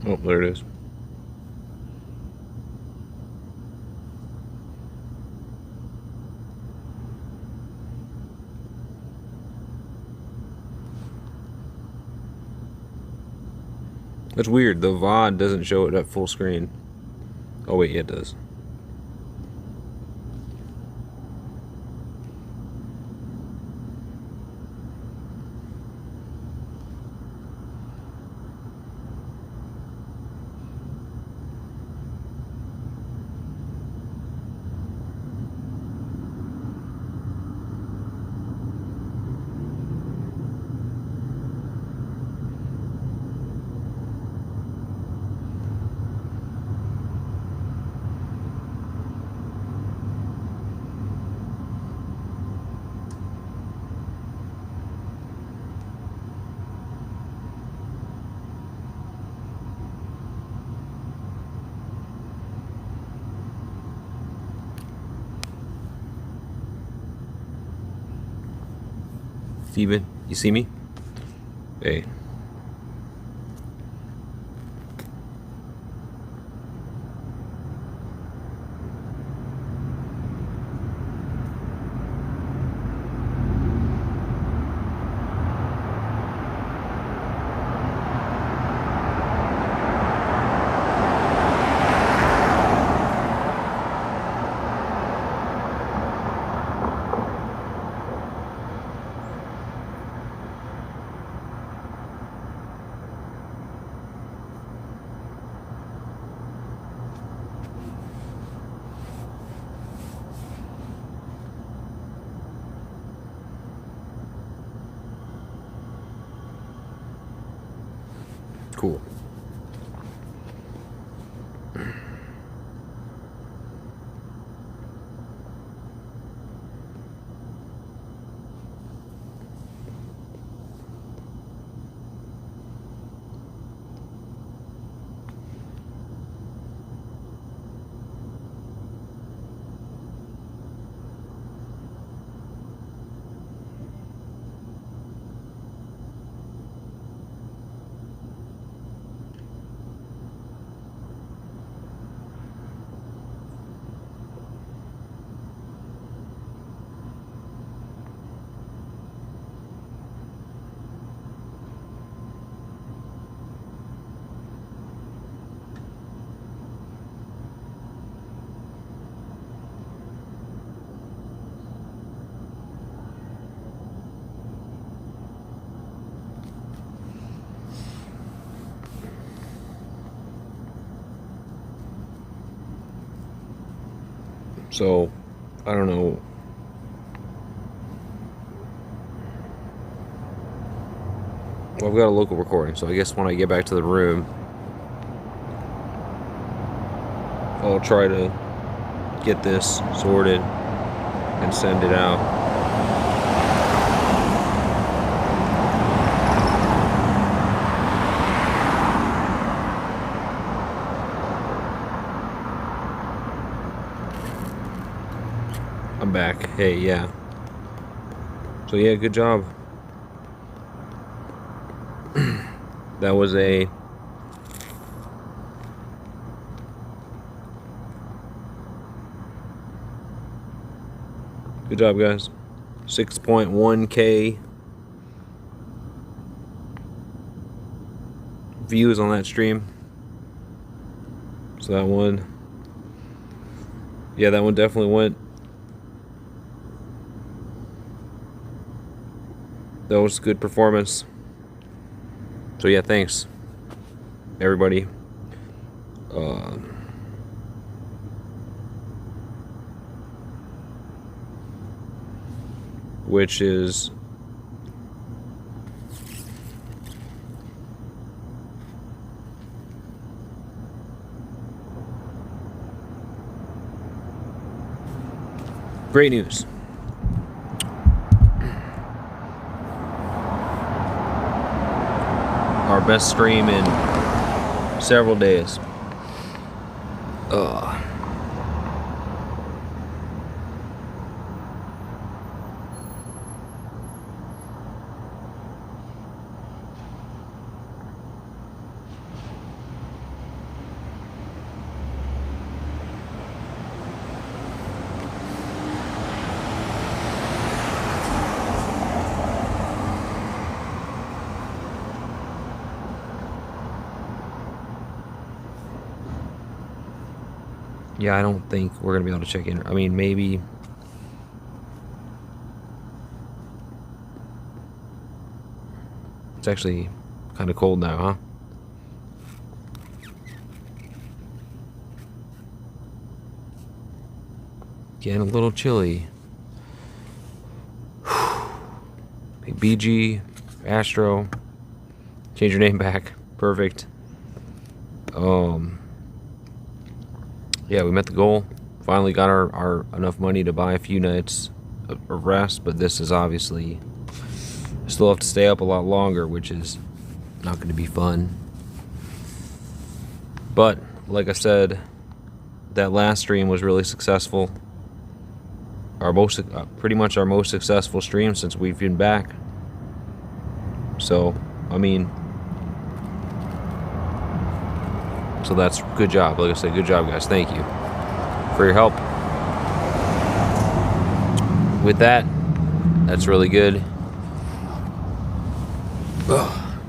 Oh, there it is. That's weird. The VOD doesn't show it at full screen. Oh wait, yeah, it does. Phoebe, you see me? Hey. Cool. So, I don't know. Well, I've got a local recording, so I guess when I get back to the room, I'll try to get this sorted and send it out. I'm back. Hey, yeah. So yeah, good job. That was a good job, guys. 6.1K views on that stream. So that one, yeah, that one definitely went. That was good performance. So yeah, thanks, everybody. Which is great news. Our best stream in several days. Yeah, I don't think we're gonna be able to check in. I mean, maybe. It's actually kind of cold now, huh? Getting a little chilly. Hey, BG, Astro, change your name back. Perfect. Yeah, we met the goal. Finally got our enough money to buy a few nights of rest, but this is obviously still have to stay up a lot longer, which is not going to be fun. But like I said, that last stream was really successful. Our most, pretty much our most successful stream since we've been back. So, I mean, so that's good job. Like I said, good job, guys. Thank you for your help. With that, that's really good.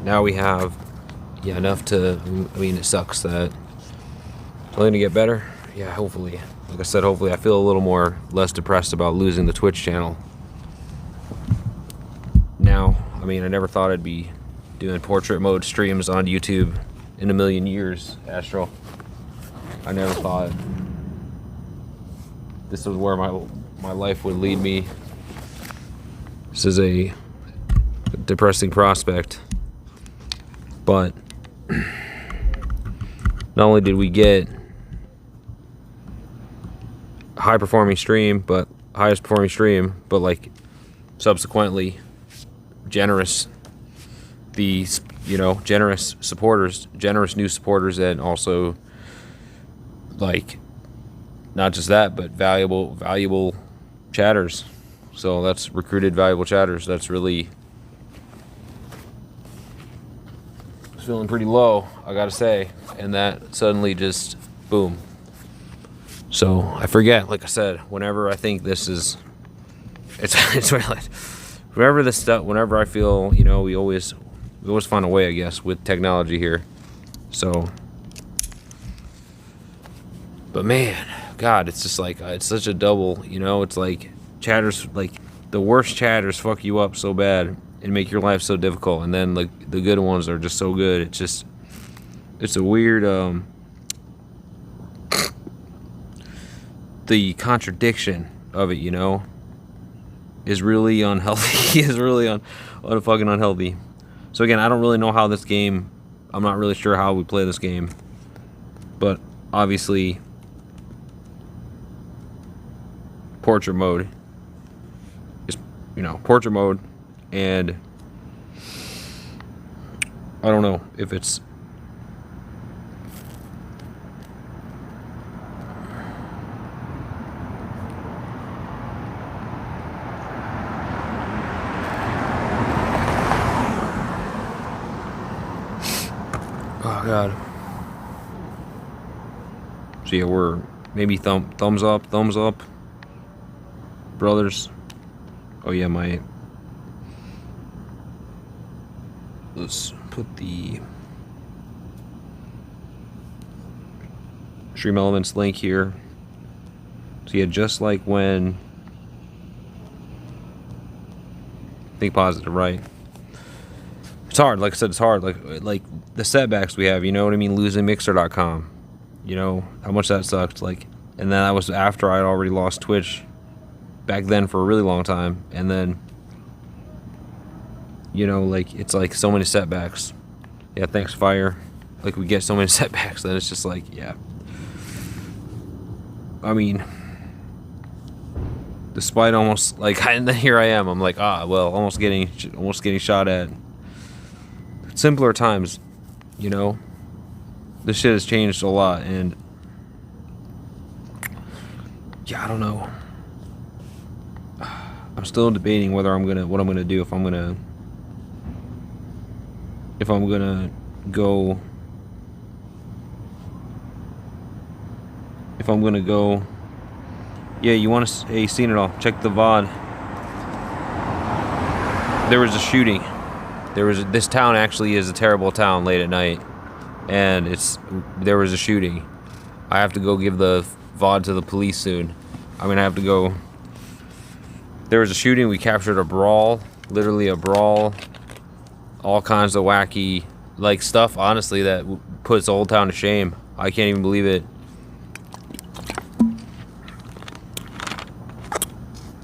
Now we have, yeah, enough to, I mean, it sucks that it's only gonna get better. Yeah, hopefully. Like I said, hopefully I feel a little less depressed about losing the Twitch channel. Now, I mean, I never thought I'd be doing portrait mode streams on YouTube in a million years, Astro. I never thought this was where my life would lead me. This is a depressing prospect. But not only did we get high performing stream, but highest performing stream, but like subsequently generous generous supporters, generous new supporters, and also like not just that, but valuable chatters. So that's recruited valuable chatters. That's really feeling pretty low, I gotta say, and that suddenly just boom. So I forget, like I said, whenever I think this is, it's really, whenever this stuff, whenever I feel, we always find a way, I guess, with technology here. So, but man, God, it's just like, it's such a double, it's like chatters, like the worst chatters fuck you up so bad and make your life so difficult, and then like the good ones are just so good. It's just, it's a weird, the contradiction of it, is really unhealthy. Is really fucking unhealthy. So again, I don't really know how this game, I'm not really sure how we play this game, but obviously portrait mode is, portrait mode, and I don't know if it's God. So yeah, we're maybe thumbs up, brothers. Oh yeah, let's put the Stream Elements link here. So yeah, just like when, think positive, right? It's hard, like I said, it's hard. Like the setbacks we have, you know what I mean? Losing Mixer.com, how much that sucked. Like, and then that was after I'd already lost Twitch back then for a really long time. And then, like it's like so many setbacks. Yeah, thanks, Fire. Like we get so many setbacks that it's just like, yeah. I mean, despite almost like, and then here I am. I'm like, almost getting shot at. Simpler times, this shit has changed a lot, and yeah, I don't know. I'm still debating whether what I'm gonna do, if I'm gonna go. Yeah, you want to? Hey, seen it all? Check the VOD. There was a shooting. This town actually is a terrible town late at night, and there was a shooting. I have to go give the VOD to the police soon. I'm gonna have to go. There was a shooting. We captured a brawl, literally a brawl. All kinds of wacky like stuff. Honestly, that puts Old Town to shame. I can't even believe it.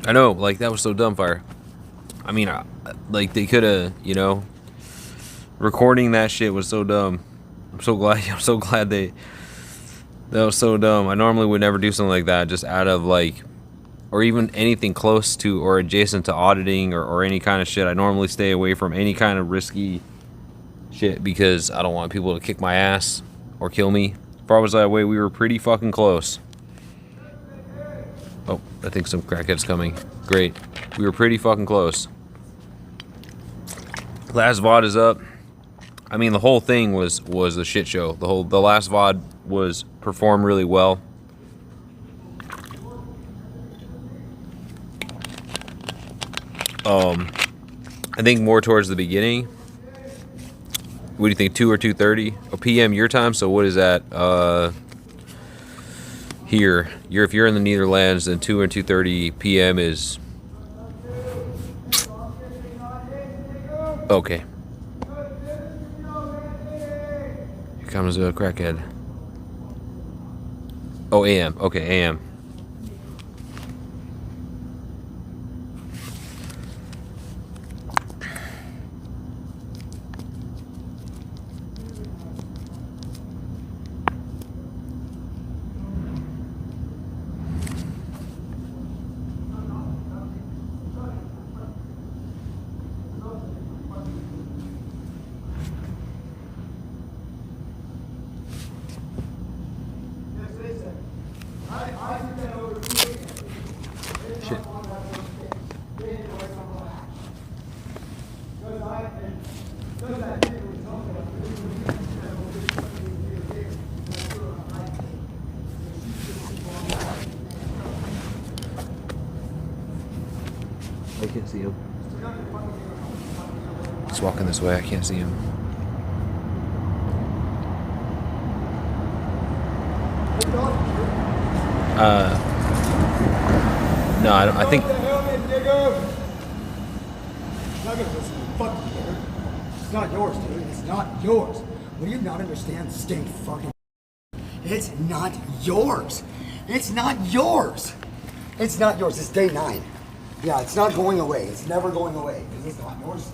I know, like that was so dumbfire. I mean, like they could have, you know, recording that shit was so dumb. I'm so glad that was so dumb. I normally would never do something like that, just out of like, or even anything close to or adjacent to auditing or any kind of shit. I normally stay away from any kind of risky shit because I don't want people to kick my ass or kill me. If I was that way, we were pretty fucking close. Oh, I think some crackhead's coming. Great. We were pretty fucking close. Last VOD is up. I mean, the whole thing was a shit show. The last VOD was performed really well. I think more towards the beginning. What do you think, 2 or 2:30 p.m. your time? So what is that? Here, if you're in the Netherlands, then 2 or 2:30 p.m. is okay. Here comes a crackhead. Oh, AM. Okay, AM. Shit. I can't see him. He's walking this way. I can't see him. No, I think. It's not yours, dude. It's not yours. Will you not understand, stink fucking? It's not yours. It's not yours. It's not yours. It's day 9. Yeah, it's not going away. It's never going away because it's not yours.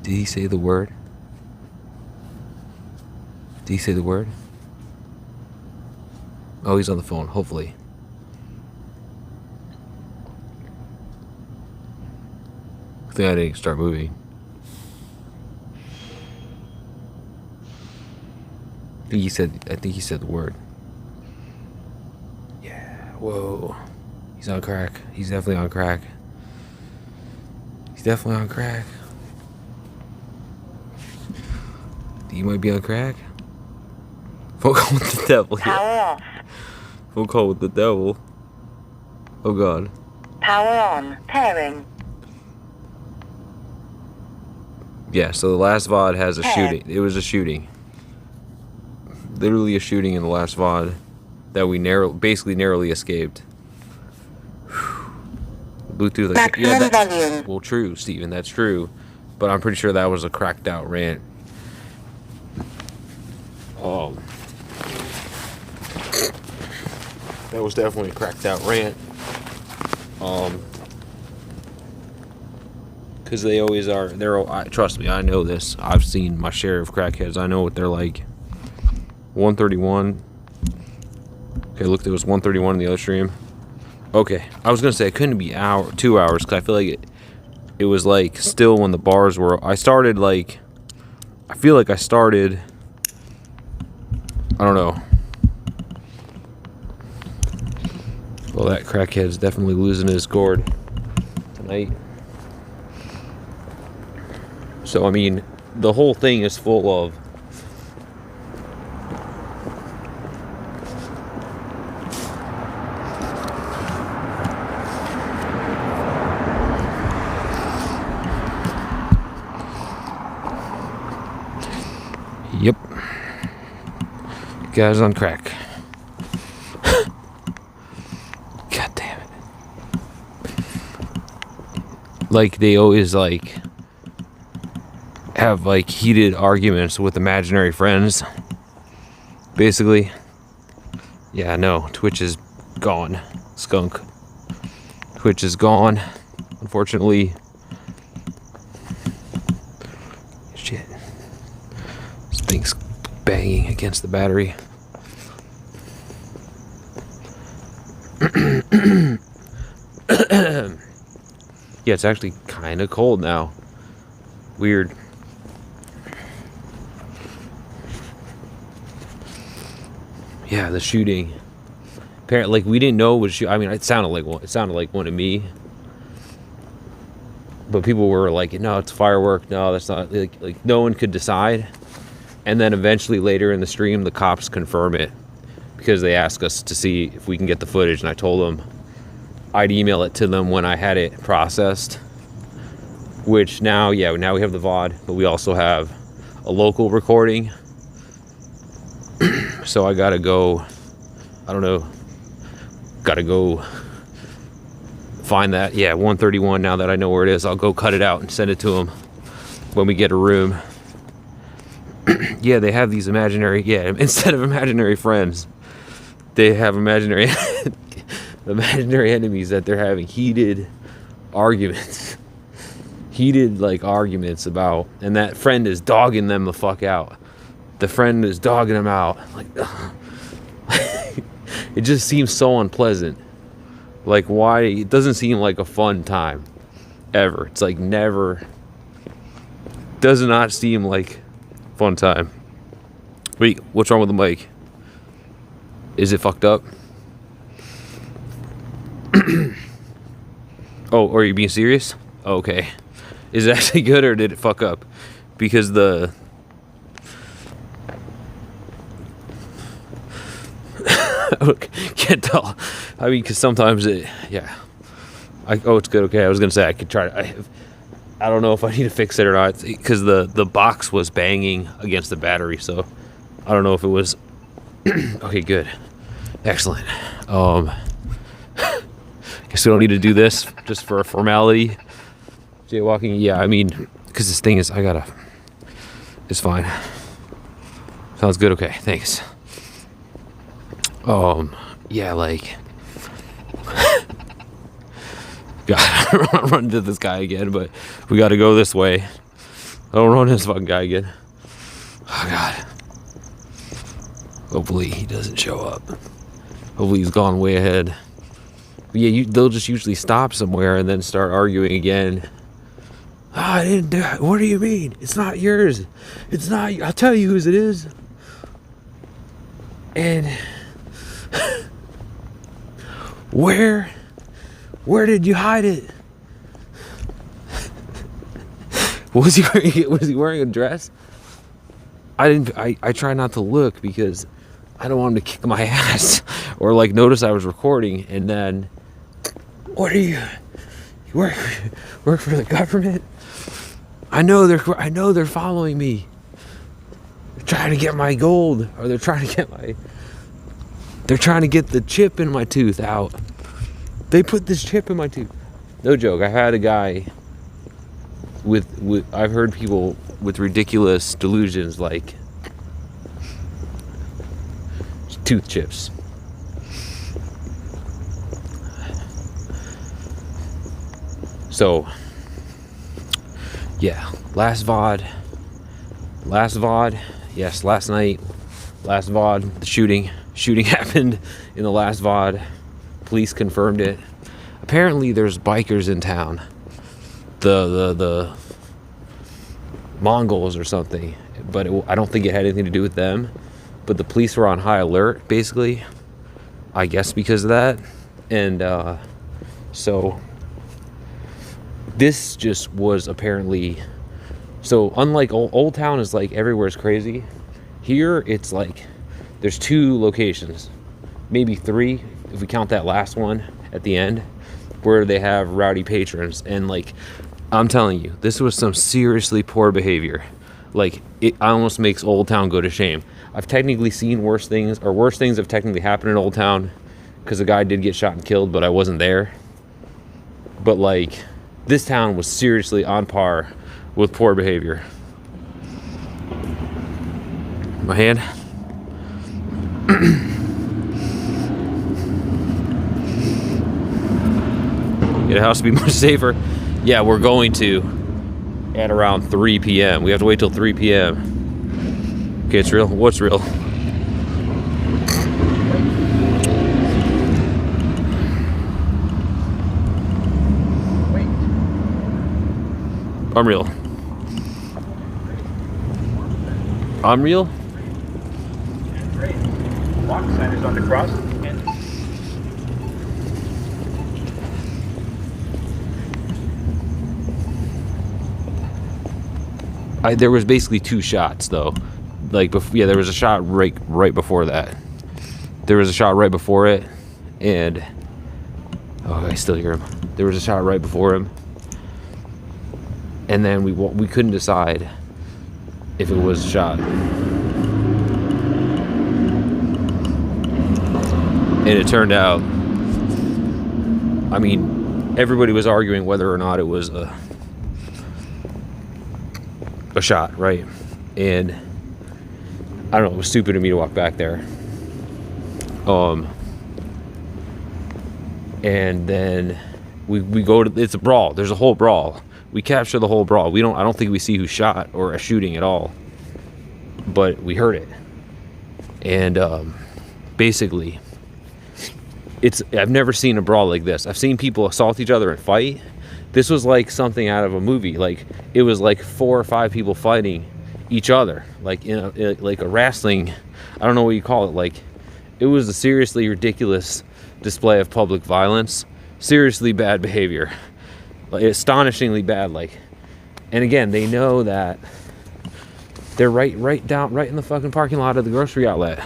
Did he say the word? Did he say the word? Oh, he's on the phone, hopefully. I think I didn't start moving. I think he said the word. Yeah, whoa. He's on crack. He's definitely on crack. He's definitely on crack. He might be on crack. Phone call with the devil. Power off. Phone call with the devil. Oh god. Power on. Pairing. Yeah, so the last VOD has a shooting. It was a shooting. Literally a shooting in the last VOD that we basically narrowly escaped. Bluetooth. Like, yeah, that's, well, true, Steven, that's true. But I'm pretty sure that was a cracked out rant. That was definitely a cracked out rant. Because they always are. Trust me, I know this. I've seen my share of crackheads. I know what they're like. 131. Okay, look, there was 131 in the other stream. Okay, I was gonna say it couldn't be 2 hours because I feel like it was like still when the bars were. I started like. I feel like I started. I don't know. Well, that crackhead's definitely losing his gourd tonight. So, I mean, the whole thing is full of Guys on crack. God damn it. Like, they always, like, have, like, heated arguments with imaginary friends. Basically. Yeah, no. Twitch is gone. Skunk. Twitch is gone. Unfortunately. Shit. This thing's banging against the battery. Yeah, it's actually kind of cold now. Weird. Yeah, the shooting. Apparently, like, we didn't know it was. I mean, it sounded like one. It sounded like one to me. But people were like, "No, it's firework. No, that's not." Like no one could decide. And then eventually, later in the stream, the cops confirm it because they ask us to see if we can get the footage, and I told them I'd email it to them when I had it processed. Which now we have the VOD, but we also have a local recording. So I gotta go, I don't know, gotta go find that. Yeah, 131, now that I know where it is, I'll go cut it out and send it to them when we get a room. Yeah, they have these imaginary, instead of imaginary friends, they have imaginary enemies that they're having heated arguments. Arguments about, and that friend is dogging them the fuck out. The friend is dogging them out. Like, it just seems so unpleasant. Like, why? It doesn't seem like a fun time ever. It's like never. Does not seem like fun time. Wait, what's wrong with the mic? Is it fucked up? Oh, are you being serious? Oh, okay. Is it actually good, or did it fuck up? Because the can't tell. I mean, because sometimes it's good. Okay, I was gonna say I could try to. I don't know if I need to fix it or not, because the box was banging against the battery, so I don't know if it was. Okay, good, excellent. Guess we don't need to do this just for a formality. Jaywalking, yeah. I mean, because this thing is, it's fine. Sounds good. Okay, thanks. Yeah, like, God, I don't run into this guy again, but we got to go this way. I don't run into this fucking guy again. Oh God. Hopefully he doesn't show up. Hopefully he's gone way ahead. But yeah, they'll just usually stop somewhere and then start arguing again. Oh, I didn't do it. What do you mean? It's not yours. It's not. I'll tell you whose it is. And where did you hide it? Was he wearing a dress? I try not to look because I don't want him to kick my ass or like notice I was recording and then, what are you work for the government? I know they're following me. They're trying to get my gold, or they're trying to get the chip in my tooth out. They put this chip in my tooth. No joke. I had a guy with I've heard people with ridiculous delusions like tooth chips. So, yeah, last VOD, yes, last night, last VOD, the shooting happened in the last VOD. Police confirmed it. Apparently there's bikers in town, the Mongols or something, but I don't think it had anything to do with them, but the police were on high alert, basically, I guess because of that, and so this just was apparently, so unlike Old Town is like everywhere's crazy, here it's like there's 2 locations, maybe 3 if we count that last one at the end, where they have rowdy patrons. And like, I'm telling you, this was some seriously poor behavior. Like, it almost makes Old Town go to shame. I've technically seen worse things, or worse things have technically happened in Old Town, because a guy did get shot and killed, but I wasn't there. But like, this town was seriously on par with poor behavior. My hand. Get a house to be much safer. Yeah, we're going to at around 3 p.m. We have to wait till 3 p.m. Okay, it's real. What's real? I'm real. I'm real? Great. Walk sign is on the cross. There was basically 2 shots though. Like, yeah, there was a shot right before that. There was a shot right before it, and oh, I still hear him. There was a shot right before him, and then we couldn't decide if it was a shot. And it turned out, I mean, everybody was arguing whether or not it was a shot, right? And I don't know, it was stupid of me to walk back there. And then we go to, it's a brawl. There's a whole brawl. We capture the whole brawl. I don't think we see who shot or a shooting at all, but we heard it. And basically, I've never seen a brawl like this. I've seen people assault each other and fight. This was like something out of a movie. Like, it was like 4 or 5 people fighting each other, like like a wrestling, I don't know what you call it. Like, it was a seriously ridiculous display of public violence, seriously bad behavior, like astonishingly bad. Like, and again, they know that they're right in the fucking parking lot of the grocery outlet.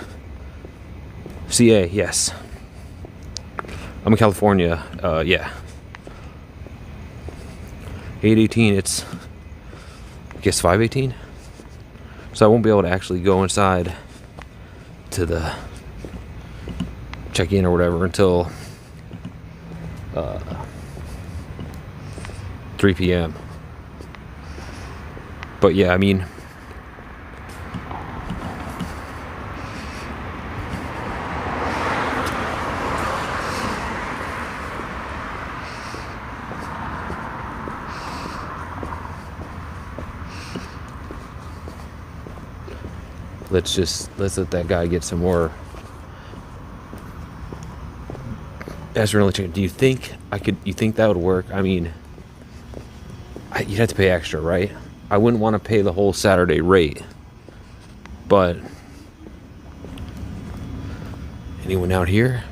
CA, yes. I'm in California. Yeah. 818. It's, I guess, 518. So I won't be able to actually go inside to the check-in or whatever until 3 p.m. But yeah, I mean, let's let that guy get some more. That's really changed. Do you think you think that would work? I mean, you'd have to pay extra, right? I wouldn't want to pay the whole Saturday rate. But anyone out here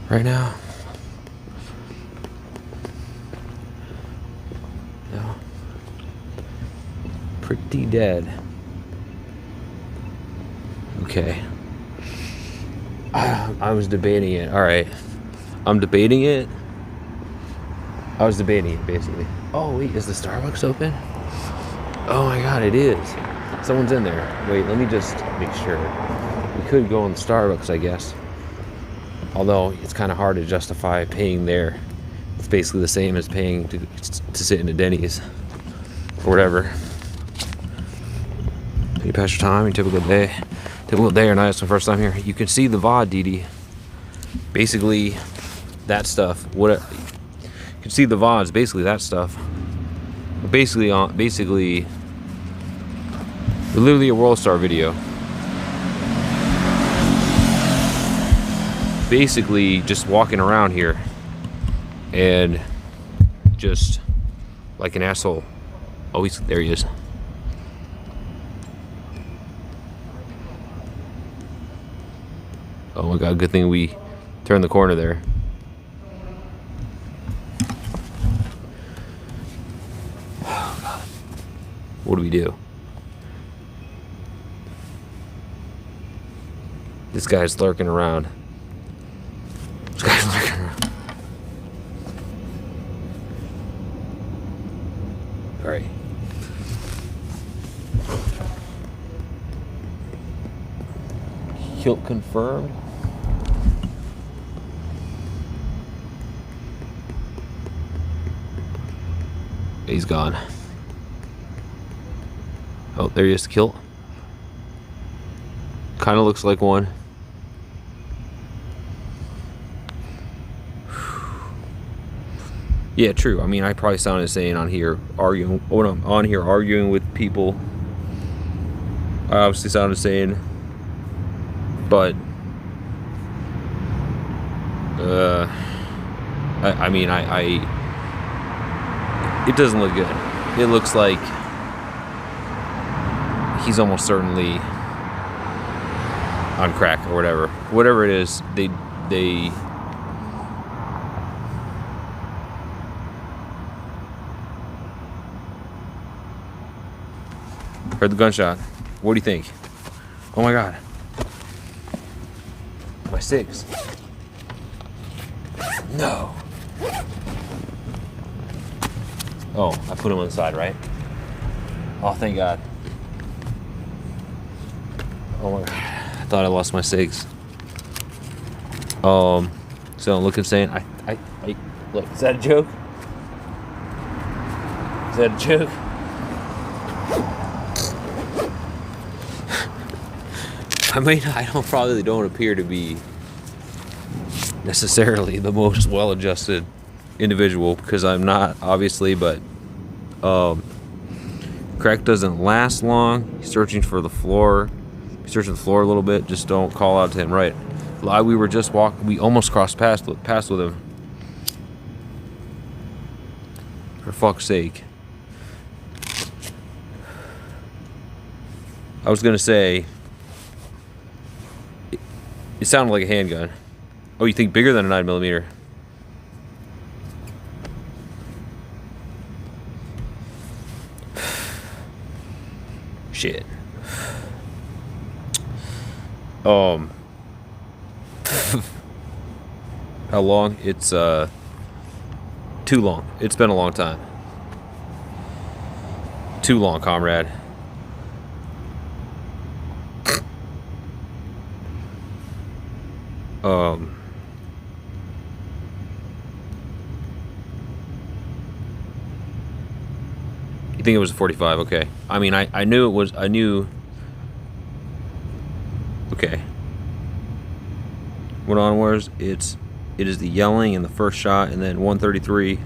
right now? No. Pretty dead. Okay. I was debating it. All right. I'm debating it. I was debating it, basically. Oh, wait. Is the Starbucks open? Oh, my God. It is. Someone's in there. Wait. Let me just make sure. We could go in the Starbucks, I guess. Although, it's kind of hard to justify paying there. It's basically the same as paying to sit in a Denny's. Or whatever. You pass your time. Your typical day. Typical day or night. It's my first time here. You can see the VOD, Didi. Basically, that stuff. You can see the VODs. Basically, that stuff. Basically, literally a World Star video. Basically, just walking around here and just like an asshole. Oh, there he is. Oh my God, good thing we turned the corner there. Oh God. What do we do? This guy's lurking around. This guy's lurking around. All right. Kilt confirmed. He's gone. Oh, there he is, Kilt. Kind of looks like one. Yeah, true. I mean, I probably sound insane on here arguing. Oh no, on here arguing with people. I obviously sound insane, but I mean, it doesn't look good. It looks like he's almost certainly on crack or whatever it is. They heard the gunshot. What do you think? Oh my god. My six. No. Oh, I put him on the side, right? Oh, thank God. Oh my god. I thought I lost my six. So don't look insane. I look, is that a joke? Is that a joke? I mean, I probably don't appear to be necessarily the most well-adjusted individual because I'm not, obviously, but crack doesn't last long. He's searching for the floor. He's searching the floor a little bit. Just don't call out to him, right? We were just walking. We almost crossed paths with him. For fuck's sake. I was gonna say. It sounded like a handgun. Oh, you think bigger than a 9mm? Shit. How long? It's too long. It's been a long time. Too long, comrade. You think it was a 45? Okay. I mean, I knew it was. I knew. Okay. What on was it is the yelling and the first shot and then 133.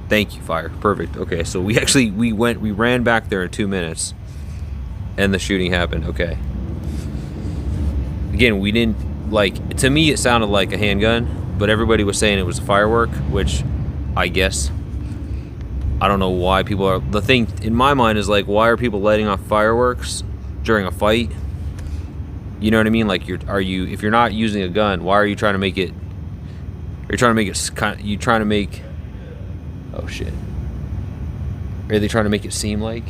Thank you, fire. Perfect. Okay, so we ran back there in 2 minutes, and the shooting happened. Okay. Again, we didn't. Like, to me, it sounded like a handgun, but everybody was saying it was a firework, which I guess. I don't know why people are. The thing in my mind is, like, why are people letting off fireworks during a fight? You know what I mean? Like, if you're not using a gun, why are you trying to make it? You're trying to make it. You trying to make. Oh shit. Are they trying to make it seem like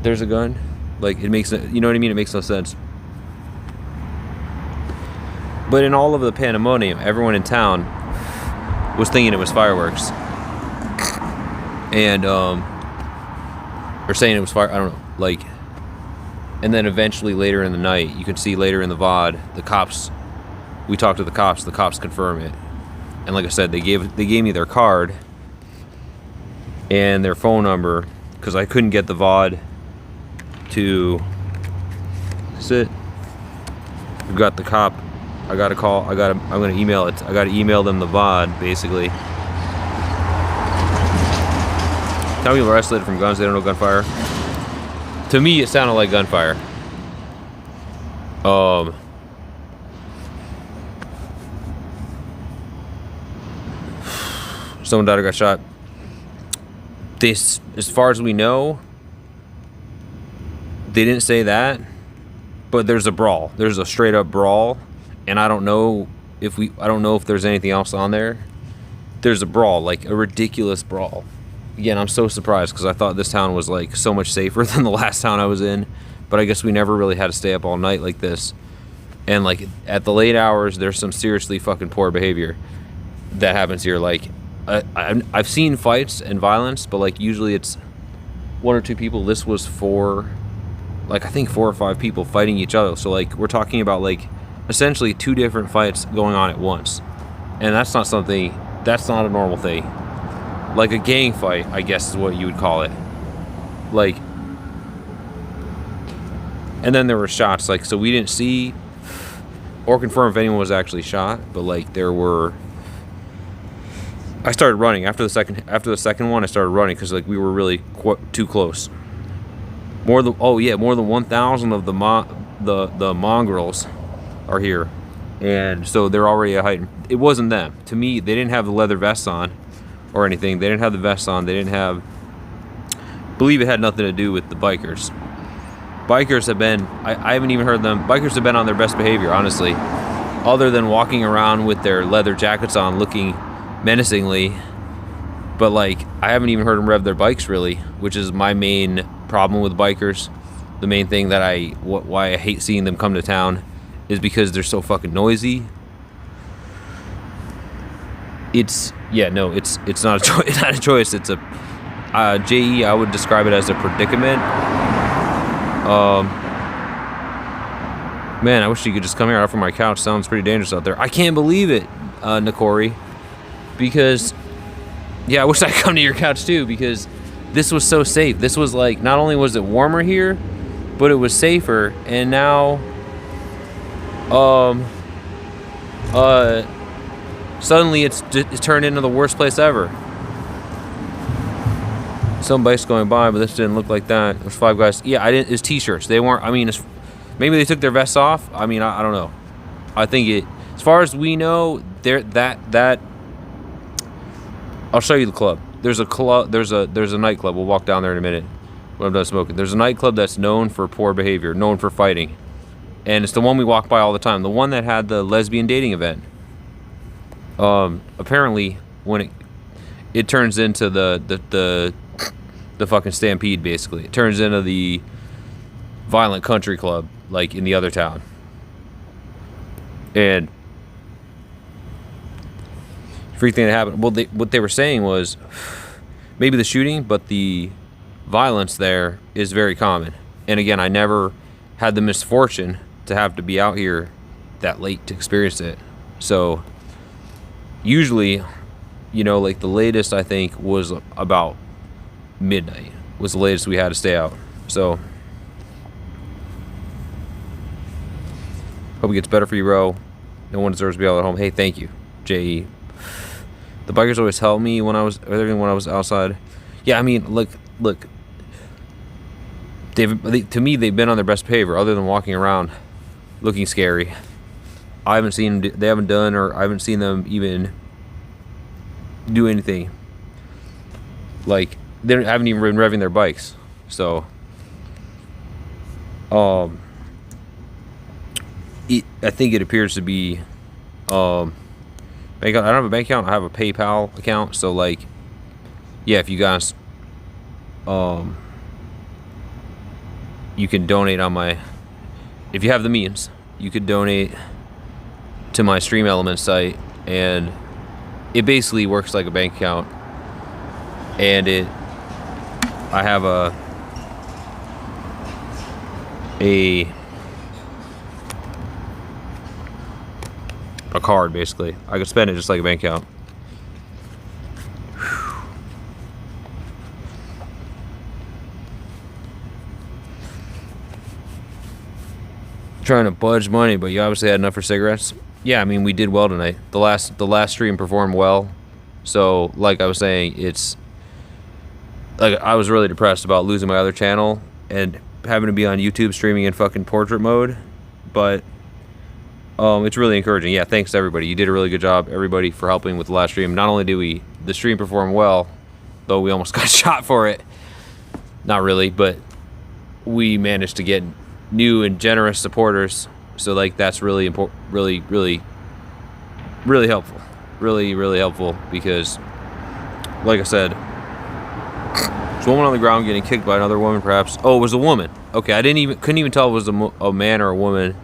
there's a gun? Like, it makes. You know what I mean? It makes no sense. But in all of the pandemonium, everyone in town was thinking it was fireworks. And, or saying it was fire, I don't know, like, and then eventually later in the night, you can see later in the VOD, the cops, we talked to the cops confirm it. And like I said, they gave me their card and their phone number, because I couldn't get the VOD to sit. We've got the cop. I'm gonna email it. I gotta email them the VOD, basically. Tell people are isolated from guns, they don't know gunfire. To me, it sounded like gunfire. Someone died or got shot. This, as far as we know, they didn't say that, but there's a brawl. There's a straight up brawl. And I don't know if there's anything else on there. There's a brawl, like a ridiculous brawl. Again, I'm so surprised because I thought this town was like so much safer than the last town I was in. But I guess we never really had to stay up all night like this. And like at the late hours, there's some seriously fucking poor behavior that happens here. Like I've seen fights and violence, but like usually it's one or two people. This was 4 like I think 4 or 5 people fighting each other. So like we're talking about like essentially 2 different fights going on at once, and that's not a normal thing. Like a gang fight, I guess is what you would call it. Like, and then there were shots. Like, so we didn't see or confirm if anyone was actually shot, but like there were. I started running after the second one. I started running because like we were really too close. More than 1,000 of the mongrels are here, and so they're already at height. It wasn't them. To me, they didn't have the leather vests on or anything. They didn't have the vests on. They didn't have. I believe it had nothing to do with the bikers. Bikers have been. I haven't even heard them. Bikers have been on their best behavior, honestly, other than walking around with their leather jackets on, looking menacingly. But like I haven't even heard them rev their bikes really, which is my main problem with bikers. The main thing that why I hate seeing them come to town is because they're so fucking noisy. It's not a choice. It's a JE. I would describe it as a predicament. Man, I wish you could just come here out from my couch. Sounds pretty dangerous out there. I can't believe it, Nakori. Because, yeah, I wish I could come to your couch too, because this was so safe. This was like, not only was it warmer here, but it was safer. And now, suddenly it's turned into the worst place ever. Some bikes going by, but this didn't look like that. There's 5 guys. Yeah, it's t-shirts. They weren't, I mean, maybe they took their vests off. I mean, I don't know. I think as far as we know, I'll show you the club. There's a nightclub. We'll walk down there in a minute when I'm done smoking. There's a nightclub that's known for poor behavior, known for fighting. And it's the one we walk by all the time. The one that had the lesbian dating event. Apparently when it turns into the fucking Stampede, basically. It turns into the violent country club, like in the other town. And freak thing that happened. Well, what they were saying was maybe the shooting, but the violence there is very common. And again, I never had the misfortune to have to be out here that late to experience it. So usually, like the latest I think was about midnight was the latest we had to stay out. So hope it gets better for you, bro. No one deserves to be out at home. Hey, thank you, JE. The bikers always helped me when I was outside. Yeah, I mean, look. To me, they've been on their best behavior, other than walking around looking scary. I haven't seen them even do anything. Like they haven't even been revving their bikes. So, I think it appears to be. I don't have a bank account. I have a PayPal account. So like, yeah, if you guys, you can donate on my. If you have the means, you could donate to my Stream Elements site, and it basically works like a bank account. And I have a card, basically. I could spend it just like a bank account. Trying to budge money, but you obviously had enough for cigarettes. Yeah, I mean, we did well tonight. The last stream performed well. So, like I was saying, it's like I was really depressed about losing my other channel and having to be on YouTube streaming in fucking portrait mode, but it's really encouraging. Yeah, thanks to everybody. You did a really good job, everybody, for helping with the last stream. Not only did the stream perform well, though we almost got shot for it. Not really, but we managed to get new and generous supporters. So like that's really important, really helpful. Really helpful, because like I said, there's a woman on the ground getting kicked by another woman, perhaps. Oh, it was a woman. Okay, I couldn't even tell if it was a man or a woman.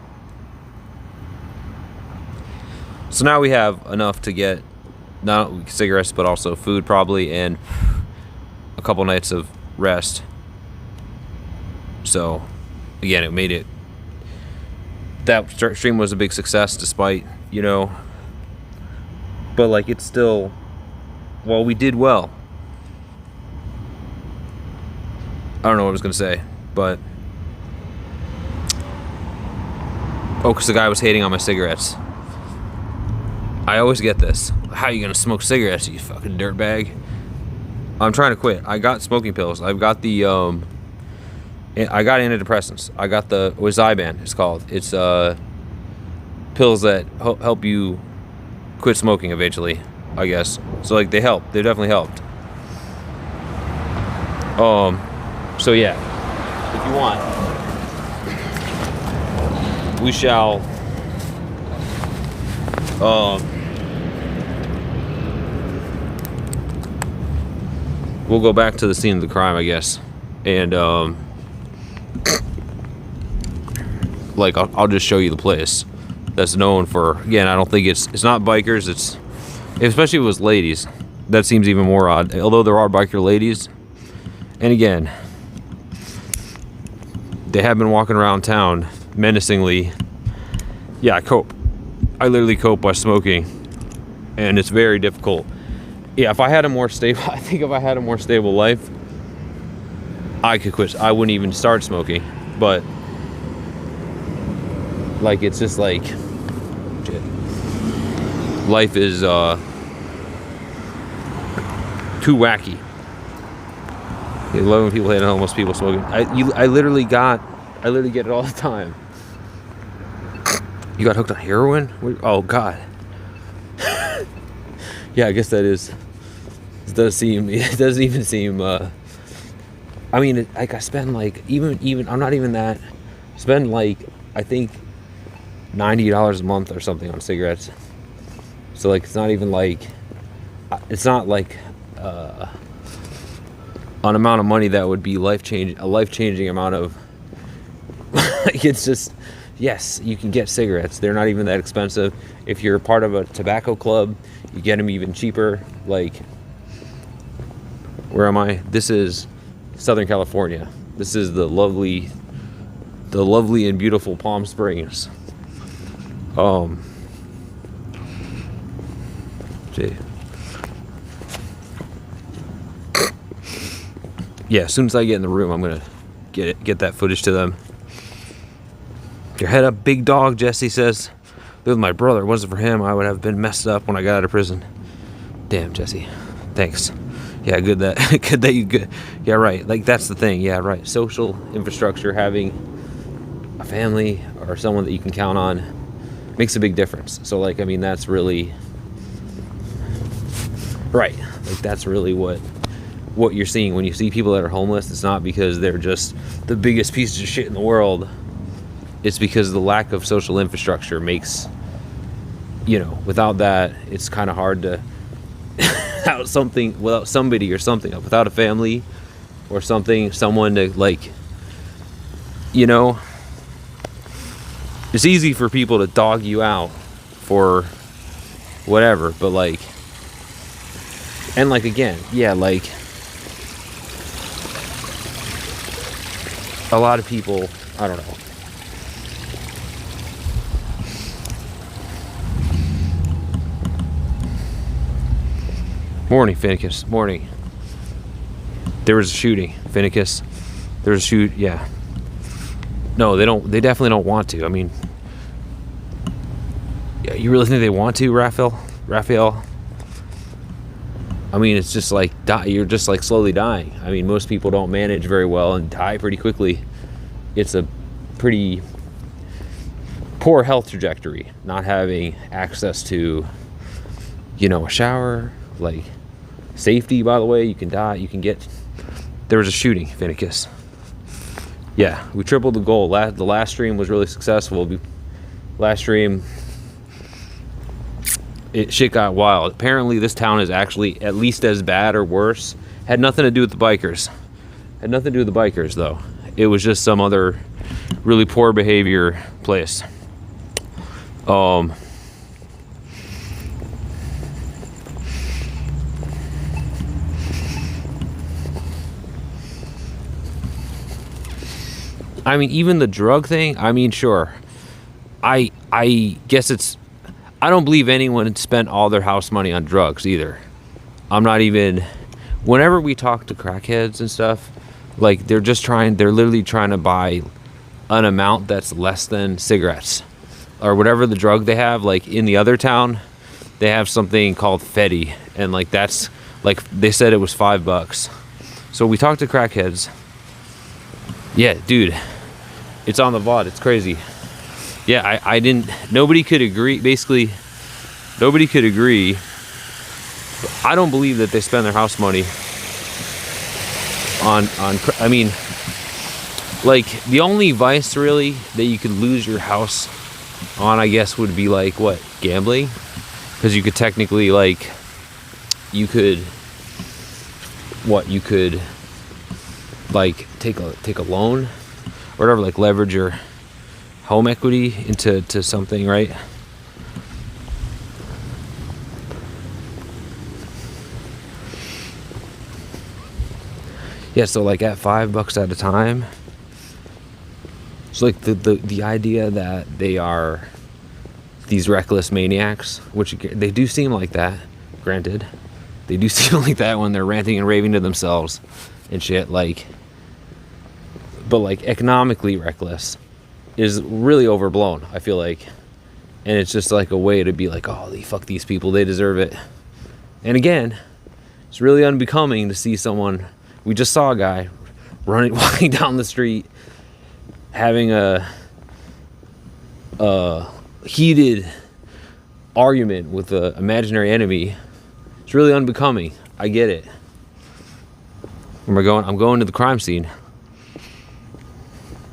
So now we have enough to get not cigarettes, but also food probably, and a couple nights of rest. So again, it made it, that stream was a big success despite, you know, but like it's still, well, we did well. I don't know what I was gonna say, but because the guy was hating on my cigarettes. I always get this. How are you gonna smoke cigarettes, you fucking dirtbag? I'm trying to quit. I got smoking pills. I've got the I got antidepressants. I got the Zyban, it's called. It's pills that help you quit smoking eventually, I guess. So like they help. They definitely helped. So yeah, if you want, we shall we'll go back to the scene of the crime, I guess, and like I'll just show you the place that's known for, again, I don't think it's not bikers, it's, especially if it was ladies, that seems even more odd, although there are biker ladies. And again, they have been walking around town menacingly. Yeah, I cope. I literally cope by smoking, and it's very difficult. Yeah, if I had a more stable, I think if I had a more stable life, I could quit. I wouldn't even start smoking. But like, it's just like, shit. Life is too wacky. I love when people hate homeless people smoking. I literally get it all the time. You got hooked on heroin? Oh God. Yeah, I guess that is. It doesn't even seem. I mean, like I spend like even I'm not even that. Spend like, I think $90 a month or something on cigarettes. So like it's not even like, it's not like an amount of money that would be a life-changing amount of. It's just, yes, you can get cigarettes. They're not even that expensive. If you're part of a tobacco club, you get them even cheaper. Like, where am I? This is Southern California. This is the lovely and beautiful Palm Springs. Gee. Yeah, as soon as I get in the room, I'm gonna get that footage to them. Your head up, big dog, Jesse says. With my brother, if it wasn't for him, I would have been messed up when I got out of prison. Damn, Jesse. Thanks. Yeah, good that you good. Yeah, right. Like, that's the thing. Yeah, right. Social infrastructure, having a family or someone that you can count on makes a big difference. So, like, I mean, that's really right. Like, that's really what you're seeing when you see people that are homeless. It's not because they're just the biggest pieces of shit in the world. It's because the lack of social infrastructure makes, you know, without that, it's kind of hard to without somebody or something, without a family or someone to, like, you know, it's easy for people to dog you out for whatever, but like, and like, again, yeah, like, a lot of people, I don't know. Morning, Finnicus. Morning. There was a shooting, Finnicus. There was a shoot, yeah. No, they definitely don't want to. I mean, yeah, you really think they want to, Raphael? I mean, it's just like, you're just like slowly dying. I mean, most people don't manage very well and die pretty quickly. It's a pretty poor health trajectory, not having access to, you know, a shower, like, safety, by the way. You can die, there was a shooting, Finnicus. Yeah, we tripled the goal. The last stream was really successful. Last stream, shit got wild. Apparently this town is actually at least as bad or worse. Had nothing to do with the bikers. Though. It was just some other really poor behavior place. I mean, even the drug thing, I mean, sure. I guess I don't believe anyone spent all their house money on drugs either. I'm not even, whenever we talk to crackheads and stuff, like they're literally trying to buy an amount that's less than cigarettes or whatever the drug they have. Like in the other town, they have something called Fetty, and like that's like they said it was $5. So we talked to crackheads. Yeah, dude, it's on the VOD. It's crazy. Yeah, I didn't. Nobody could agree. Basically, nobody could agree. I don't believe that they spend their house money on. I mean, like the only vice really that you could lose your house on, I guess, would be like what, gambling, because you could technically like you could like take a loan or whatever, like leverage your home equity into something, right? Yeah, so like at $5 at a time, it's like the idea that they are these reckless maniacs, which they do seem like that, granted. They do seem like that when they're ranting and raving to themselves and shit, like, but like economically reckless is really overblown, I feel like. And it's just like a way to be like, oh, fuck these people, they deserve it. And again, it's really unbecoming to see someone. We just saw a guy walking down the street, having a heated argument with an imaginary enemy. It's really unbecoming. I get it. Where am I going? I'm going to the crime scene,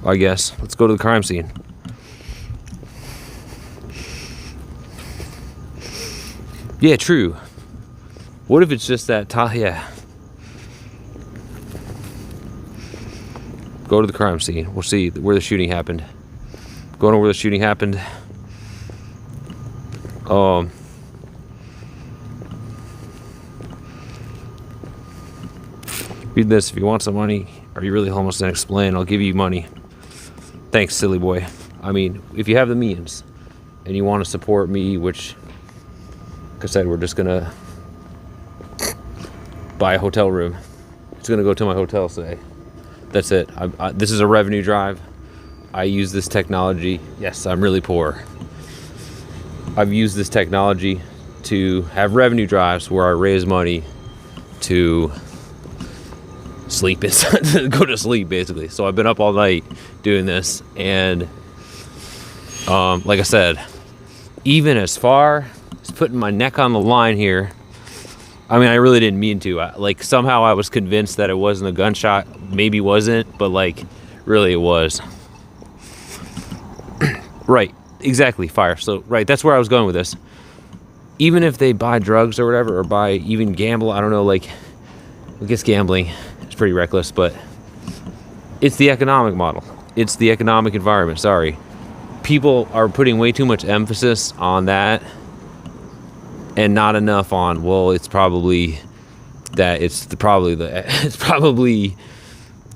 I guess. Let's go to the crime scene. Yeah, true. What if it's just that yeah. Go to the crime scene. We'll see where the shooting happened. Going to where the shooting happened. Read this. If you want some money, are you really homeless? Then explain. I'll give you money. Thanks, silly boy. I mean, if you have the means and you want to support me, which, like I said, we're just gonna buy a hotel room. It's gonna go to my hotel today. That's it. This is a revenue drive. I use this technology. Yes, I'm really poor. I've used this technology to have revenue drives where I raise money to sleep to go to sleep, basically. So I've been up all night doing this, and like I said, even as far as putting my neck on the line here, I mean, I really didn't mean to. Like, somehow I was convinced that it wasn't a gunshot. Maybe wasn't, but like, really it was. Right, exactly, fire. So, right, that's where I was going with this. Even if they buy drugs or whatever, or even gamble, I don't know, like, I guess gambling is pretty reckless, but it's the economic model. It's the economic environment, sorry. People are putting way too much emphasis on that and not enough on, well, it's probably that it's probably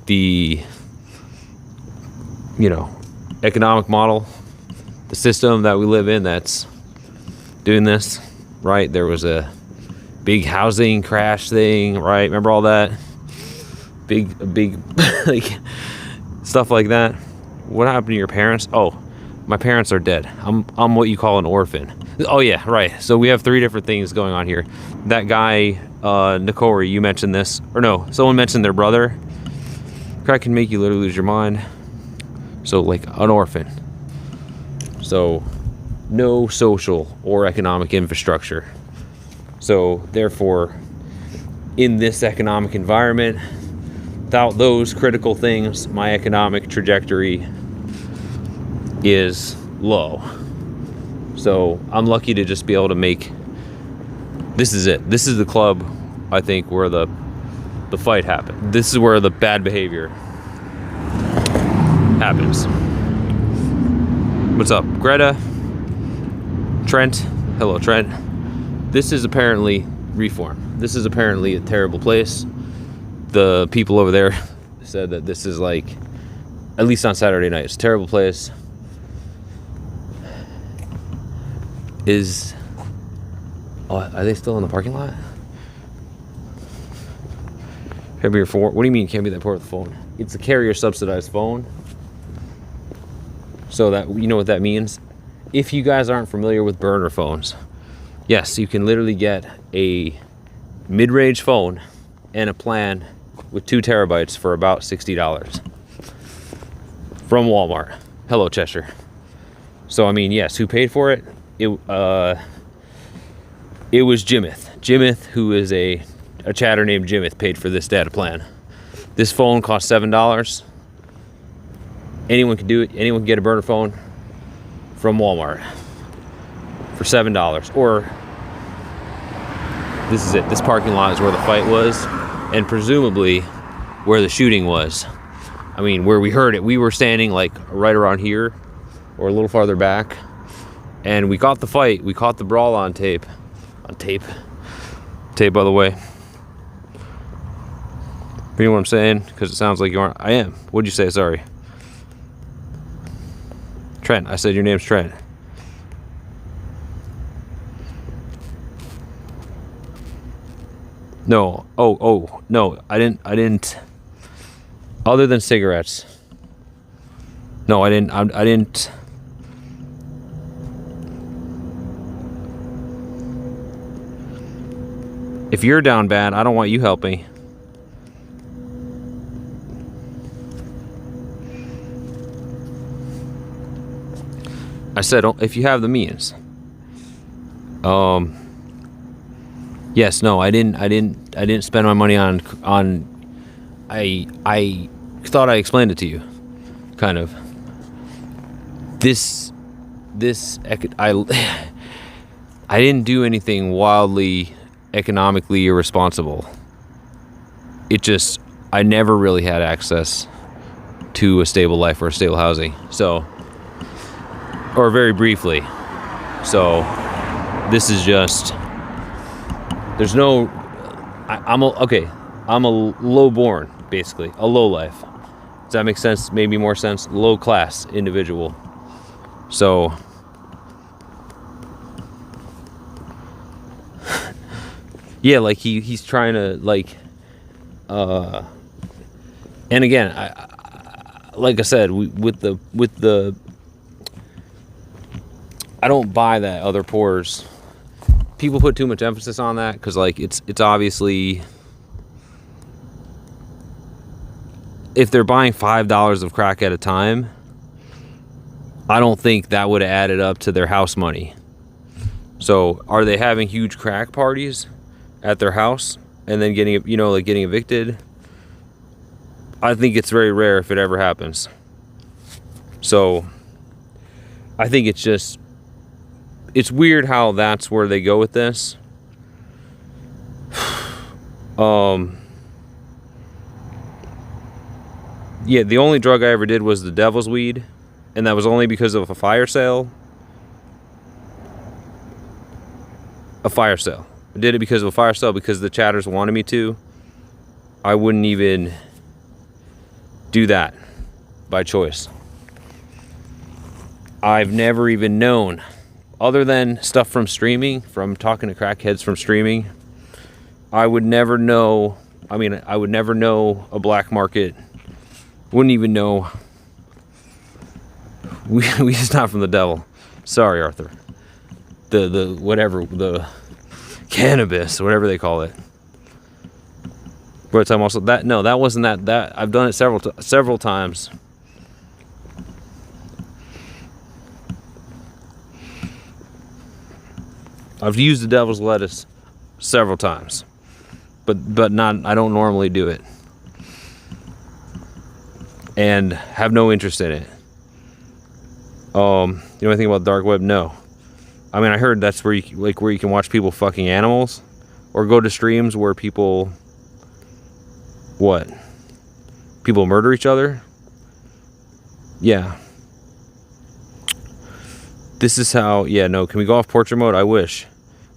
the you know, economic model, the system that we live in that's doing this, right? There was a big housing crash thing, right? Remember all that? Big like stuff like that. What happened to your parents? Oh, my parents are dead. I'm what you call an orphan. Oh yeah, right. So we have 3 different things going on here. That guy, Nikori, you mentioned this, or no, someone mentioned their brother. Crack can make you literally lose your mind. So like an orphan. So no social or economic infrastructure. So therefore, in this economic environment, without those critical things, my economic trajectory is low. So I'm lucky to just be able to make, this is it. This is the club, I think, where the fight happened. This is where the bad behavior happens. What's up, Greta? Trent? Hello, Trent. This is apparently Reform. This is apparently a terrible place. The people over there said that this is like At least on Saturday night. It's a terrible place. Are they still in the parking lot? Can't be your phone. What do you mean can't be that poor with the phone? It's a carrier subsidized phone. So that, you know what that means? If you guys aren't familiar with burner phones, yes, you can literally get a mid-range phone and a plan with 2 terabytes for about $60 from Walmart. Hello, Cheshire. So I mean, yes, who paid for it? It was Jimith. Jimith, who is a chatter named Jimith, paid for this data plan. This phone cost $7. Anyone can do it. Anyone can get a burner phone from Walmart for $7. Or this is it. This parking lot is where the fight was, and presumably where the shooting was. I mean, where we heard it. We were standing like right around here, or a little farther back, and we caught the fight. We caught the brawl on tape. On tape. Tape, by the way. You know what I'm saying? Because it sounds like you aren't. I am. What'd you say? Sorry. Trent. I said your name's Trent. No. Oh, no. I didn't. Other than cigarettes. No, I didn't. If you're down bad, I don't want you helping. I said, if you have the means. Yes, no, I didn't spend my money on. I thought I explained it to you, kind of. I didn't do anything wildly economically irresponsible. It just, I never really had access to a stable life or stable housing. So, or very briefly. So, this is just, there's no, I'm a low-born, basically, a low life. Does that make sense? Maybe more sense? Low-class individual. So, yeah, like he's trying to, like, and again, like I said, with the, I don't buy that other pours. People put too much emphasis on that because, like, it's obviously, if they're buying $5 of crack at a time, I don't think that would have added up to their house money. So, are they having huge crack parties at their house and then getting evicted? I think it's very rare if it ever happens. So, I think it's just, it's weird how that's where they go with this. Yeah, the only drug I ever did was the devil's weed, and that was only because of a fire sale. A fire sale. I did it because of a fire sale because the chatters wanted me to. I wouldn't even do that by choice. I've never even known, other than stuff from streaming, from talking to crackheads from streaming, I would never know, I would never know a black market. Wouldn't even know. We just not from the devil. Sorry, Arthur. The whatever, the cannabis, whatever they call it. But I'm also that wasn't that I've done it several times. I've used the devil's lettuce several times, but not. I don't normally do it, and have no interest in it. You know anything about dark web? No. I mean, I heard that's where you can watch people fucking animals, or go to streams where people murder each other. Yeah. This is how. Yeah, no. Can we go off portrait mode? I wish.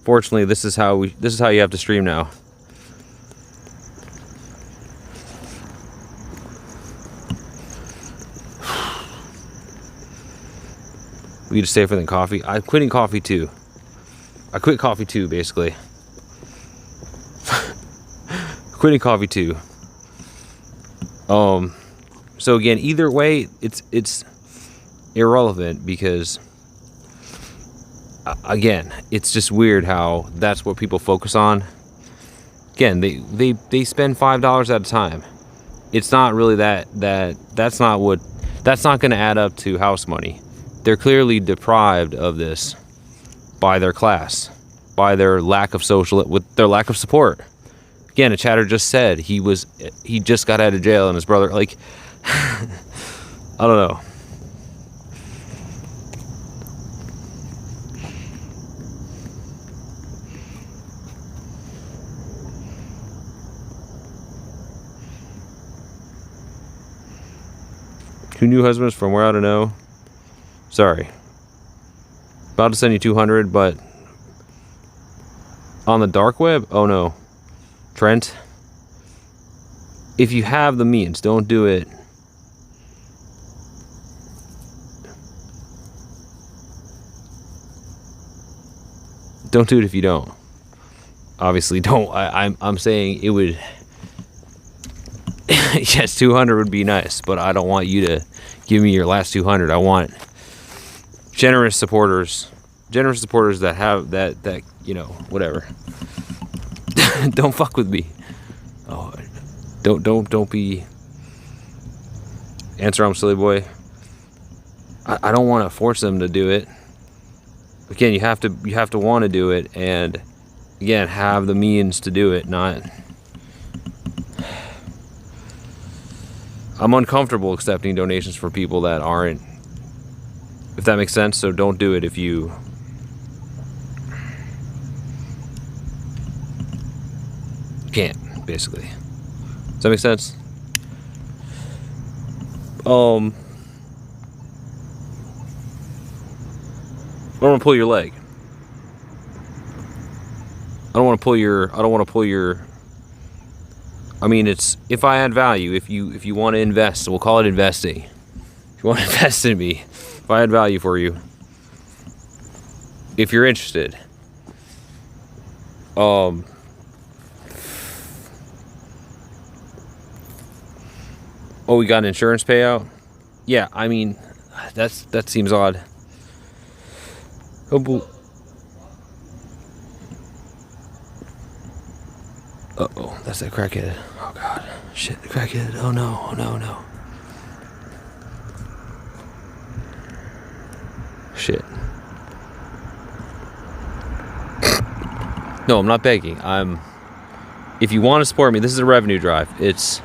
Fortunately, this is how you have to stream now. We need to stay for the coffee. I'm quitting coffee too. I quit coffee too, basically. Quitting coffee too. So again, either way, it's irrelevant because again, it's just weird how that's what people focus on. Again, they spend $5 at a time. It's not really that's not going to add up to house money. They're clearly deprived of this by their class, by their lack of with their lack of support. Again, a chatter just said he just got out of jail and his brother, like, I don't know. Two new husbands from where I don't know. Sorry. About to send you 200, but on the dark web? Oh no. Trent, if you have the means, don't do it. Don't do it if you don't. Obviously, don't. I'm saying it would. Yes, 200 would be nice, but I don't want you to give me your last 200. I want generous supporters that have that you know, whatever. Don't fuck with me. Oh, don't be. Answer, I'm silly boy. I don't want to force them to do it. Again, you have to want to do it, and again, have the means to do it. Not. I'm uncomfortable accepting donations for people that aren't. If that makes sense, so don't do it if you. Can't, basically. Does that make sense? I don't want to pull your leg. I don't want to pull your. I mean, it's if I add value. If you want to invest, we'll call it investing. If you want to invest in me, if I add value for you, if you're interested. Oh, we got an insurance payout? Yeah, I mean, that seems odd. Uh-oh, that's that crackhead. Oh, God. Shit, the crackhead. Oh, no. Oh, no, no. Shit. No, I'm not begging. If you want to support me, this is a revenue drive. It's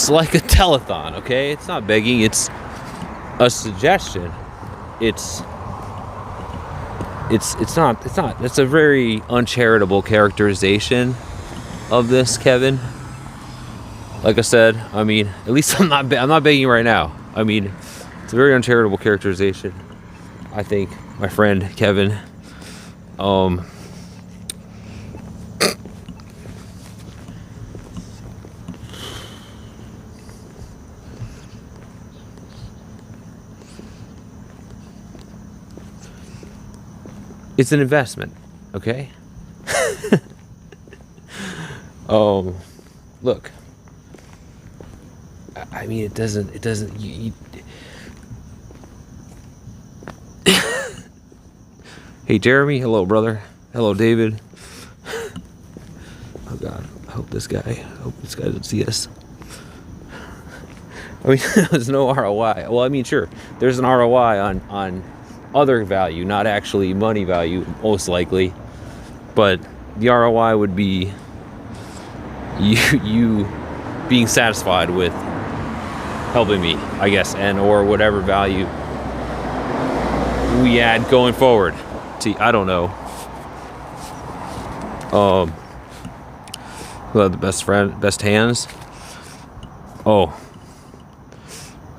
like a telethon, okay? It's not begging, it's a suggestion. It's a very uncharitable characterization of this, Kevin. Like I said, I mean, at least I'm not begging right now. I mean, it's a very uncharitable characterization. I think my friend Kevin, it's an investment, okay? Look. I mean, it doesn't. Hey, Jeremy. Hello, brother. Hello, David. Oh God. I hope this guy doesn't see us. I mean, there's no ROI. Well, I mean, sure, there's an ROI on other value, not actually money value, most likely, but the ROI would be you being satisfied with helping me, I guess, and or whatever value we add going forward. See, I don't know. Who had the best hands? Oh,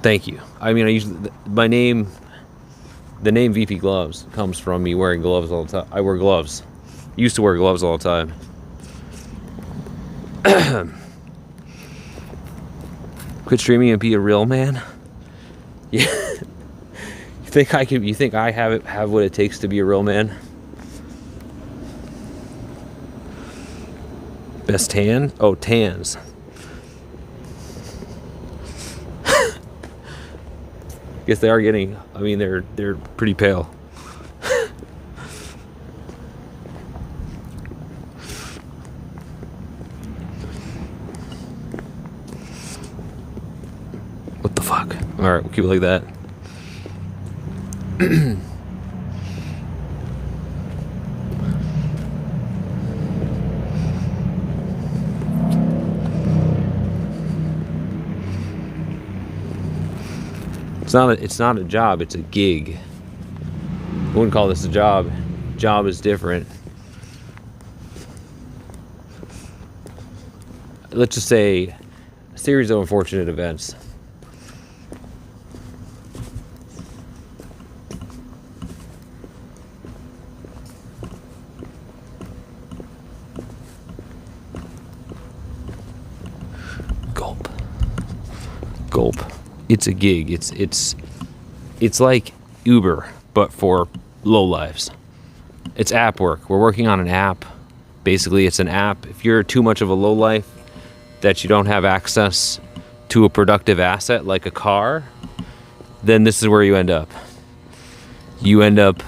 thank you. I mean, the name VP Gloves comes from me wearing gloves all the time. I wear gloves. Used to wear gloves all the time. Quit streaming and be a real man? Yeah. You think I have what it takes to be a real man? Best tan? Oh, tans. Guess they are getting, I mean, they're pretty pale. What the fuck? All right, we'll keep it like that. It's not a job, it's a gig. I wouldn't call this a job. Job is different. Let's just say a series of unfortunate events. Gulp. It's a gig. It's like Uber, but for lowlifes. It's app work. We're working on an app. Basically, it's an app. If you're too much of a lowlife that you don't have access to a productive asset like a car, then this is where you end up. You end up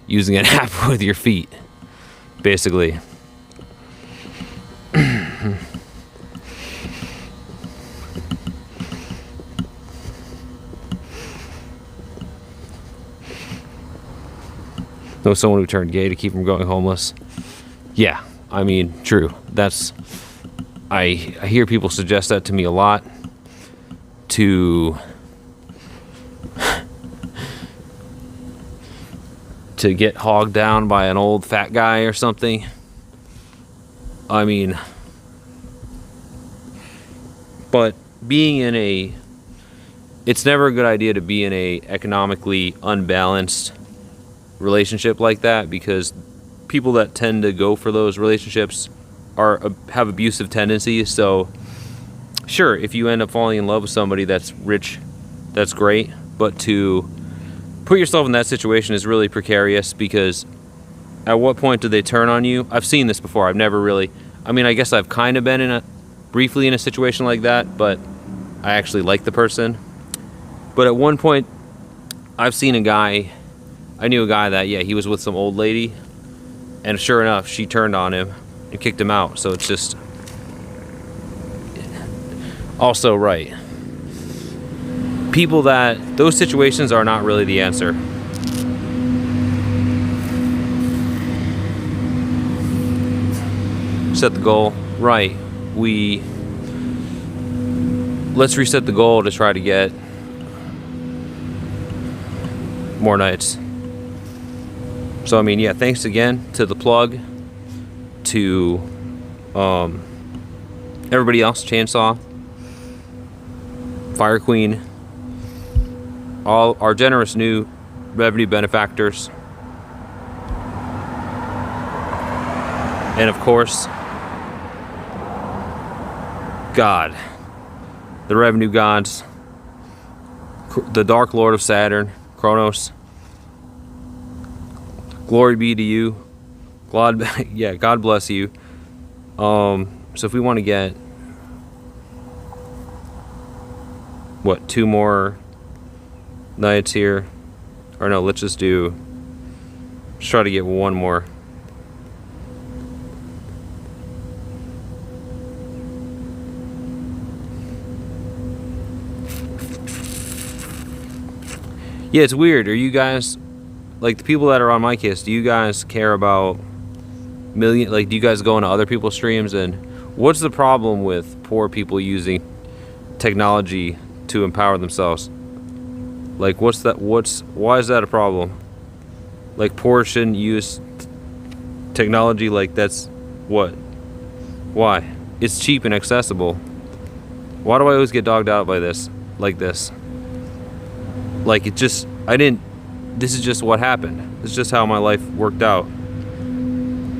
using an app with your feet, basically. Know someone who turned gay to keep from going homeless? Yeah, I mean, true. I hear people suggest that to me a lot. To get hogged down by an old fat guy or something. I mean, but it's never a good idea to be in a economically unbalanced relationship like that, because people that tend to go for those relationships have abusive tendencies. So sure, if you end up falling in love with somebody that's rich, that's great, but to put yourself in that situation is really precarious, because at what point do they turn on you? I've seen this before. I've never really, I mean, I guess I've kind of been briefly in a situation like that, but I actually like the person. But at one point I knew a guy that, yeah, he was with some old lady, and sure enough, she turned on him and kicked him out. So it's just also right. Those situations are not really the answer. Set the goal, right. Let's reset the goal to try to get more nights. So I mean, yeah, thanks again to the plug, to everybody else, Chainsaw, Fire Queen, all our generous new revenue benefactors, and of course, God, the revenue gods, the Dark Lord of Saturn, Kronos. Glory be to you. God bless you. So if we want to get, what, 2 more nights here? Or no, let's try to get 1 more. Yeah, it's weird. Are you guys, like the people that are on my case, do you guys care about do you guys go into other people's streams? And what's the problem with poor people using technology to empower themselves? Like, why is that a problem? Like, poor shouldn't use technology, like that's what? Why? It's cheap and accessible. Why do I always get dogged out by this? Like this? Like, this is just what happened. This is just how my life worked out.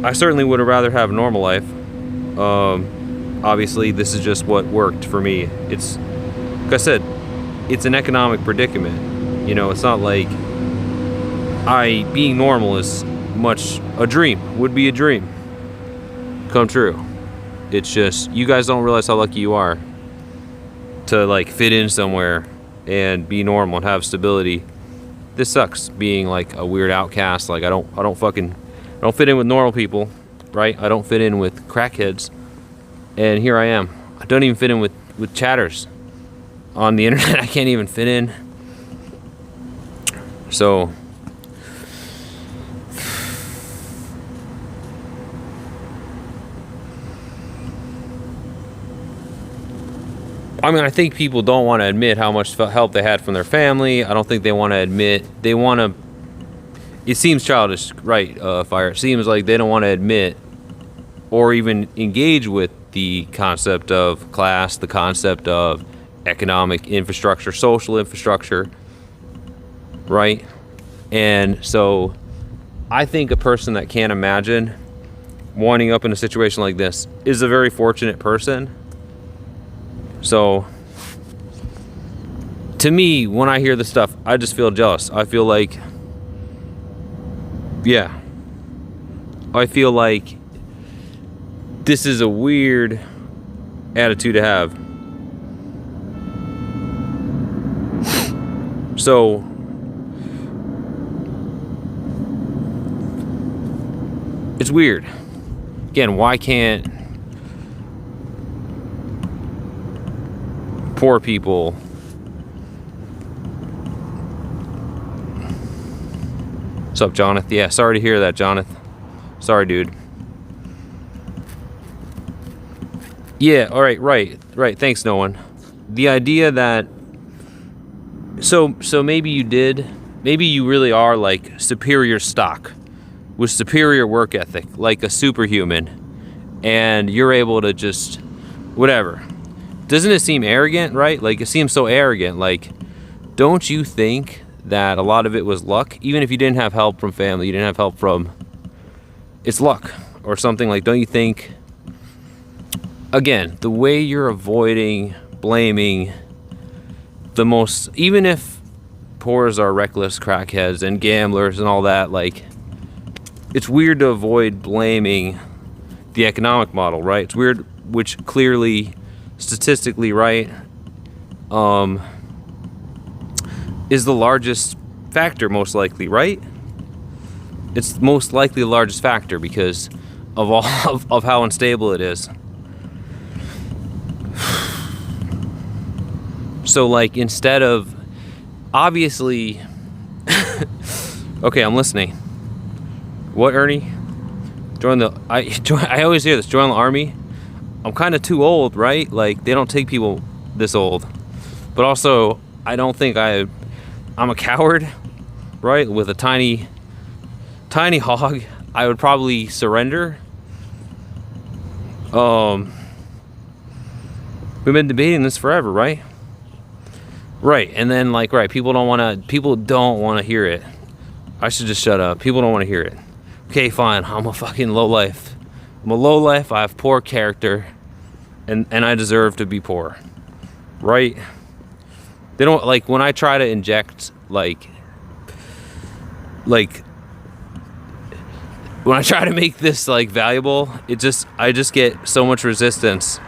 I certainly would have rather have a normal life. Obviously, this is just what worked for me. It's, like I said, it's an economic predicament. You know, it's not like being normal is much a dream, would be a dream come true. It's just, you guys don't realize how lucky you are to like fit in somewhere and be normal and have stability. This sucks, being like a weird outcast. Like I don't fit in with normal people, right? I don't fit in with crackheads, and here I am. I don't even fit in with chatters on the internet. I can't even fit in. So I mean, I think people don't want to admit how much help they had from their family. I don't think they want to admit, it seems childish, right, Fire? It seems like they don't want to admit or even engage with the concept of class, the concept of economic infrastructure, social infrastructure, right? And so I think a person that can't imagine winding up in a situation like this is a very fortunate person. So to me, when I hear this stuff, I just feel jealous. I feel like, yeah, I feel like this is a weird attitude to have. So it's weird. Again, why can't poor people What's up, Jonathan? Yeah, sorry to hear that, Jonathan. Sorry, dude. Yeah, all right, right. Thanks, no one. The idea that so maybe you really are like superior stock with superior work ethic, like a superhuman, and you're able to just whatever. Doesn't it seem arrogant, right? Like, it seems so arrogant. Like, don't you think that a lot of it was luck? Even if you didn't have help from family, you didn't have help from, it's luck or something. Like, don't you think, again, the way you're avoiding blaming the most, even if poors are reckless crackheads and gamblers and all that, like, it's weird to avoid blaming the economic model, right? It's weird, which clearly, statistically, right, is the largest factor, most likely, right? It's most likely the largest factor because of all of how unstable it is. So, like, instead of, obviously, okay, I'm listening. What, Ernie? I always hear this, join the army. I'm kind of too old, right? Like, they don't take people this old. But also, I don't think I'm a coward, right? With a tiny hog, I would probably surrender. We've been debating this forever, right? Right, and then, like, right, people don't want to hear it. I should just shut up. People don't want to hear it. Okay, fine, I'm a fucking lowlife. I'm a lowlife, I have poor character, and I deserve to be poor. Right? They don't, like, when I try to inject, like, when I try to make this, like, valuable, I just get so much resistance.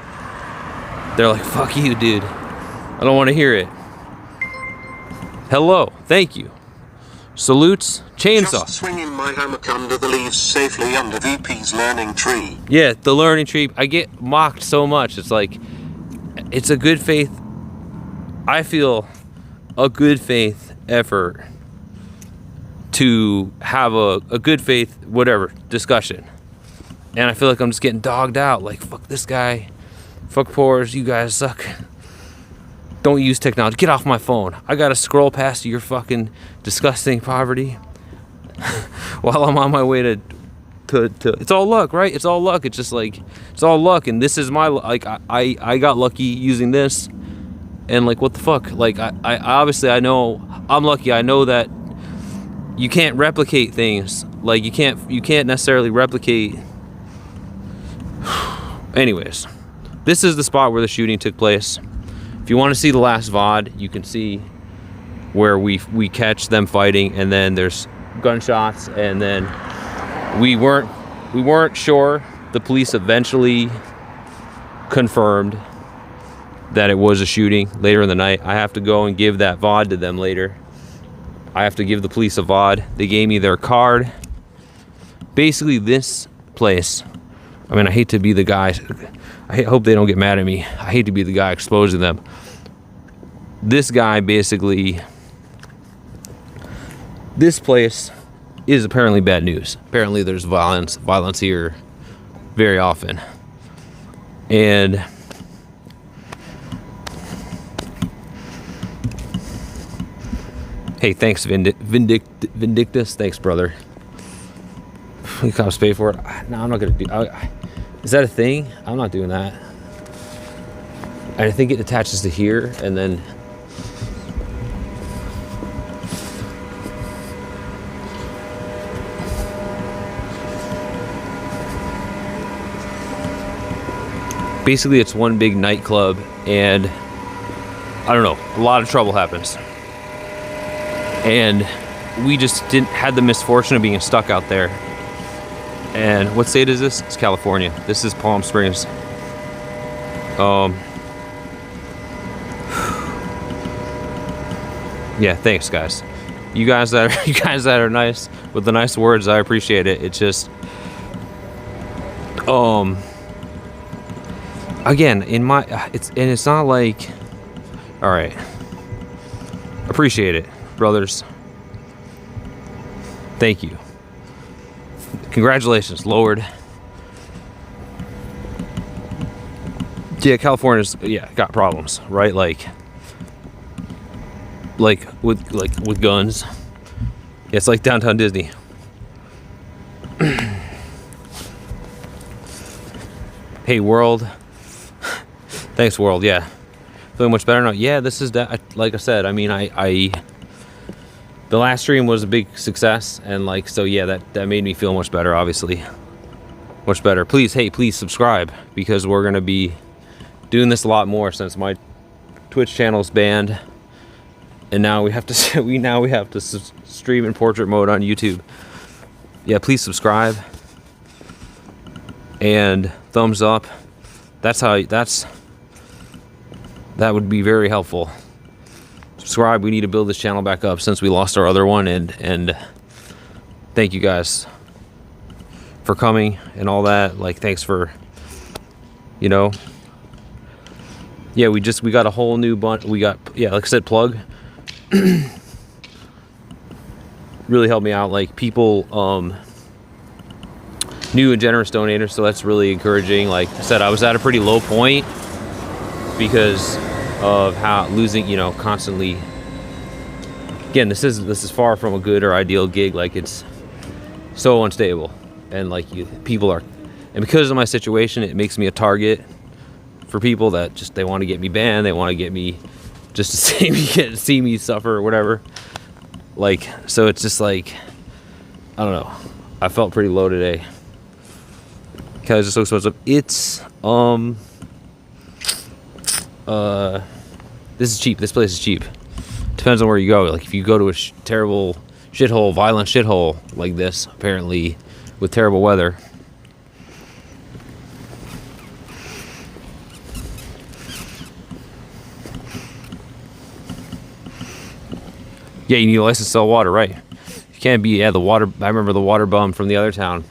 They're like, fuck you, dude. I don't want to hear it. Hello, thank you. Salutes, chainsaw. Just swinging my hammock under the leaves safely under VP's learning tree. Yeah, the learning tree. I get mocked so much. It's like, it's a good faith. I feel a good faith effort to have a good faith, whatever, discussion. And I feel like I'm just getting dogged out. Like, fuck this guy. Fuck poors. You guys suck. Don't use technology. Get off my phone. I gotta scroll past your fucking disgusting poverty while I'm on my way to it's all luck, right? It's all luck. It's just like, it's all luck. And this is my, like, I got lucky using this. And, like, what the fuck? Like, I obviously, I know I'm lucky. I know that you can't replicate things. Like, you can't necessarily replicate. Anyways, this is the spot where the shooting took place. If you want to see the last VOD, you can see where we catch them fighting, and then there's gunshots, and then we weren't sure. The police eventually confirmed that it was a shooting later in the night. I have to go and give that VOD to them later. I have to give the police a VOD. They gave me their card. Basically, this place, I mean, I hate to be the guy, I hope they don't get mad at me. I hate to be the guy exposing them. This guy basically, this place is apparently bad news. Apparently there's violence here very often. And hey, thanks Vindictus, thanks brother. We cops pay for it. No, I'm not gonna do. Is that a thing? I'm not doing that. I think it attaches to here, and then basically it's one big nightclub, and I don't know, a lot of trouble happens, and we just had the misfortune of being stuck out there. And what state is this? It's California. This is Palm Springs. Yeah, thanks guys. You guys that are nice with the nice words, I appreciate it. It's just again, it's not like, all right, appreciate it, brothers. Thank you. Congratulations, lowered. Yeah, California's got problems, right? Like with guns. It's like downtown Disney. Hey world. Thanks world. Yeah, feeling much better now. Yeah, this is that. Like I said, I mean, the last stream was a big success, and like, so yeah, that made me feel much better, obviously. Much better. Please subscribe, because we're gonna be doing this a lot more since my Twitch channel's banned, and now we have to stream in portrait mode on YouTube. Yeah, please subscribe and thumbs up. That would be very helpful. Subscribe. We need to build this channel back up since we lost our other one, and thank you guys for coming and all that. Like, thanks for, yeah, we got a whole new bunch. We got, yeah, like I said, plug really helped me out. Like, people new and generous donators, so that's really encouraging. Like I said, I was at a pretty low point because of how losing, constantly. Again, this is far from a good or ideal gig. Like, it's so unstable, and like people are, and because of my situation, it makes me a target for people that just, they want to get me banned. They want to get me just to see me suffer or whatever. Like, so it's just like, I don't know. I felt pretty low today because it's so expensive. It's this is cheap. This place is cheap. Depends on where you go. Like, if you go to a terrible shithole, violent shithole like this, apparently with terrible weather, yeah, you need a license to sell water, right? You can't be, the water. I remember the water bum from the other town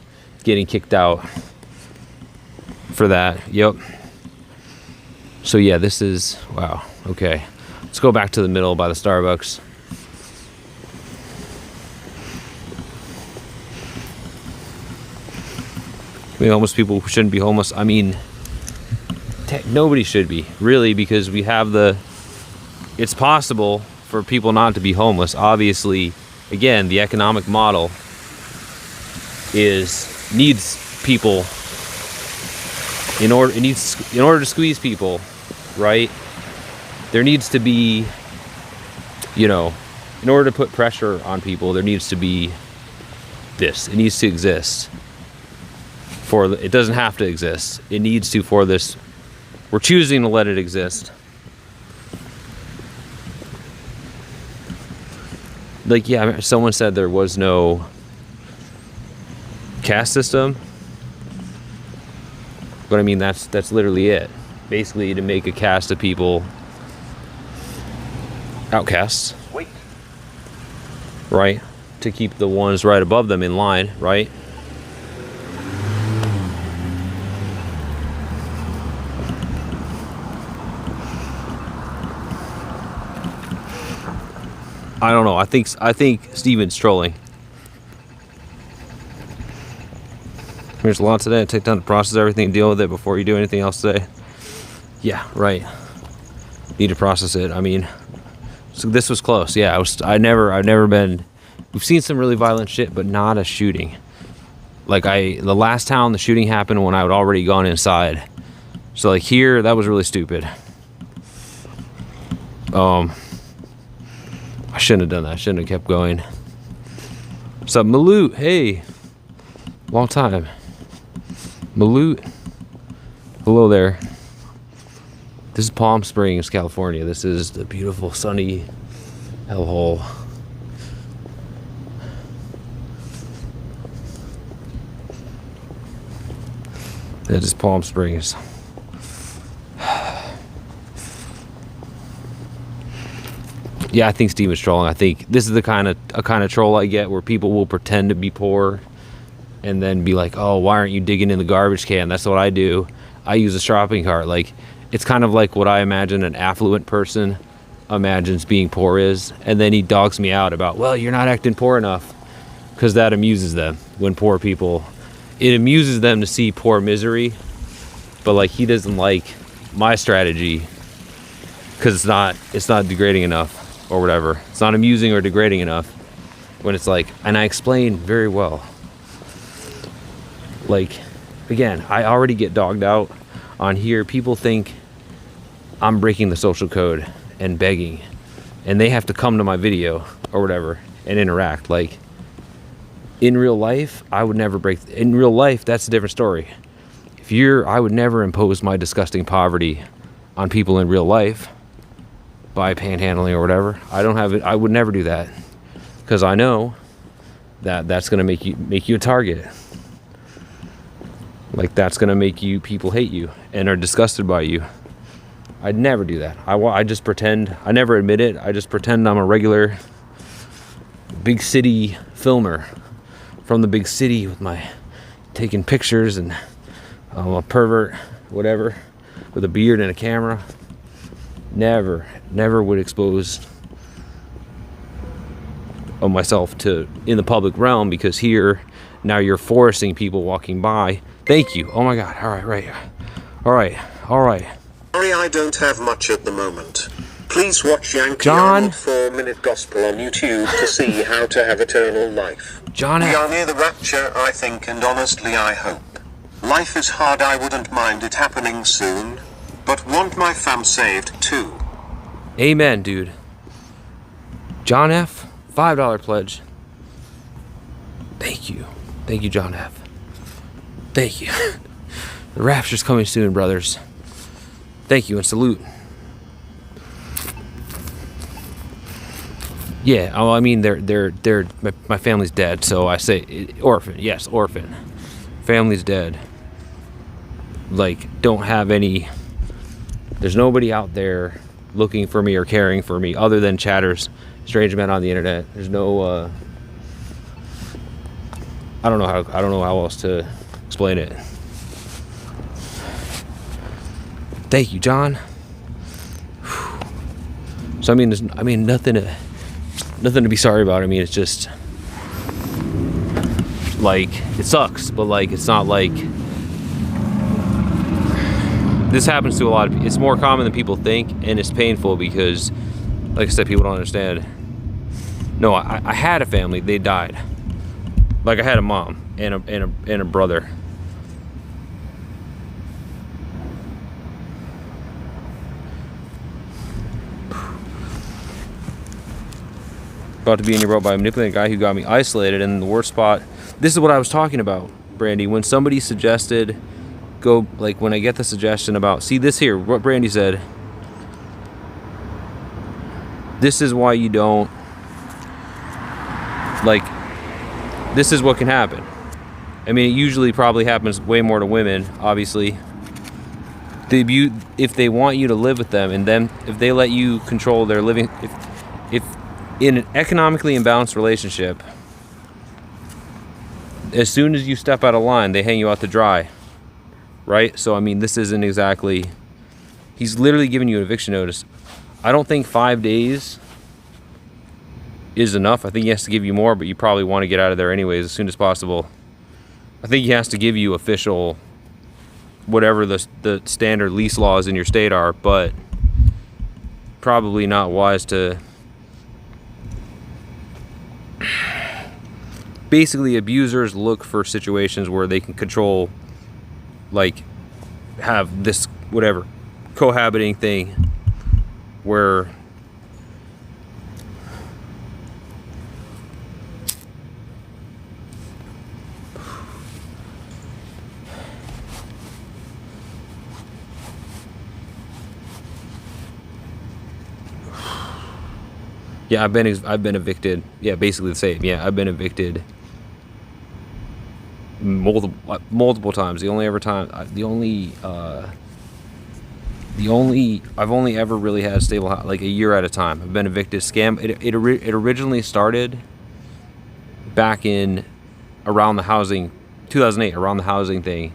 getting kicked out for that. Yep. So yeah, this is, wow. Okay, let's go back to the middle by the Starbucks. I mean, homeless people shouldn't be homeless. I mean, nobody should be, really, because we have it's possible for people not to be homeless. Obviously, again, the economic model needs people in order to squeeze people, right? There needs to be, in order to put pressure on people, there needs to be this. It needs to exist. It doesn't have to exist. It needs to for this. We're choosing to let it exist. like, yeah, someone said there was no caste system, but I mean that's literally it. Basically, to make a caste of people outcasts, Wait. right? To keep the ones right above them in line, right? I don't know. I think Steven's trolling. There's a lot today. Take time to process everything and deal with it before you do anything else today. Yeah, right. Need to process it. I mean, so this was close. Yeah, I've never been. We've seen some really violent shit, but not a shooting. Like the last town the shooting happened when I had already gone inside. So like here, that was really stupid. I shouldn't have done that. I shouldn't have kept going. What's up, Maloot? Hey, long time. Maloot. Hello there. This is Palm Springs, California. This is the beautiful sunny hellhole. That is Palm Springs. Yeah, I think Steven's trolling. I think this is the kind of troll I get where people will pretend to be poor and then be like, "Oh, why aren't you digging in the garbage can?" That's what I do. I use a shopping cart. Like, it's kind of like what I imagine an affluent person imagines being poor is, and then he dogs me out about, "Well, you're not acting poor enough," because that amuses them when poor people. It amuses them to see poor misery, but like he doesn't like my strategy because it's not degrading enough. Or whatever. It's not amusing or degrading enough when it's like, and I explain very well. Like, again, I already get dogged out on here. People think I'm breaking the social code and begging, and they have to come to my video or whatever and interact. Like, in real life, I would never break. In real life, that's a different story. I would never impose my disgusting poverty on people in real life. By panhandling or whatever. I would never do that because I know that that's gonna make you a target. Like, that's gonna make people hate you and are disgusted by you. I'd never do that. I just pretend. I never admit it. I just pretend I'm a regular big city filmer from the big city with my taking pictures, and I'm a pervert, whatever, with a beard and a camera. Never would expose of myself in the public realm, because here now you're forcing people walking by. Thank you. Oh my God. All right. Sorry, I don't have much at the moment. Please watch Yankee John? Arnold 4-minute gospel on YouTube to see how to have eternal life. John, We are near the rapture, I think, and honestly I hope. Life is hard, I wouldn't mind it happening soon, but want my fam saved too. amen, dude. John F, $5 pledge. Thank you, John F. Thank you. The rapture's coming soon, brothers. Thank you and salute. Yeah, oh, I mean, my family's dead, so I say orphan. Yes, orphan. Family's dead. Like, don't have any. There's nobody out there looking for me or caring for me other than chatters, strange men on the internet. There's no. I don't know how else to explain it. Thank you, John. So I mean, nothing to be sorry about. I mean, it's just like, it sucks, but like, it's not like this happens to a lot of people. It's more common than people think, and it's painful because, like I said, people don't understand. No, I had a family. They died. Like, I had a mom and a brother. About to be in your boat by manipulating a guy who got me isolated in the worst spot. This is what I was talking about, Brandy. When somebody suggested when I get the suggestion about, see this here, what Brandy said, this is why you don't like, this is what can happen. I mean, it usually probably happens way more to women, obviously. If they want you to live with them, and then if they let you control their living, if in an economically imbalanced relationship, as soon as you step out of line, they hang you out to dry, right? So I mean, this isn't exactly. He's literally giving you an eviction notice. I don't think 5 days is enough. I think he has to give you more, but you probably want to get out of there anyways as soon as possible. I think he has to give you official, whatever the standard lease laws in your state are, but probably not wise to. Basically, abusers look for situations where they can control, like, have this whatever cohabiting thing where yeah, I've been evicted. Yeah, basically the same. Yeah, I've been evicted multiple times. The only I've only ever really had a stable house like a year at a time. I've been evicted. It originally started back in around the housing 2008, around the housing thing,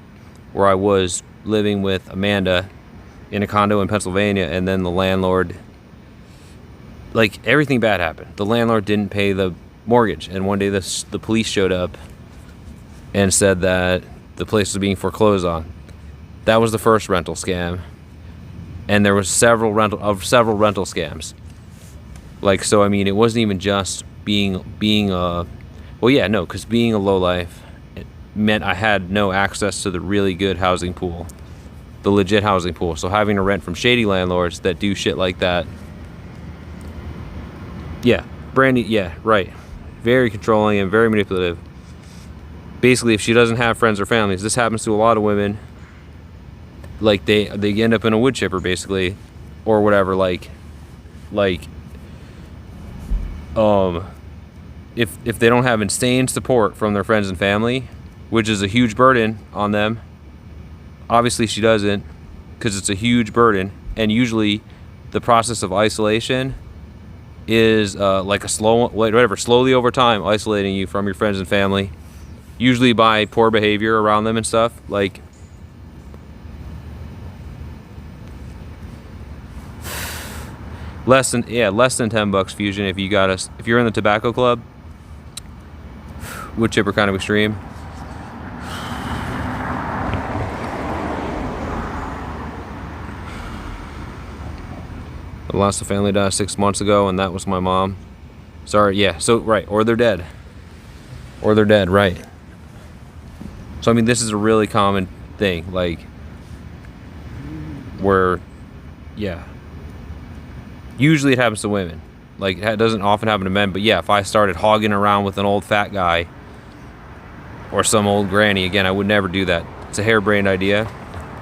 where I was living with Amanda in a condo in Pennsylvania, and then the landlord, like, everything bad happened. The landlord didn't pay the mortgage, and one day the police showed up and said that the place was being foreclosed on. That was the first rental scam, and there was several rental scams. Like, so I mean, it wasn't even just being a because being a lowlife, it meant I had no access to the really good housing pool, the legit housing pool. So having to rent from shady landlords that do shit like that. Yeah, Brandy, yeah, right. Very controlling and very manipulative. Basically, if she doesn't have friends or families, this happens to a lot of women. Like, they end up in a wood chipper, basically, or whatever. If they don't have insane support from their friends and family, which is a huge burden on them. Obviously, she doesn't, because it's a huge burden, and usually, the process of isolation is like a slowly over time isolating you from your friends and family, usually by poor behavior around them and stuff. Like, less than $10 Fusion if you're in the tobacco club. Wood chipper kind of extreme. I lost a family died 6 months ago, and that was my mom. Sorry, yeah, so, right, or they're dead, right. So, I mean, this is a really common thing, like, where, yeah, usually it happens to women. Like, it doesn't often happen to men, but yeah, if I started hogging around with an old fat guy or some old granny, again, I would never do that. It's a harebrained idea.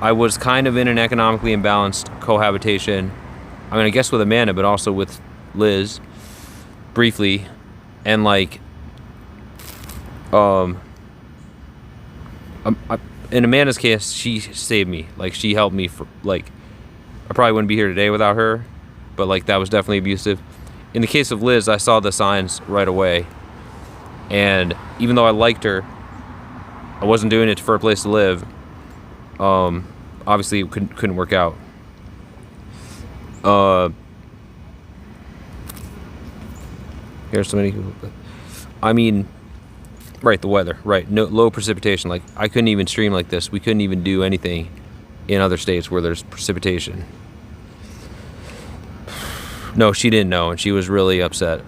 I was kind of in an economically imbalanced cohabitation. I mean, I guess with Amanda, but also with Liz, briefly, and like, in Amanda's case, she saved me. Like, she helped me for, like, I probably wouldn't be here today without her, but like, that was definitely abusive. In the case of Liz, I saw the signs right away, and even though I liked her, I wasn't doing it for a place to live. Obviously, it couldn't work out. Here's so many people. I mean, right, the weather, right, no low precipitation. Like, I couldn't even stream like this. We couldn't even do anything in other states where there's precipitation. No, she didn't know, and she was really upset.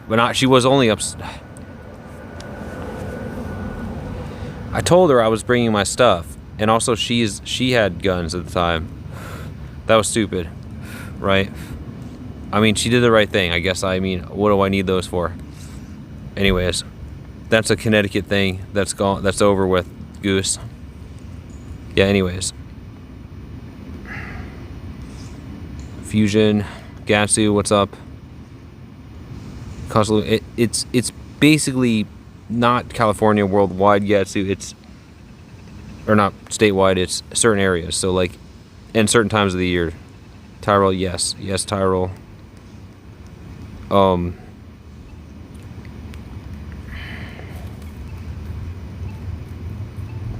But she was only upset. I told her I was bringing my stuff, and also she had guns at the time. That was stupid, right? I mean, she did the right thing, I guess. I mean, what do I need those for? Anyways, that's a Connecticut thing. That's gone. That's over with, Goose. Yeah. Anyways, Fusion, Gatsu, what's up? It's basically not California worldwide yet. So it's, or not statewide. It's certain areas. So like, and certain times of the year. Tyrol, yes, Tyrol.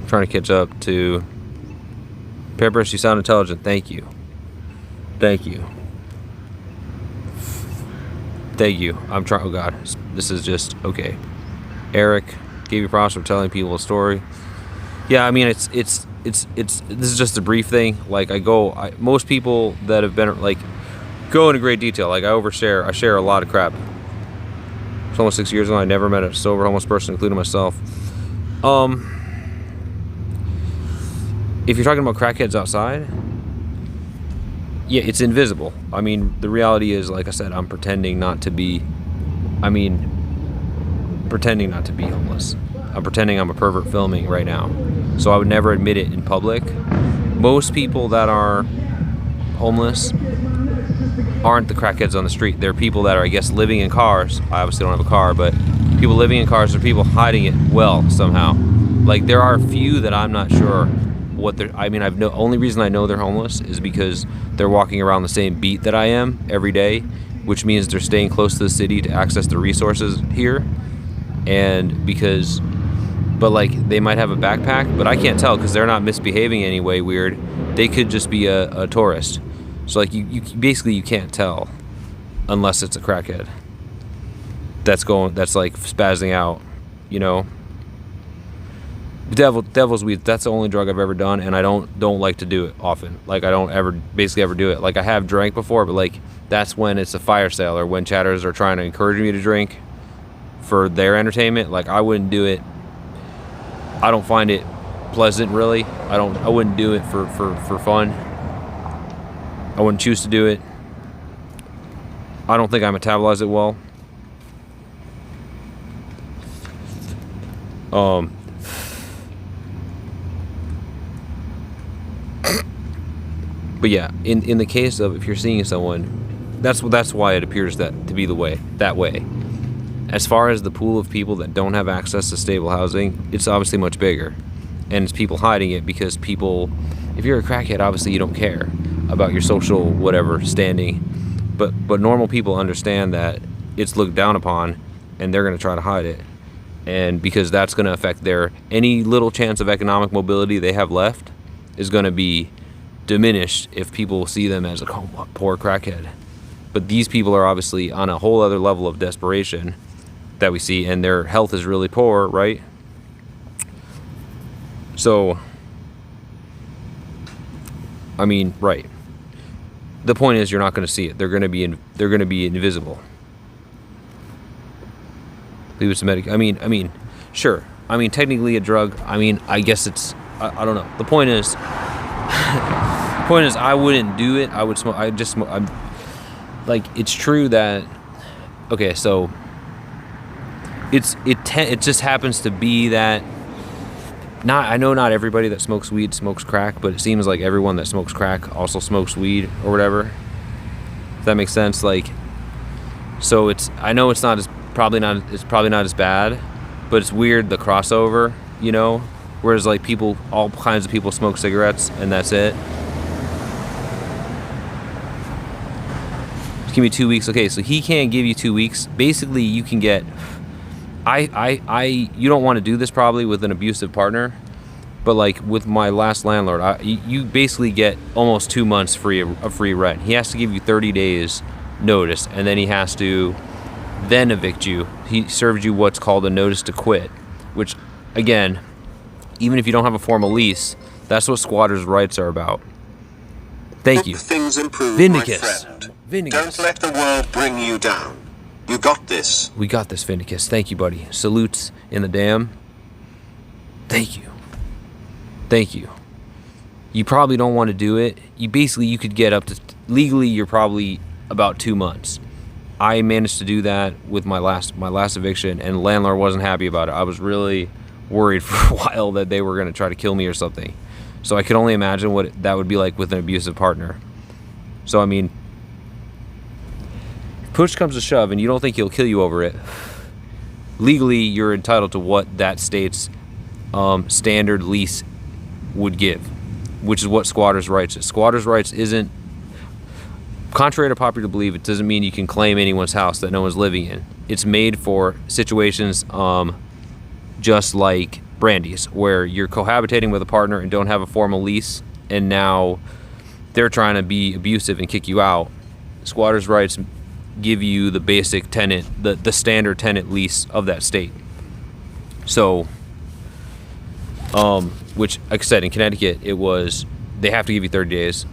Trying to catch up to Peppers. You sound intelligent. Thank you. I'm trying. Oh God, this is just okay. Eric, gave you props for telling people a story. Yeah, I mean it's this is just a brief thing. Like most people that have been like go into great detail. Like I share a lot of crap. It's almost 6 years ago. I never met a sober homeless person, including myself. If you're talking about crackheads outside, yeah, it's invisible. I mean, the reality is, like I said, I'm pretending not to be homeless. I'm pretending I'm a pervert filming right now. So I would never admit it in public. Most people that are homeless aren't the crackheads on the street. They're people that are, I guess, living in cars. I obviously don't have a car, but people living in cars are people hiding it well somehow. Like there are a few that I'm not sure what they're, I mean, only reason I know they're homeless is because they're walking around the same beat that I am every day, which means they're staying close to the city to access the resources here. And because, but like they might have a backpack, but I can't tell because they're not misbehaving any way weird. They could just be a tourist. So like you basically you can't tell unless it's a crackhead that's like spazzing out, you know. Devil's weed, that's the only drug I've ever done, and I don't like to do it often. Like I don't ever do it. Like I have drank before, but like that's when it's a fire sale or when chatters are trying to encourage me to drink for their entertainment. Like I wouldn't do it. I don't find it pleasant really. I wouldn't do it for fun. I wouldn't choose to do it. I don't think I metabolize it well. But yeah, in the case of if you're seeing someone, that's why it appears that be that way. As far as the pool of people that don't have access to stable housing, it's obviously much bigger, and it's people hiding it because people, if you're a crackhead, obviously you don't care about your social whatever standing, but normal people understand that it's looked down upon, and they're going to try to hide it, and because that's going to affect any little chance of economic mobility they have left is going to be diminished if people see them as a poor crackhead. But these people are obviously on a whole other level of desperation that we see, and their health is really poor, right? So I mean, right. The point is you're not going to see it. They're going to be invisible. Leave it to medic. I mean, sure. I mean, technically a drug. I mean, I guess it's. I don't know. The point is, I wouldn't do it. I would smoke. I just smoke. I'm like, it's true that. Okay, so. It just happens to be that. I know not everybody that smokes weed smokes crack, but it seems like everyone that smokes crack also smokes weed or whatever. If that makes sense, like. So I know it's probably not as bad, but it's weird the crossover, you know. Whereas like all kinds of people smoke cigarettes and that's it. Just give me 2 weeks. Okay, so he can't give you 2 weeks. Basically, you can get. You don't want to do this probably with an abusive partner, but like with my last landlord, you basically get almost 2 months free rent. He has to give you 30 days notice, and then he has to then evict you. He serves you what's called a notice to quit, which again, even if you don't have a formal lease, that's what squatters' rights are about. Thank you. Hope things improve, Vindicus. my friend. Vindicus. Don't let the world bring you down. You got this. We got this, Vindicus. Thank you, buddy. Salutes in the dam. Thank you. Thank you. You probably don't want to do it. You could get up to, legally, you're probably about 2 months. I managed to do that with my last eviction, and the landlord wasn't happy about it. I was really worried for a while that they were going to try to kill me or something. So I could only imagine what that would be like with an abusive partner. So, I mean, push comes to shove and you don't think he'll kill you over it, legally you're entitled to what that state's standard lease would give, which is what squatters' rights is. Squatters' rights isn't, contrary to popular belief, it doesn't mean you can claim anyone's house that no one's living in. It's made for situations just like Brandy's, where you're cohabitating with a partner and don't have a formal lease, and now they're trying to be abusive and kick you out. Squatters' rights give you the basic tenant, the standard tenant lease of that state. So, which, like I said, in Connecticut, it was, they have to give you 30 days,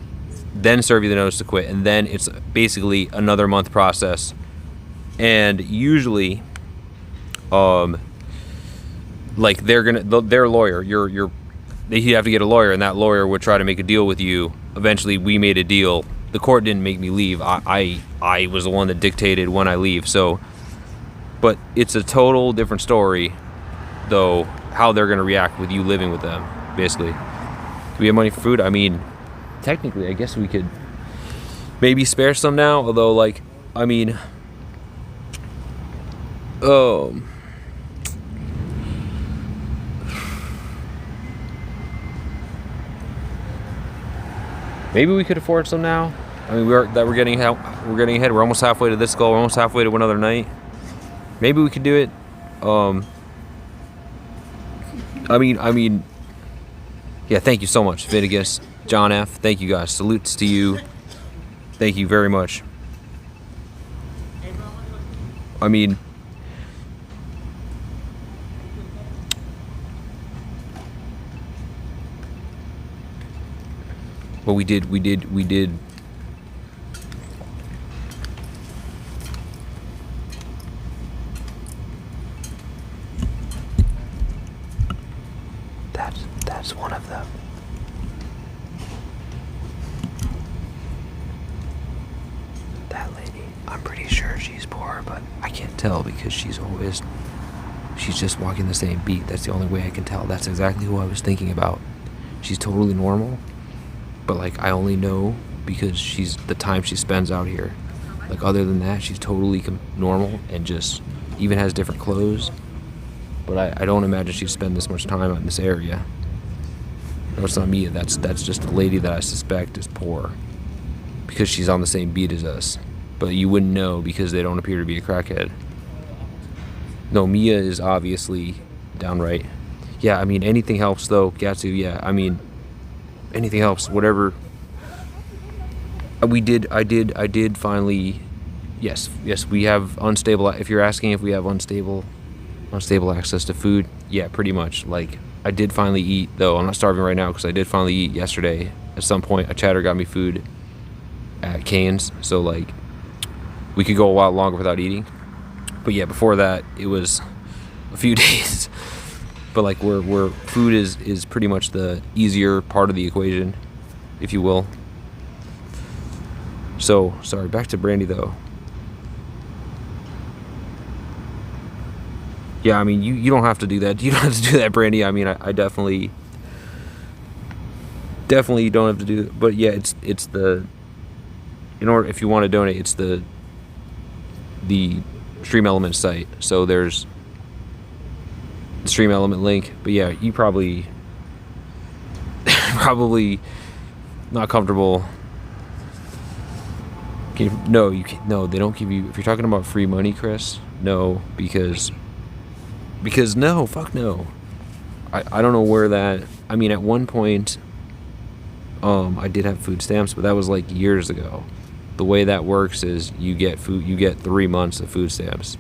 then serve you the notice to quit, and then it's basically another month process. And usually, like their lawyer, you have to get a lawyer, and that lawyer would try to make a deal with you. Eventually, we made a deal. The court didn't make me leave. I was the one that dictated when I leave. So, but it's a total different story, though, how they're going to react with you living with them, basically. Do we have money for food? I mean, technically, I guess we could maybe spare some now, although, like, I mean, maybe we could afford some now. I mean, we're getting ahead. We're almost halfway to this goal. We're almost halfway to another night. Maybe we could do it. I mean, yeah. Thank you so much, Vitigus, John F. Thank you guys. Salutes to you. Thank you very much. I mean, well, we did. That's one of them. That lady, I'm pretty sure she's poor, but I can't tell because she's just walking the same beat. That's the only way I can tell. That's exactly who I was thinking about. She's totally normal, but like I only know because she's the time she spends out here. Like other than that, she's totally normal and just even has different clothes. But I don't imagine she'd spend this much time in this area. No, it's not me. That's just a lady that I suspect is poor because she's on the same beat as us. But you wouldn't know because they don't appear to be a crackhead. No, Mia is obviously downright. Yeah, I mean, anything helps though, Gatsu. Yeah, I mean, anything helps. Whatever. I did finally. Yes, we have unstable. If you're asking if we have unstable access to food, yeah, pretty much. Like, I did finally eat, though. I'm not starving right now because I did finally eat yesterday. At some point, a chatter got me food at Cane's, so like we could go a while longer without eating. But yeah, before that, it was a few days. But like, where food is pretty much the easier part of the equation, if you will. So sorry. Back to Brandy though. Yeah, I mean, you don't have to do that. You don't have to do that, Brandy. I mean, I definitely don't have to do it. But yeah, it's the, in order, if you want to donate, it's the Stream Element site. So there's the Stream Element link. But yeah, you probably not comfortable. No, they don't give you, if you're talking about free money, Chris, no, because no, fuck no. I don't know where that, I mean, at one point, I did have food stamps, but that was like years ago. The way that works is you get 3 months of food stamps,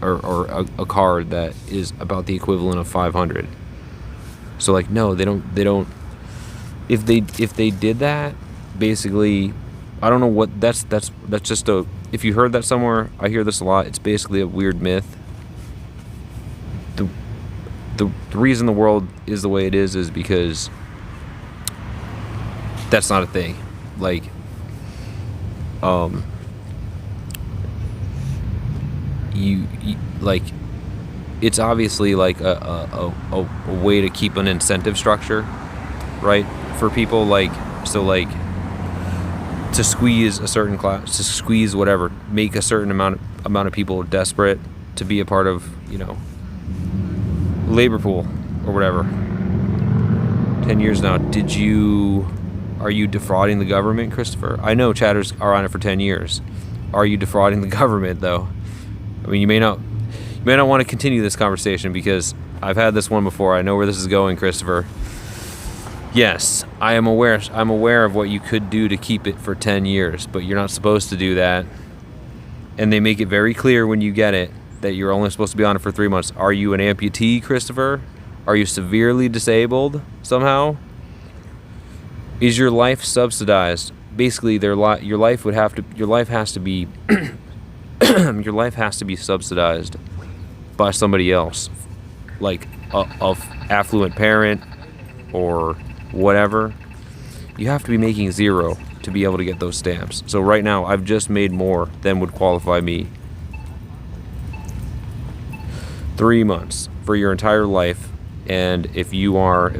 or a card that is about the equivalent of 500. So like, no, they don't, if they did that, basically, I don't know what, that's just a, if you heard that somewhere, I hear this a lot, it's basically a weird myth. The reason the world is the way it is because that's not a thing. Like, you like, it's obviously like a way to keep an incentive structure, right, for people, like, so like, to squeeze a certain class, to squeeze whatever, make a certain amount of people desperate to be a part of labor pool or whatever. 10 years now. Are you defrauding the government, Christopher? I know chatters are on it for 10 years. Are you defrauding the government, though? I mean, you may not want to continue this conversation because I've had this one before. I know where this is going, Christopher. Yes, I am aware. I'm aware of what you could do to keep it for 10 years, but you're not supposed to do that. And they make it very clear when you get it that you're only supposed to be on it for 3 months. Are you an amputee, Christopher? Are you severely disabled somehow? Is your life subsidized? Basically, your life has to be your life has to be subsidized by somebody else, like a affluent parent or whatever. You have to be making zero to be able to get those stamps. So right now, I've just made more than would qualify me. 3 months for your entire life. And if you are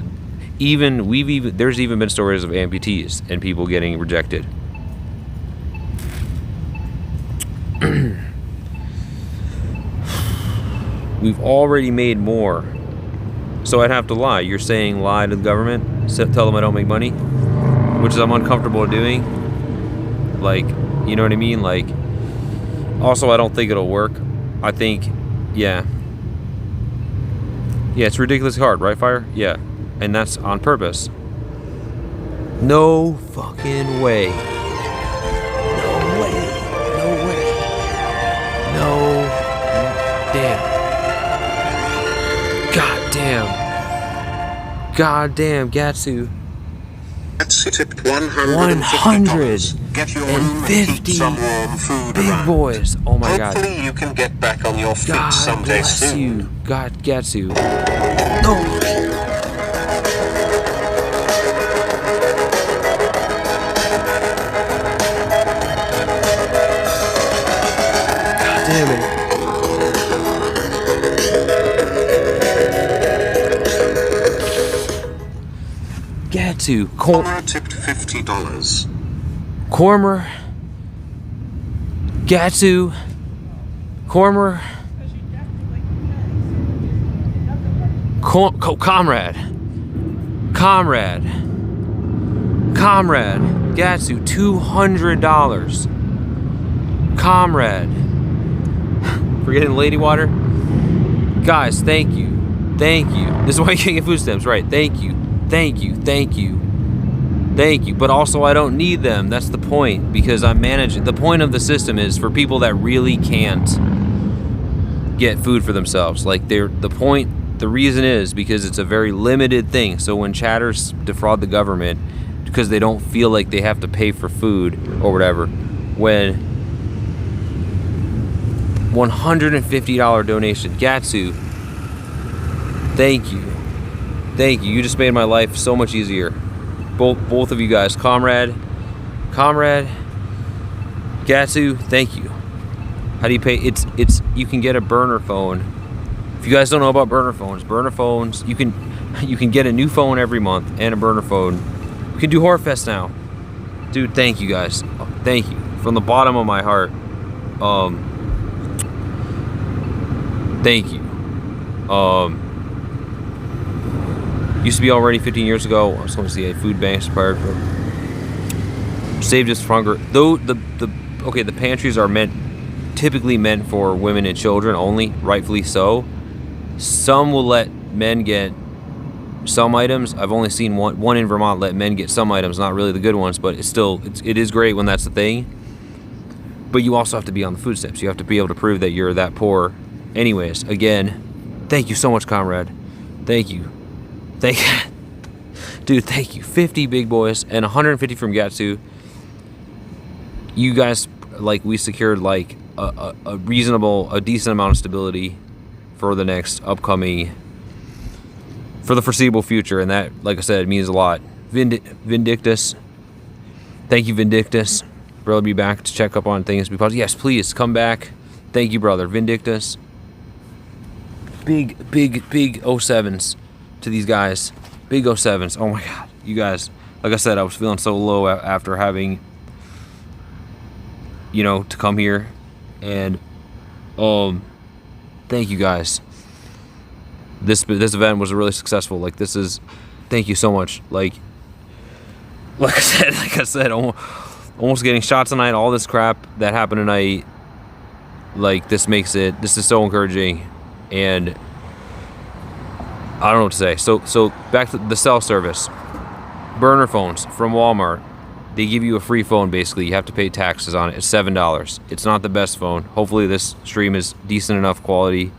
there's even been stories of amputees and people getting rejected. We've already made more. So I'd have to lie. You're saying lie to the government? Tell them I don't make money? Which is I'm uncomfortable doing. Like, you know what I mean? Like, also I don't think it'll work. I think, yeah, it's ridiculously hard, right, Fire? Yeah. And that's on purpose. No fucking way. No way. No way. No. Damn. God damn. God damn, Gatsu. That's it at $150. Get your room and keep some warm food big around. Boys. Oh my God. Hopefully you can get back on your feet God someday bless soon. you. God, Gatsu. No. Damn it. Gatsu. Cormer tipped $50. Cormer. Gatsu. Cormer. Comrade. Gatsu. $200. Comrade. Forgetting Lady Water? Guys, thank you. This is why you can't get food stamps, right? Thank you. But also I don't need them. That's the point, because I'm managing. The point of the system is for people that really can't get food for themselves. Like the reason is because it's a very limited thing. So when chatters defraud the government because they don't feel like they have to pay for food or whatever, when $150 donation. Gatsu, thank you. You just made my life so much easier. Both of you guys. Comrade, Gatsu, thank you. How do you pay? It's you can get a burner phone. If you guys don't know about burner phones, you can get a new phone every month and a burner phone. You can do Horrorfest now. Dude, thank you guys. Thank you. From the bottom of my heart. Thank you. Used to be already 15 years ago. I was going to see a food bank expired. Saved us from hunger. Though the pantries are typically meant for women and children only, rightfully so. Some will let men get some items. I've only seen one in Vermont let men get some items, not really the good ones, but it is great when that's the thing. But you also have to be on the food stamps. You have to be able to prove that you're that poor. Anyways, again, thank you so much, comrade. Thank you. Dude, thank you. 50 big boys and 150 from Gatsu. You guys, we secured a decent amount of stability for the next upcoming, for the foreseeable future, and that, like I said, means a lot. Vindictus. Thank you, Vindictus. Brother, be back to check up on things. Yes, please come back. Thank you, brother. Vindictus. Big 07s to these guys. Big 07s. Oh my God. You guys, like I said, I was feeling so low after having, to come here and thank you guys. This event was really successful. Like, thank you so much. Like I said, almost getting shot tonight, all this crap that happened tonight, like, this is so encouraging, and I don't know what to say. So back to the cell service. Burner phones from Walmart. They give you a free phone, basically. You have to pay taxes on it. It's $7. It's not the best phone. Hopefully this stream is decent enough quality.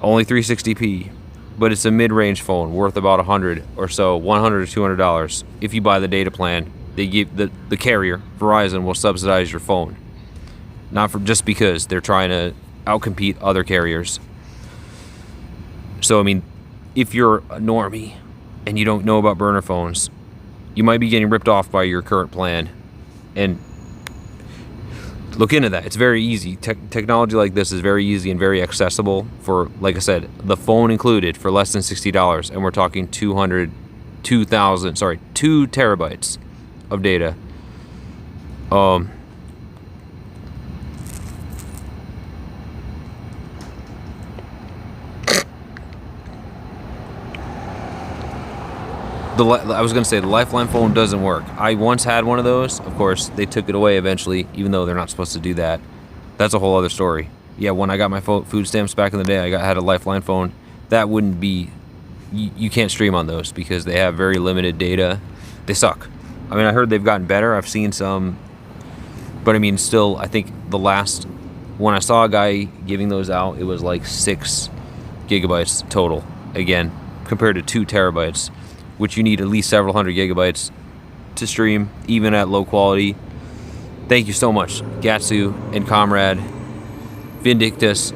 Only 360p. But it's a mid-range phone worth about $100 or so, $100 to $200. If you buy the data plan, they give the carrier, Verizon, will subsidize your phone. Not for just because they're trying to outcompete other carriers. So, I mean, if you're a normie and you don't know about burner phones, you might be getting ripped off by your current plan, and look into that. It's very easy. Technology like this is very easy and very accessible for, like I said, the phone included for less than $60, and we're talking 2 terabytes of data. I was going to say, the Lifeline phone doesn't work. I once had one of those. Of course, they took it away eventually, even though they're not supposed to do that. That's a whole other story. Yeah, when I got my food stamps back in the day, had a Lifeline phone. That wouldn't be... You can't stream on those because they have very limited data. They suck. I mean, I heard they've gotten better. I've seen some... But I mean, still, I think the last... When I saw a guy giving those out, it was like 6 gigabytes total. Again, compared to 2 terabytes. Which you need at least several hundred gigabytes to stream, even at low quality. Thank you so much, Gatsu and Comrade, Vindictus.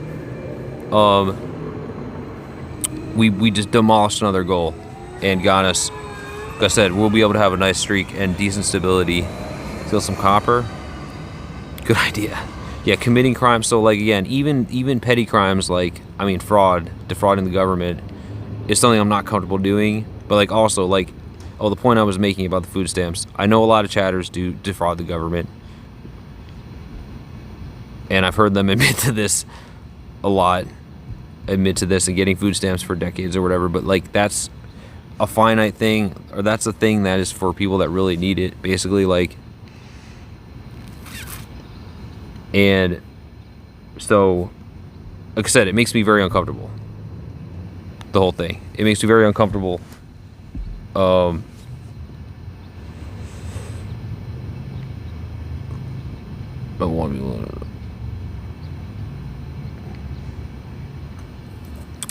We just demolished another goal and got us. Like I said, we'll be able to have a nice streak and decent stability. Steal some copper. Good idea. Yeah, committing crimes. So, like, again, even petty crimes like, I mean, defrauding the government is something I'm not comfortable doing. But, like, also, like, the point I was making about the food stamps. I know a lot of chatters do defraud the government. And I've heard them admit to this a lot. Admit to this and getting food stamps for decades or whatever. But, like, that's a finite thing. Or that's a thing that is for people that really need it. Basically, like. And so, like I said, it makes me very uncomfortable. The whole thing. It makes me very uncomfortable.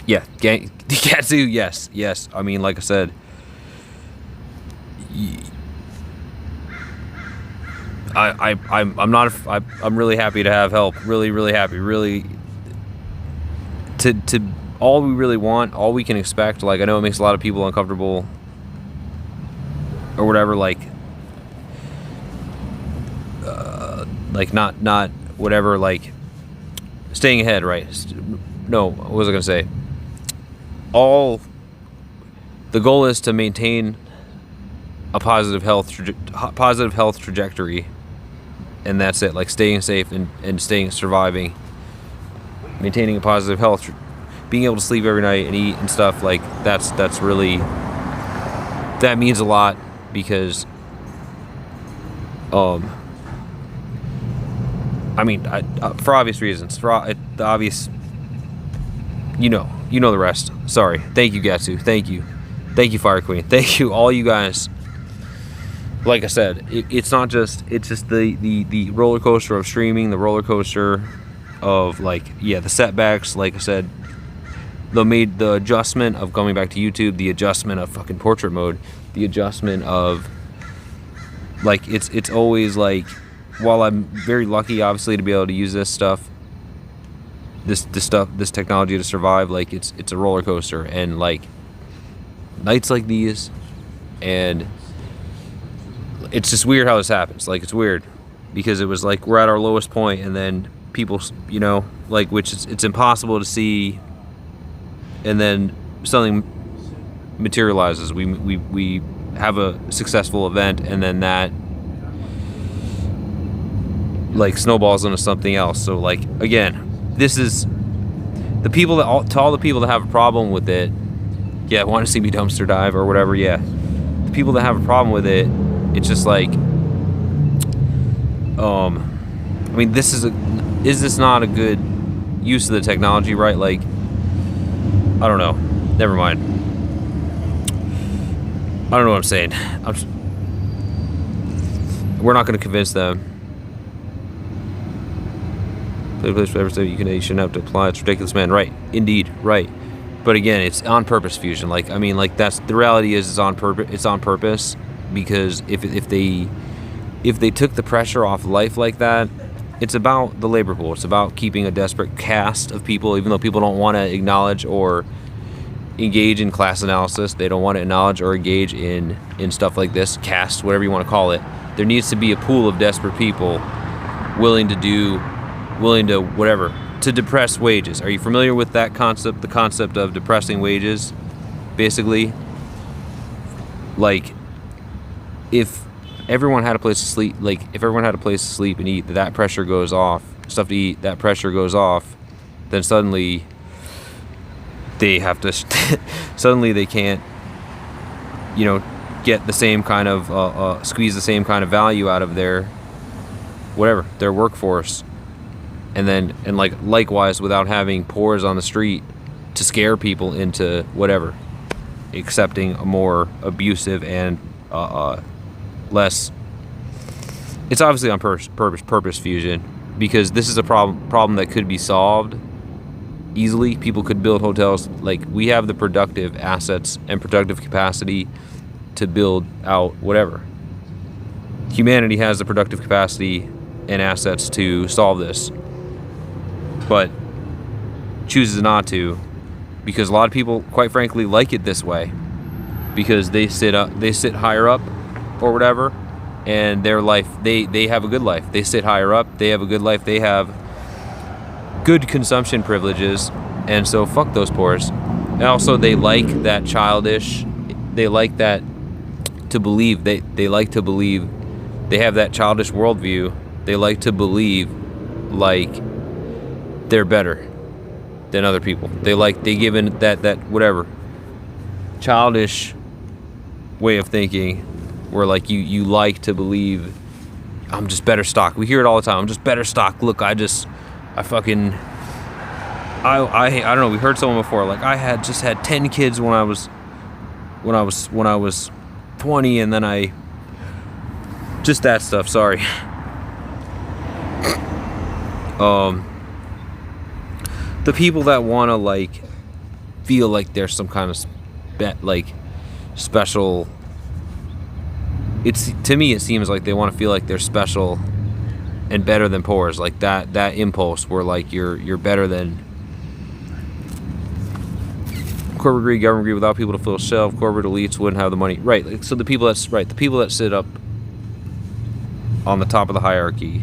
Yeah, Gatsu, yes. I mean, like I said, I'm really happy to have help. Really happy. Really, to all we really want, all we can expect. Like, I know it makes a lot of people uncomfortable. Or whatever, like not whatever, like staying ahead, right? No, what was I gonna say? The goal is to maintain a positive health trajectory, and that's it. Like staying safe and surviving, maintaining a positive health, being able to sleep every night and eat and stuff. Like that's really, that means a lot. Because, I mean, for obvious reasons, the obvious, you know the rest. Sorry. Thank you, Gatsu. Thank you, Fire Queen. Thank you, all you guys. Like I said, it's just the roller coaster of streaming, the roller coaster of, like, yeah, the setbacks. Like I said, the adjustment of coming back to YouTube, the adjustment of fucking portrait mode. The adjustment of, like, it's always like, while I'm very lucky obviously to be able to use this technology to survive, like it's a roller coaster, and like nights like these, and it's just weird how this happens. Like, it's weird because it was like we're at our lowest point, and then people, like, which it's impossible to see, and then something materializes. We have a successful event, and then that, like, snowballs into something else. So, like, again, this is The people that to all the people that have a problem with it, yeah, want to see me dumpster dive or whatever, yeah. The people that have a problem with it, it's just like, I mean, is this not a good use of the technology, right? Like, I don't know. Never mind. I don't know what I'm saying. We're not going to convince them. Place whatever state you shouldn't have to apply. It's ridiculous, man. Right? Indeed, right. But again, it's on purpose, Fusion. Like, I mean, like that's the reality is it's on purpose. It's on purpose because if they took the pressure off life like that, it's about the labor pool. It's about keeping a desperate cast of people, even though people don't want to acknowledge or engage in class analysis. They don't want to acknowledge or engage in stuff like this, caste, whatever you want to call it. There needs to be a pool of desperate people willing to whatever, to depress wages. Are you familiar with that concept, the concept of depressing wages? Basically, like, if everyone had a place to sleep, and eat, that pressure goes off, stuff to eat, that pressure goes off, then suddenly they have to, suddenly they can't, get the same kind of, squeeze the same kind of value out of their workforce. And likewise, without having pores on the street to scare people into whatever, accepting a more abusive and less. It's obviously on purpose, Fusion, because this is a problem that could be solved easily. People could build hotels. Like, we have the productive assets and productive capacity to build out whatever. Humanity has the productive capacity and assets to solve this, but chooses not to, because a lot of people, quite frankly, like it this way, because they sit higher up or whatever, and their life, they have a good life. They sit higher up, they have a good life, they have good consumption privileges, and so fuck those poors. And also, they like that childish, they like that to believe, they like to believe, they have that childish worldview. They like to believe like they're better than other people. They give in that whatever childish way of thinking, where like you like to believe I'm just better stock. We hear it all the time. I'm just better stock. Look, I don't know. We heard someone before, like, I had 10 kids when I was 20, and then I just that stuff. Sorry. The people that want to like feel like there's some kind of special. To me, it seems like they want to feel like they're special and better than poors. Like that impulse where like you're better than. Corporate greed, government greed, without people to fill a shelf, corporate elites wouldn't have the money. Right. Like, so the people that sit up on the top of the hierarchy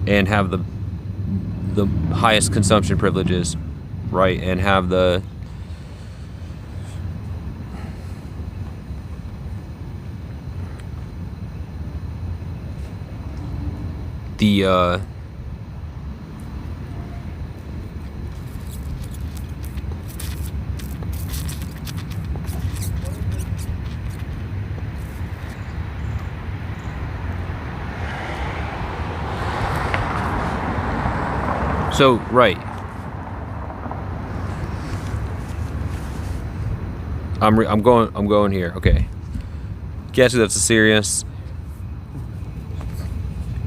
and have the highest consumption privileges, right, and have the so, right. I'm going here. Okay. Guess that's a serious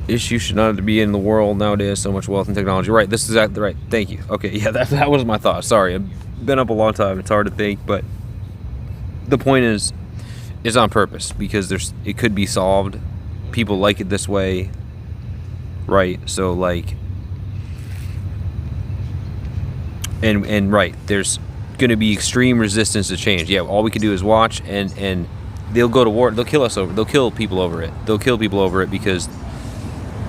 issue. Should not be in the world nowadays. So much wealth and technology. Right. This is exactly right. Thank you. Okay. Yeah. That was my thought. Sorry. I've been up a long time. It's hard to think, but the point is, it's on purpose because it could be solved. People like it this way. Right. So like. And right, there's going to be extreme resistance to change. Yeah, all we can do is watch, and they'll go to war. They'll kill people over it. They'll kill people over it because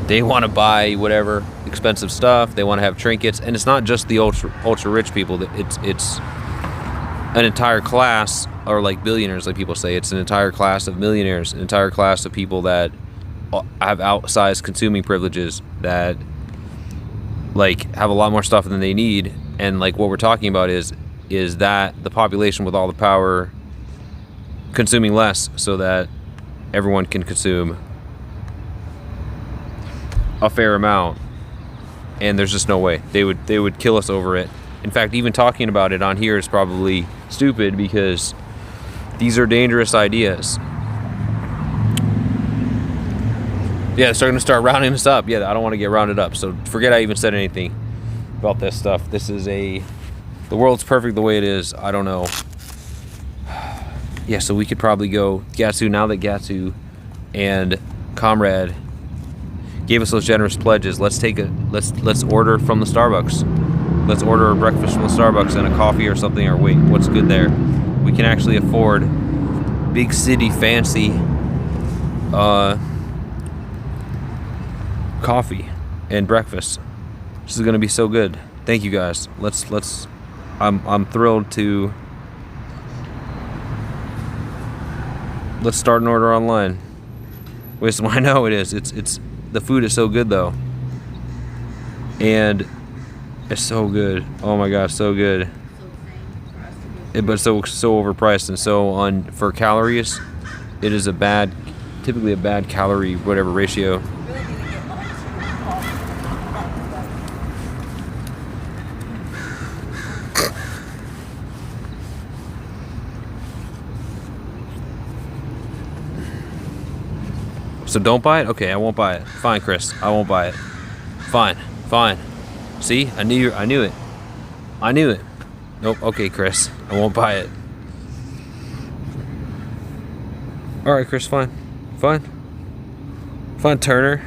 they want to buy whatever expensive stuff. They want to have trinkets, and it's not just the ultra rich people. It's an entire class, or like billionaires, like people say. It's an entire class of millionaires, an entire class of people that have outsized consuming privileges that like have a lot more stuff than they need, and like what we're talking about is that the population with all the power consuming less so that everyone can consume a fair amount, and there's just no way they would kill us over it. In fact, even talking about it on here is probably stupid because these are dangerous ideas. Yeah, they're going to start rounding us up. Yeah, I don't want to get rounded up, so forget I even said anything about this stuff. This is the world's perfect the way it is. I don't know. Yeah, so we could probably go Gatsu, now that Gatsu and Comrade gave us those generous pledges. Let's order from the Starbucks. Let's order a breakfast from the Starbucks and a coffee or something, or wait, what's good there? We can actually afford big city fancy coffee and breakfast. This is gonna be so good. Thank you guys. I'm thrilled to let's start an order online. Wait, I know it is. It's the food is so good though, and it's so good. Oh my gosh, so good. But so overpriced and so for calories, it is typically a bad calorie whatever ratio. So don't buy it? Okay, I won't buy it. Fine, Chris, I won't buy it. Fine. See, I knew it. Nope, okay, Chris, I won't buy it. Alright, Chris, fine, Turner.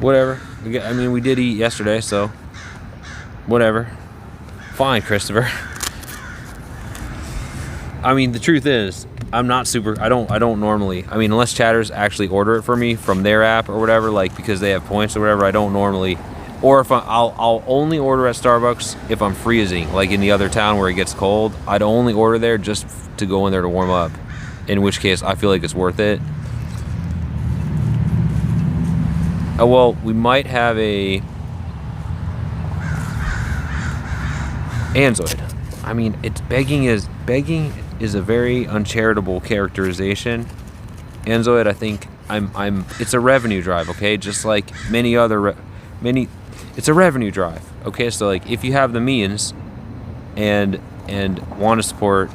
Whatever. I mean, we did eat yesterday, so whatever. Fine, Christopher. I mean, the truth is, I don't normally, I mean, unless Chatters actually order it for me from their app or whatever, like because they have points or whatever, I don't normally, or if I'll only order at Starbucks if I'm freezing, like in the other town where it gets cold. I'd only order there just to go in there to warm up, in which case I feel like it's worth it. Well, we might have a Anzoid. I mean, begging is a very uncharitable characterization. Anzoid, I think it's a revenue drive, okay? Just like many other it's a revenue drive, okay? So like if you have the means and want to support,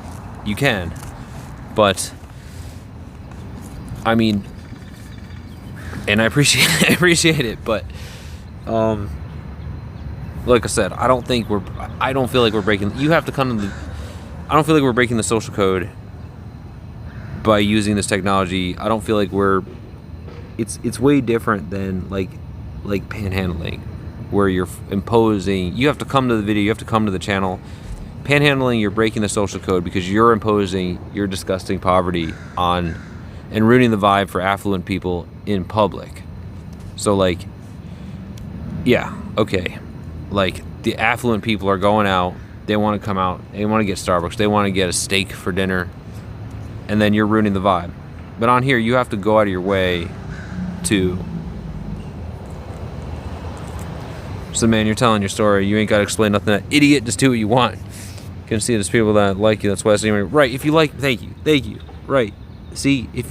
you can. But I mean, and I appreciate it, but like I said, I don't feel like we're breaking. You have to come to the. I don't feel like we're breaking the social code by using this technology. I don't feel like it's way different than like panhandling, where you're imposing. You have to come to the video. You have to come to the channel. Panhandling, you're breaking the social code because you're imposing your disgusting poverty on and ruining the vibe for affluent people in public. So like, yeah, okay, like the affluent people are going out. They want to come out. They want to get Starbucks. They want to get a steak for dinner. And then you're ruining the vibe. But on here, you have to go out of your way to... So, man, you're telling your story. You ain't got to explain nothing to that idiot. Just do what you want. You can see there's people that like you. That's why I say, right, if you like... Thank you. Right. See, if...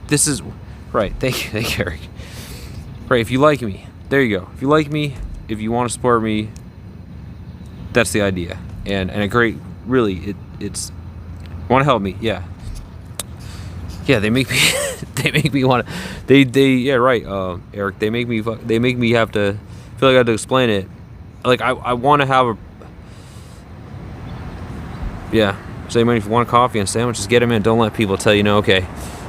This is... Right, thank you, Eric. Right, if you like me. There you go. If you like me, if you want to support me, that's the idea. And a great, really, it's want to help me, yeah, they make me want to, yeah, right, Eric, they make me have to feel like I have to explain it, like I want to have a, yeah, say, man, if you want a coffee and sandwiches, get them in, don't let people tell you no. Okay,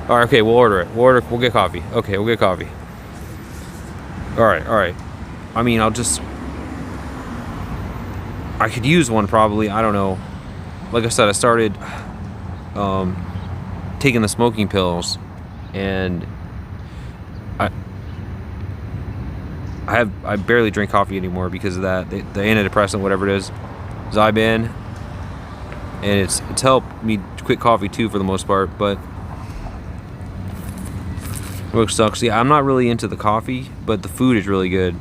all right, okay, we'll order it, we'll get coffee, okay, we'll get coffee, all right, I mean, I could use one probably, I don't know. Like I said, I started taking the smoking pills, and I barely drink coffee anymore because of that. The antidepressant, whatever it is, Zyban, and it's helped me quit coffee too for the most part, but it sucks. Yeah, I'm not really into the coffee, but the food is really good.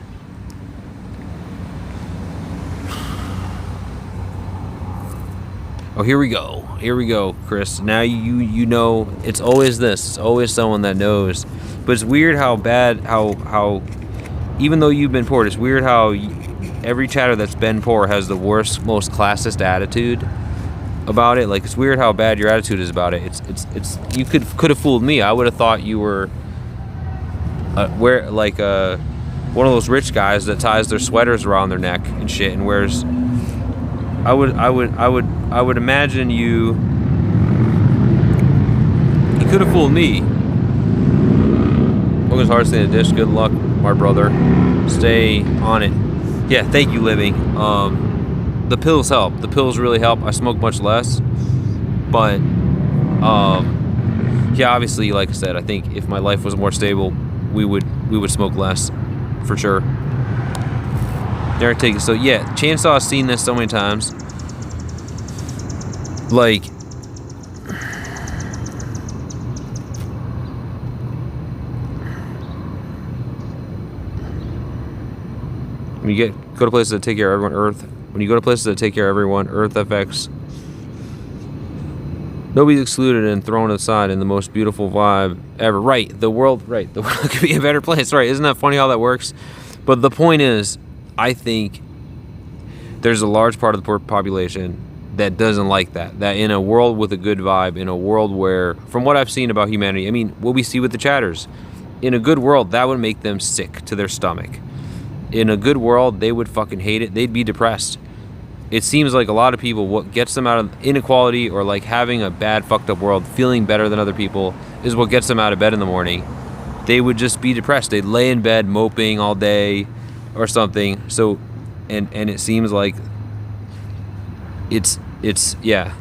Oh, here we go, Chris. Now you know it's always this. It's always someone that knows. But it's weird how even though you've been poor, it's weird how every chatter that's been poor has the worst, most classist attitude about it. Like, it's weird how bad your attitude is about it. It's you could have fooled me. I would have thought you were one of those rich guys that ties their sweaters around their neck and shit and wears. I would imagine you could have fooled me. Logan's hardest thing to dish. Good luck, my brother. Stay on it. Yeah, thank you, Living. The pills help. The pills really help. I smoke much less, but yeah, obviously, like I said, I think if my life was more stable, we would smoke less, for sure. Never take it. So yeah, Chainsaw has seen this so many times. Like, when you go to places that take care of everyone, when you go to places that take care of everyone, Earth affects. Nobody's excluded and thrown aside in the most beautiful vibe ever. Right, the world could be a better place. Right, isn't that funny how that works? But the point is, I think there's a large part of the population that doesn't like that. That in a world with a good vibe, in a world where, from what I've seen about humanity, I mean, what we see with the chatters, in a good world, that would make them sick to their stomach. In a good world, they would fucking hate it. They'd be depressed. It seems like a lot of people, what gets them out of inequality or like having a bad, fucked up world, feeling better than other people, is what gets them out of bed in the morning. They would just be depressed. They'd lay in bed moping all day or something. So, and it seems like it's yeah,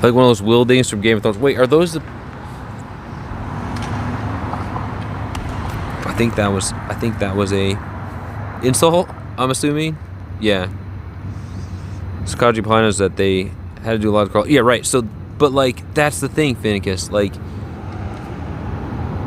like one of those wildings from Game of Thrones. Wait, are those the? I think that was a insult, I'm assuming. Yeah. Sakaji Pina's that they had to do a lot of crawl. Yeah, right. So, but like, that's the thing, Finnicus. Like,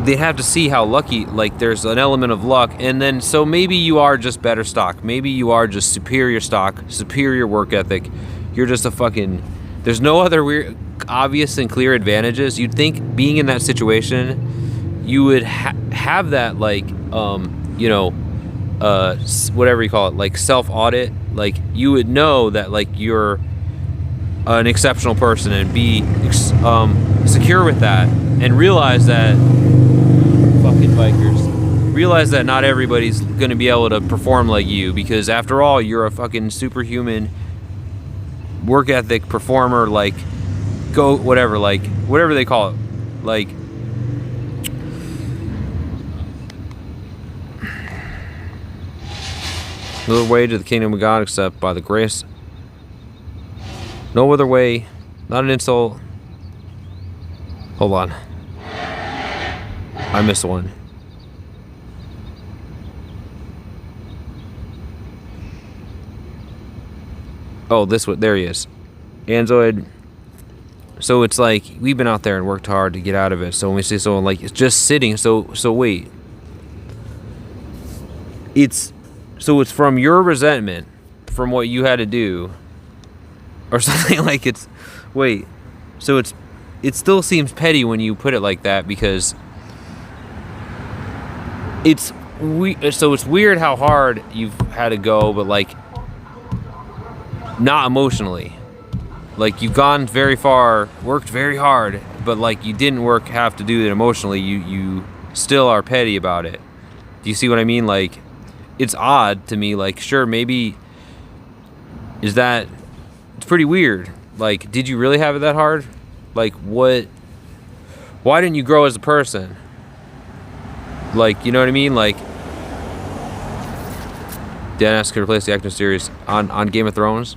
they have to see how lucky, like, there's an element of luck, and then, so maybe you are just better stock. Maybe you are just superior stock, superior work ethic. You're just a fucking, there's no other weird, obvious and clear advantages. You'd think being in that situation, you would have that, like, whatever you call it, like self-audit. Like, you would know that, like, you're an exceptional person and be secure with that, and realize that fucking bikers, realize that not everybody's gonna be able to perform like you, because after all, you're a fucking superhuman work ethic performer. Like, go whatever they call it, like, no other way to the kingdom of God except by the grace. No other way. Not an insult. Hold on. I missed one. Oh, this one. There he is. Anzoid. So it's like, we've been out there and worked hard to get out of it. So when we see someone like, it's just sitting. So wait. So it's from your resentment, from what you had to do, or something. Like, it's, wait, so it still seems petty when you put it like that, because it's weird how hard you've had to go, but like, not emotionally. Like, you've gone very far, worked very hard, but like, you didn't have to do it emotionally. You still are petty about it. Do you see what I mean? Like, it's odd to me. Like, sure, maybe it's pretty weird. Like, did you really have it that hard? Like, why didn't you grow as a person? Like, you know what I mean? Like, Dan asked to replace the acting series on Game of Thrones.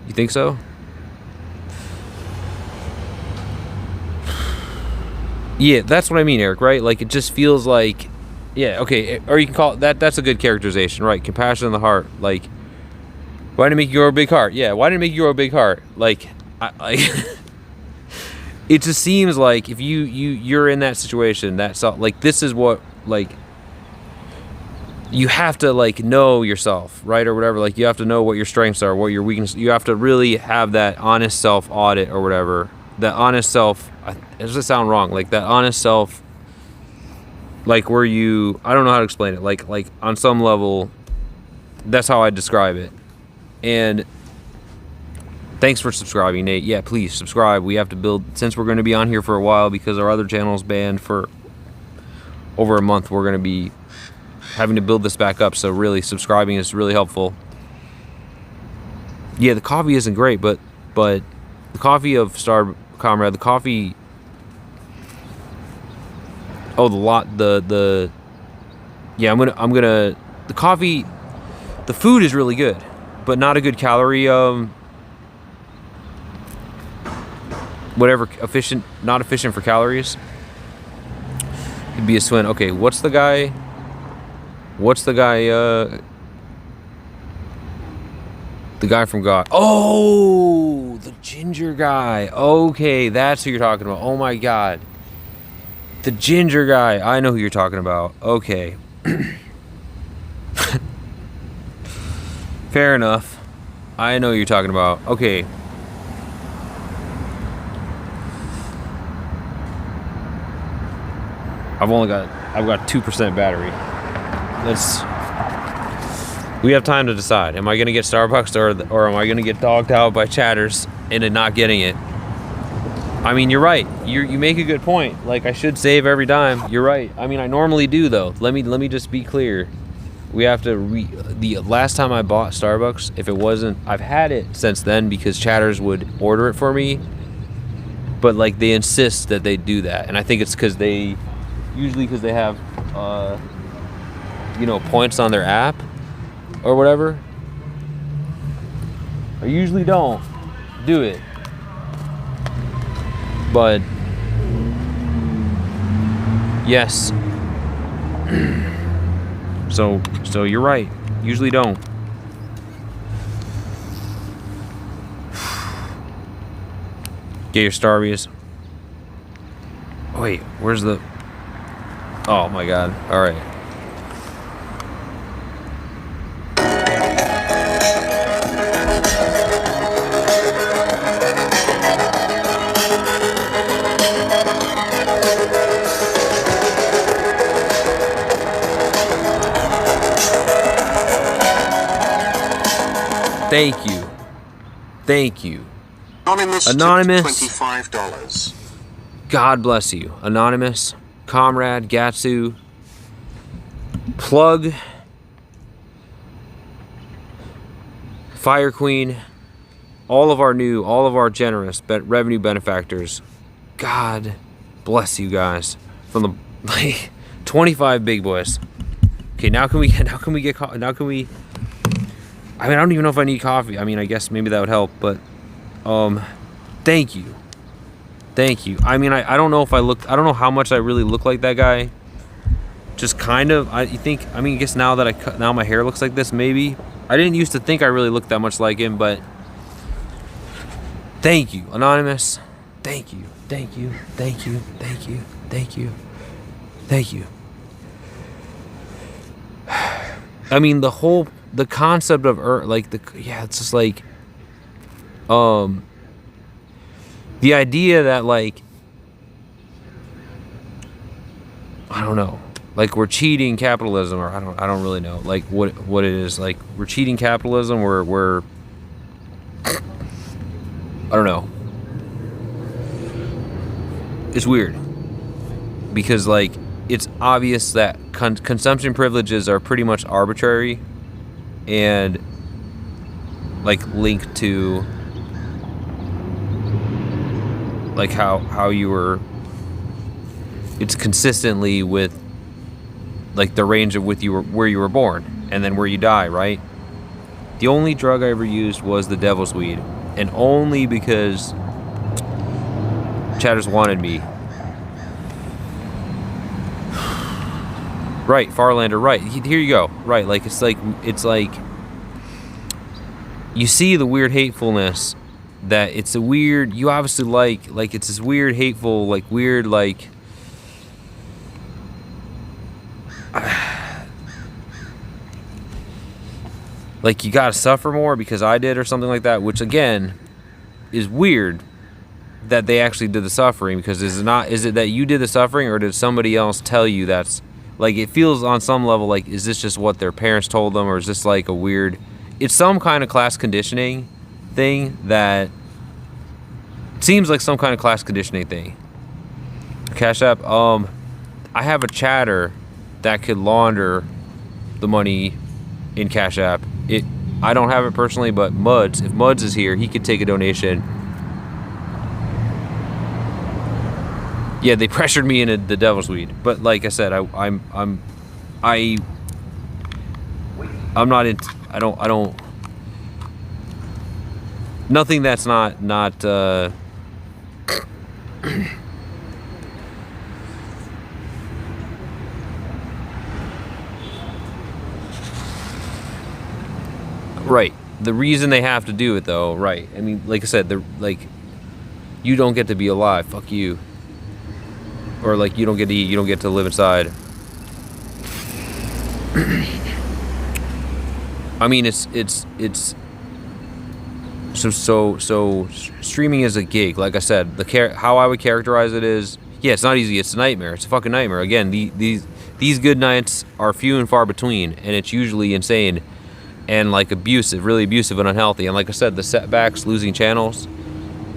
You think so? Yeah, that's what I mean, Eric, right? Like, it just feels like, yeah, okay, or you can call it that's a good characterization, right? Compassion in the heart. Like, why didn't it make you grow a big heart? Yeah, why didn't it make you grow a big heart? Like, it just seems like if you're in that situation, that's like, this is what, like, you have to like know yourself, right, or whatever. Like you have to know what your strengths are, what your weaknesses. You have to really have that honest self audit or whatever. That honest self. It doesn't sound wrong. Like that honest self. Like where you, I don't know how to explain it. Like on some level, that's how I describe it. And thanks for subscribing, Nate. Yeah, please subscribe. We have to build, since we're going to be on here for a while because our other channel is banned for over a month. We're going to be having to build this back up. So really, subscribing is really helpful. Yeah, the coffee isn't great, but the coffee of Star Comrade, the coffee. Oh, yeah, I'm gonna the coffee, the food is really good, but not a good calorie whatever, not efficient for calories. It'd be a swin. Okay, what's the guy the guy from God? Oh, the ginger guy. Okay, that's who you're talking about. Oh my god. The ginger guy. I know who you're talking about. Okay. Fair enough. I know who you're talking about. Okay. I've got 2% battery. We have time to decide. Am I gonna get Starbucks or am I gonna get dogged out by chatters into not getting it? I mean, you're right. You make a good point. Like, I should save every dime. You're right. I mean, I normally do though. Let me just be clear. We have to the last time I bought Starbucks, if it wasn't, I've had it since then because chatters would order it for me. But like they insist that they do that, and I think it's because they have points on their app or whatever. I usually don't do it, but yes. So you're right. Usually don't. Get your Starbies. Wait, where's the? Oh my God! All right. Thank you. Anonymous. $25. God bless you. Anonymous, Comrade, Gatsu, Plug, Fire Queen, all of our generous revenue benefactors. God bless you guys. From the 25 big boys. Okay, now can we I mean, I don't even know if I need coffee. I mean, I guess maybe that would help, but thank you. I mean, I don't know if I don't know how much I really look like that guy. Just kind of. I guess now now my hair looks like this, maybe. I didn't used to think I really looked that much like him, but thank you, Anonymous. Thank you. I mean, the concept of Earth, like it's just like, the idea that like, I don't know, like we're cheating capitalism, or I don't really know, like what it is, like we're cheating capitalism, we're I don't know. It's weird because like it's obvious that consumption privileges are pretty much arbitrary and like linked to like how you were, it's consistently with like the range of where you were born and then where you die, right? The only drug I ever used was the devil's weed, and only because chatters wanted me. Right, Farlander, right. Here you go. Right, like it's like you see the weird hatefulness that it's a weird, you obviously like it's this weird hateful, like weird, like like you gotta suffer more because I did or something like that, which again is weird that they actually did the suffering, because is it that you did the suffering, or did somebody else tell you that's, like, it feels on some level like, is this just what their parents told them, or is this like a weird, it's some kind of class conditioning thing that seems like some kind of class conditioning thing. Cash App, I have a chatter that could launder the money in Cash App. I don't have it personally, but Muds, if Muds is here, he could take a donation. Yeah, they pressured me into the devil's weed, but like I said, I'm not in. I don't. Nothing that's not. Right. The reason they have to do it, though, right? I mean, like I said, you don't get to be alive. Fuck you. Or like you don't get to eat, you don't get to live inside. I mean, it's so streaming is a gig. Like I said, how I would characterize it is, yeah, it's not easy. It's a nightmare. It's a fucking nightmare. Again, these good nights are few and far between, and it's usually insane and like abusive, really abusive and unhealthy. And like I said, the setbacks, losing channels.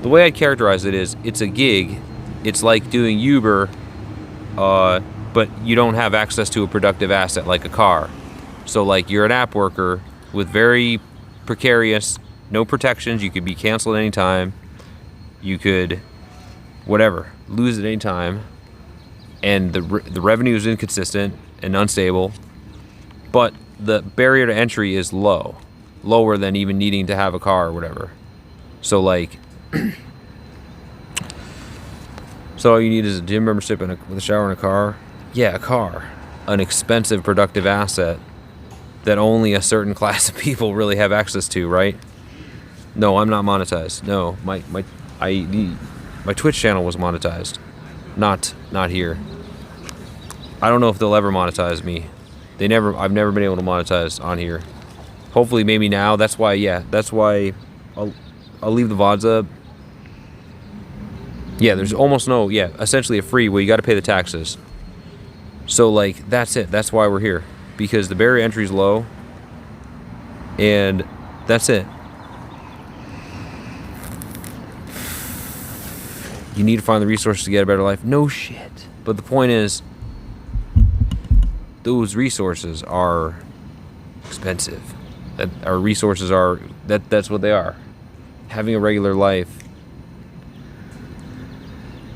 The way I'd characterize it is, it's a gig. It's like doing Uber, but you don't have access to a productive asset like a car. So like you're an app worker with very precarious, no protections. You could be canceled anytime. You could, whatever, lose at any time. And the revenue is inconsistent and unstable. But the barrier to entry is lower than even needing to have a car or whatever. So like... So all you need is a gym membership and with a shower and a car? Yeah, a car. An expensive, productive asset that only a certain class of people really have access to, right? No, I'm not monetized. No, my Twitch channel was monetized. Not here. I don't know if they'll ever monetize me. I've never been able to monetize on here. Hopefully, maybe now. That's why I'll leave the VODs up. Yeah, there's almost no, essentially a free, well, you got to pay the taxes. So, like, that's it. That's why we're here. Because the barrier entry is low. And that's it. You need to find the resources to get a better life. No shit. But the point is, those resources are expensive. Our resources are, that's what they are. Having a regular life,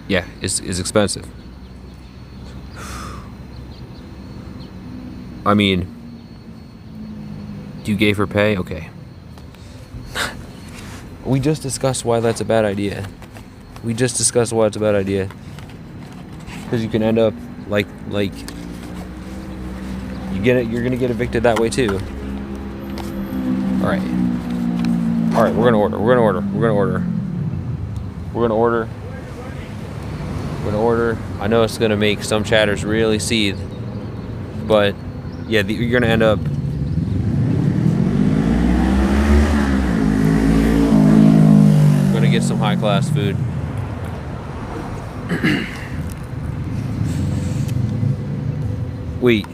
yeah, is expensive. I mean, do you gay for pay? Okay. We just discussed why that's a bad idea. Because you can end up like you're gonna get evicted that way too. All right, we're gonna order. I know it's gonna make some chatters really seethe, but yeah, you're gonna end up gonna get some high class food. Wait,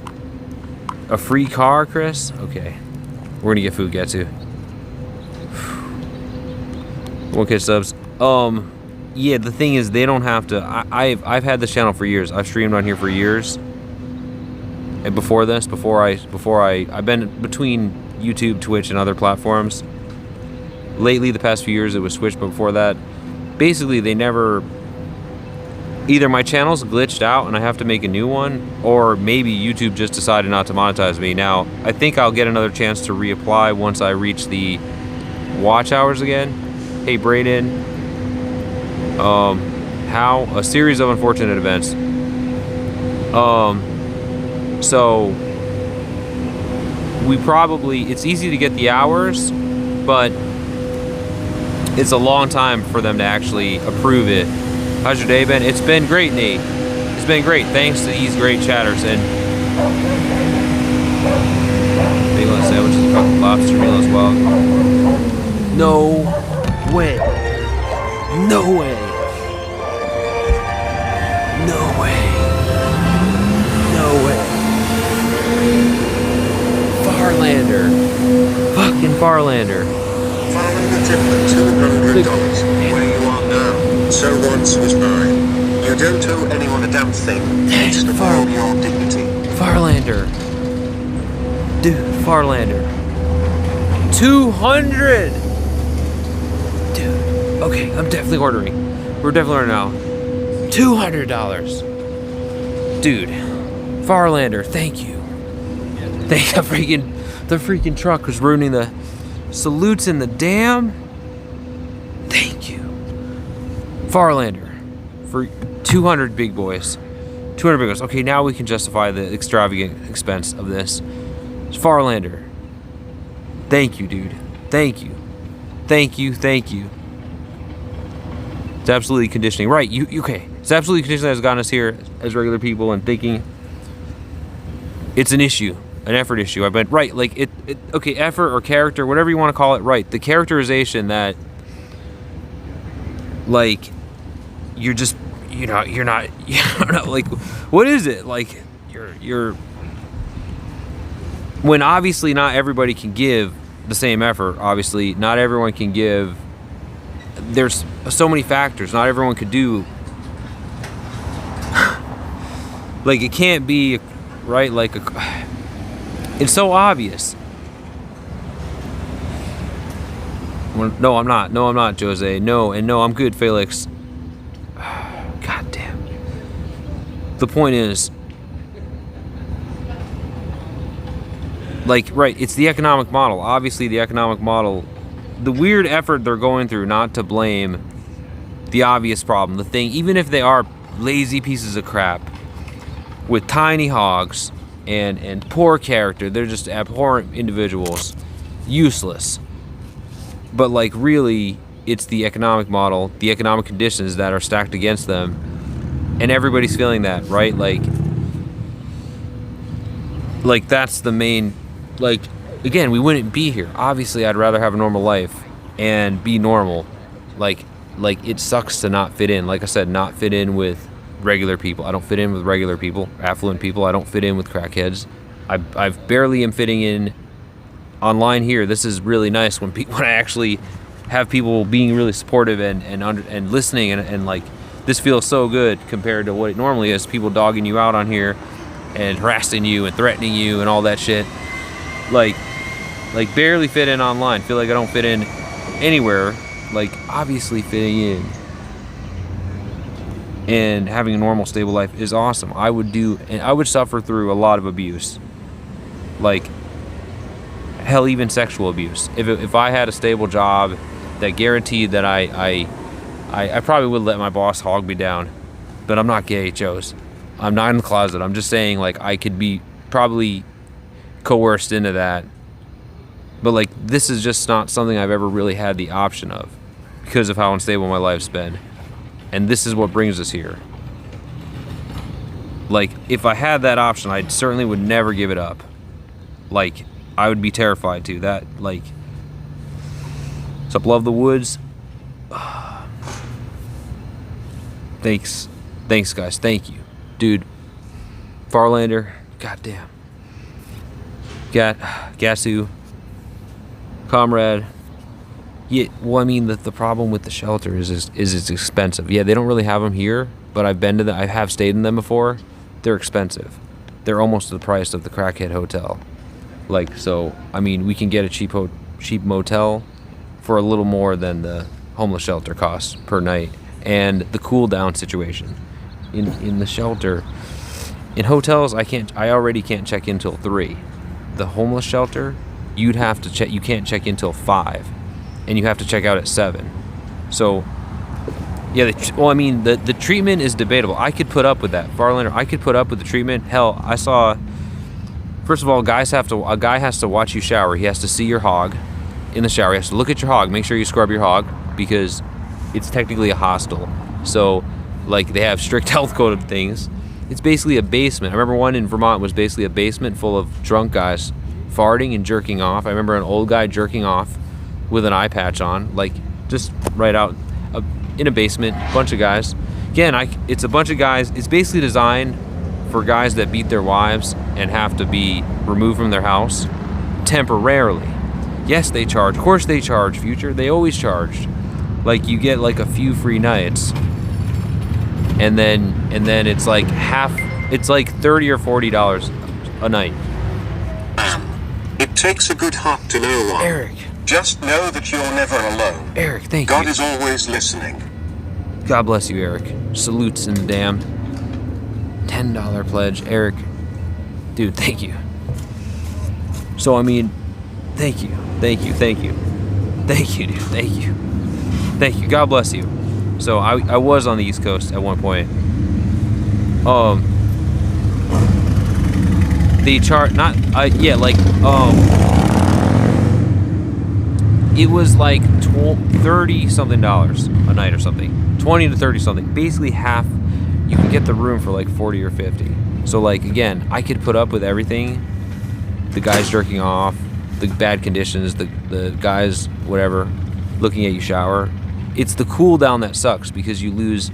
a free car, Chris? Okay, we're gonna get food, get to 1K subs. Yeah, the thing is, they don't have to. I've had this channel for years. I've streamed on here for years. And before I've been between YouTube, Twitch, and other platforms. Lately, the past few years, it was Twitch, but before that, basically, they never. Either my channel's glitched out and I have to make a new one, or maybe YouTube just decided not to monetize me. Now, I think I'll get another chance to reapply once I reach the watch hours again. Hey, Brayden. How a series of unfortunate events. So it's easy to get the hours, but it's a long time for them to actually approve it. How's your day been? It's been great, Nate. It's been great, thanks to these great chatters. And bagel and sandwiches. fucking lobster meal as well. No way. No way. No way. No way. Farlander. Fucking Farlander. Farlander tip for $200. Where you are now, so once was mine. You don't owe anyone a damn thing. It's to borrow your dignity. Farlander. Dude, Farlander. 200! Dude. Okay, I'm definitely ordering. We're definitely ordering now. $200. Dude. Farlander, thank you. Thank the freaking truck was ruining the salutes in the dam. Thank you. Farlander. For 200 big boys. 200 big boys. Okay, now we can justify the extravagant expense of this. Farlander. Thank you, dude. Thank you. Thank you. Thank you. It's absolutely conditioning. Right, you okay. It's absolutely conditioning that has gotten us here as regular people and thinking it's an issue. An effort issue. I've been right, like it okay, effort or character, whatever you want to call it, right. The characterization that like you're just you're not like what is it? Like you're when obviously not everybody can give the same effort. Obviously, not everyone can give. There's so many factors. Not everyone could do like it can't be right like it's so obvious. No, I'm not. No, I'm not, Jose. No, and no, I'm good, Felix. God damn. The point is, like, right, it's the economic model. Obviously, the economic model, the weird effort they're going through not to blame the obvious problem, the thing, even if they are lazy pieces of crap with tiny hogs, and poor character, they're just abhorrent individuals, useless. But like really, it's the economic model, the economic conditions that are stacked against them, and everybody's feeling that, right? Like that's the main, like again, we wouldn't be here. Obviously, I'd rather have a normal life and be normal. Like it sucks to not fit in. Like I said, not fit in with regular people. I don't fit in with regular people, affluent people. I don't fit in with crackheads. I barely am fitting in online here. This is really nice when I actually have people being really supportive and listening and like this feels so good compared to what it normally is. People dogging you out on here and harassing you and threatening you and all that shit. Like barely fit in online. Feel like I don't fit in anywhere. Like obviously fitting in and having a normal, stable life is awesome. I would suffer through a lot of abuse. Like, hell, even sexual abuse. If I had a stable job that guaranteed that I probably would let my boss hog me down. But I'm not gay, Joes. I'm not in the closet. I'm just saying, like, I could be probably coerced into that. But, like, this is just not something I've ever really had the option of because of how unstable my life's been. And this is what brings us here. Like, if I had that option, I certainly would never give it up. Like, I would be terrified to. That, like... What's up, Love the Woods? Thanks, guys. Thank you. Dude. Farlander. Goddamn. Gasu. Comrade. Yeah, well, I mean, the problem with the shelter is it's expensive. Yeah, they don't really have them here, but I've been to them. I have stayed in them before. They're expensive. They're almost the price of the crackhead hotel. Like, so, I mean, we can get a cheap motel for a little more than the homeless shelter costs per night. And the cool down situation. In the shelter, in hotels, I already can't check in till 3. The homeless shelter, you can't check in till 5. And you have to check out at 7. So, yeah, the treatment is debatable. I could put up with that. Farlander, I could put up with the treatment. Hell, I saw, first of all, a guy has to watch you shower. He has to see your hog in the shower. He has to look at your hog, make sure you scrub your hog, because it's technically a hostel. So, like, they have strict health code things. It's basically a basement. I remember one in Vermont was basically a basement full of drunk guys farting and jerking off. I remember an old guy jerking off with an eye patch on, like just right out in a basement, bunch of guys. Again, it's a bunch of guys. It's basically designed for guys that beat their wives and have to be removed from their house temporarily. Yes, they charge. Of course they charge, Future. They always charge. Like, you get like a few free nights, and then it's like it's like $30 or $40 a night. It takes a good heart to know one. Eric. Just know that you're never alone. Eric, thank God you. is always listening. God bless you, Eric. Salutes in the damned. $10 pledge. Eric, dude, thank you. So, I mean, thank you. Thank you, dude. Thank you. God bless you. So, I was on the East Coast at one point. They chart, it was like $30 something a night or something. 20 to 30 something. Basically half. You can get the room for like 40 or 50. So, like, again, I could put up with everything. The guys jerking off, the bad conditions, the guys, whatever, looking at you shower. It's the cool down that sucks, because you lose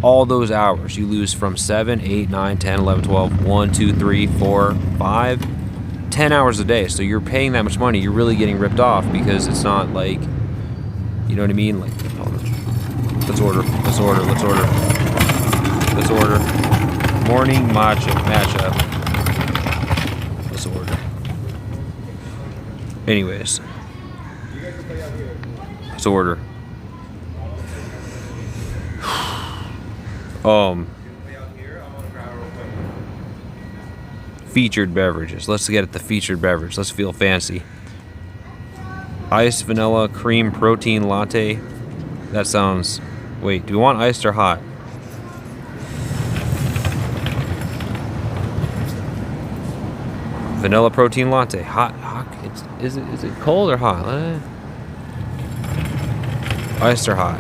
all those hours. You lose from 7, 8, 9, 10, 11, 12, 1, 2, 3, 4, 5, 10 hours a day. So you're paying that much money. You're really getting ripped off, because it's not like, you know what I mean? Like, let's order. Morning matchup. Let's order. Anyways. Let's order. Featured beverages. Let's get at the featured beverage. Let's feel fancy. Iced vanilla cream protein latte. That sounds... Wait, do we want iced or hot? Vanilla protein latte. Hot. Is it cold or hot? Iced or hot?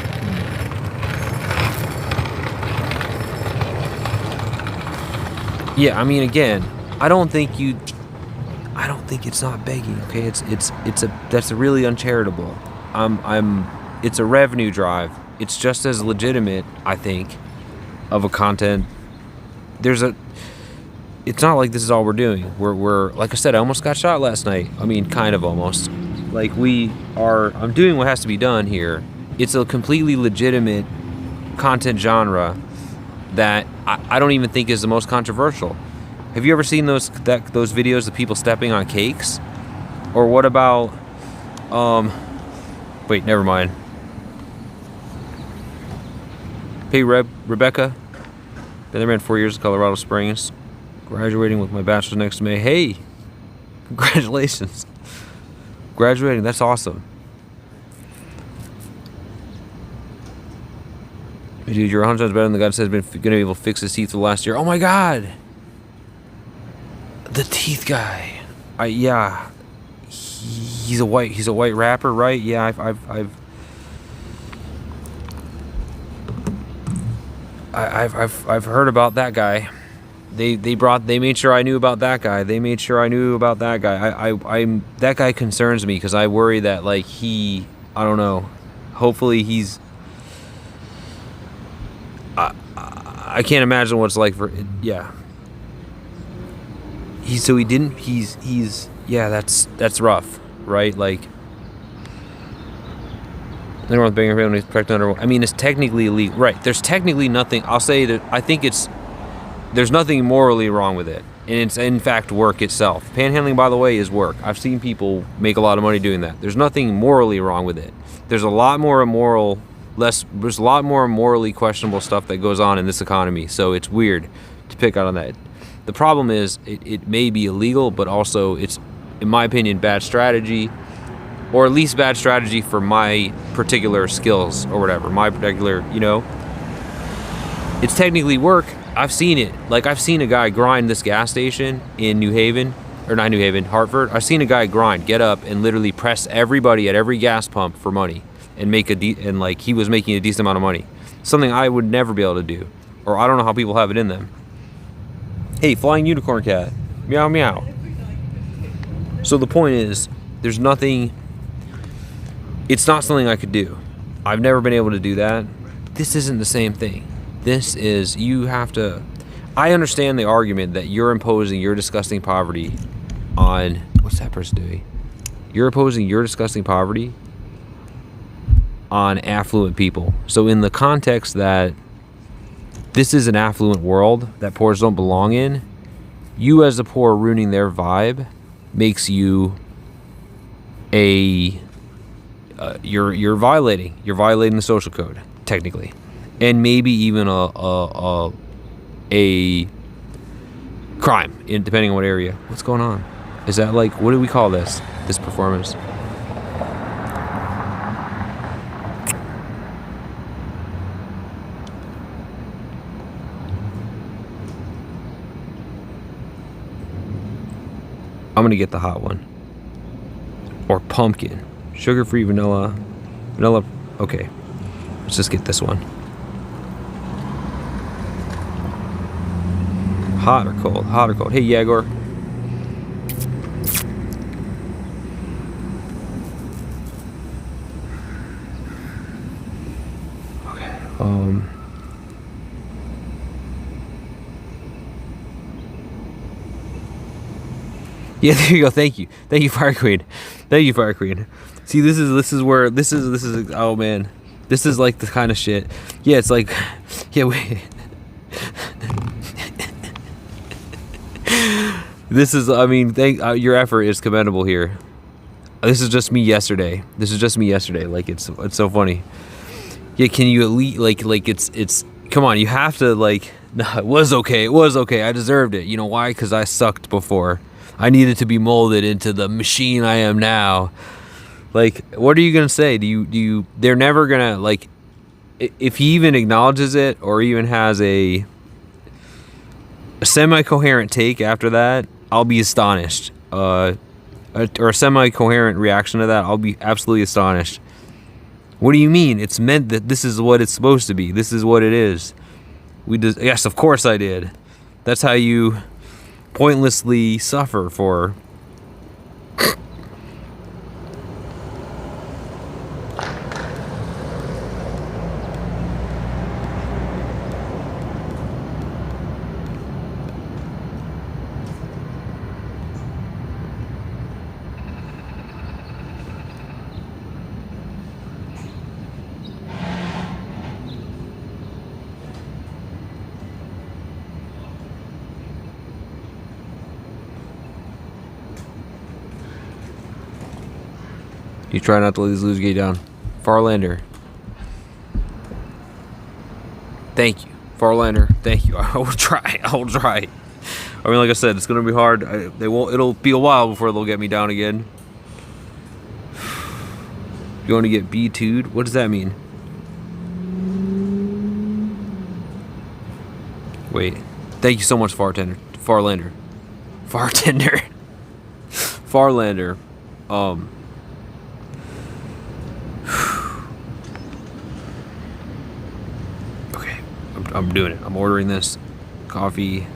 Yeah, I mean, again, I don't think it's not begging. Okay, that's a really uncharitable. It's a revenue drive. It's just as legitimate, I think, of a content. It's not like this is all we're doing. We're like I said, I almost got shot last night. I mean, kind of almost. Like, I'm doing what has to be done here. It's a completely legitimate content genre that I don't even think is the most controversial. Have you ever seen those videos of people stepping on cakes? Or what about wait, never mind. Hey, Rebecca. Been there, man, 4 years in Colorado Springs. Graduating with my bachelor's next May. Hey, congratulations. Graduating, that's awesome. Hey, dude, you're 100 times better than the guy that says he's been going to be able to fix his teeth for the last year. Oh my God. The teeth guy. Yeah. He's a white rapper, right? Yeah, I've heard about that guy. They made sure I knew about that guy. That guy concerns me, because I worry that, like, I don't know. Hopefully he's. I can't imagine what it's like for. Yeah. He's that's rough, right? Like. Nothing wrong with banging around when he's pregnant under. I mean, it's technically illegal, right? There's technically nothing. I'll say that I think there's nothing morally wrong with it, and it's in fact work itself. Panhandling, by the way, is work. I've seen people make a lot of money doing that. There's nothing morally wrong with it. There's a lot more immoral, there's a lot more morally questionable stuff that goes on in this economy. So it's weird to pick out on that. The problem is it may be illegal, but also it's, in my opinion, bad strategy. Or at least bad strategy for my particular skills or whatever. My particular, it's technically work. I've seen it. Like, I've seen a guy grind this gas station in Hartford. I've seen a guy get up and literally press everybody at every gas pump for money and he was making a decent amount of money. Something I would never be able to do. Or I don't know how people have it in them. Hey, flying unicorn cat. Meow, meow. So the point is, there's nothing. It's not something I could do. I've never been able to do that. This isn't the same thing. This is, you have to. I understand the argument that you're imposing your disgusting poverty on. What's that person doing? You're imposing your disgusting poverty on affluent people. So in the context that this is an affluent world that poors don't belong in, you as the poor ruining their vibe makes you a you're violating the social code technically, and maybe even a crime in depending on what area. What's going on? Is that like, what do we call this performance? I'm gonna get the hot one. Or pumpkin. Sugar-free vanilla. Okay. Let's just get this one. Hot or cold? Hot or cold? Hey, Yagor. Okay. Yeah, there you go. Thank you, Fire Queen. Thank you, Fire Queen. See, this is where this is. Oh man, this is like the kind of shit. Yeah, it's like, yeah. This is. I mean, your effort is commendable here. This is just me yesterday. Like it's so funny. Yeah, can you at least like it's. Come on, you have to like. No, it was okay. I deserved it. You know why? Because I sucked before. I needed to be molded into the machine I am now. Like, what are you gonna say? Do you? They're never gonna like. If he even acknowledges it or even has a semi-coherent take after that, I'll be astonished. Or a semi-coherent reaction to that, I'll be absolutely astonished. What do you mean? It's meant that this is what it's supposed to be. This is what it is. Yes, of course I did. That's how you pointlessly suffer for. You try not to let these lose get down. Farlander. Thank you. Farlander, thank you. I will try. I mean, like I said, it's gonna be hard. It'll be a while before they'll get me down again. You want to get B2'd? What does that mean? Wait. Thank you so much, Farlander. Okay, I'm doing it. I'm ordering this coffee.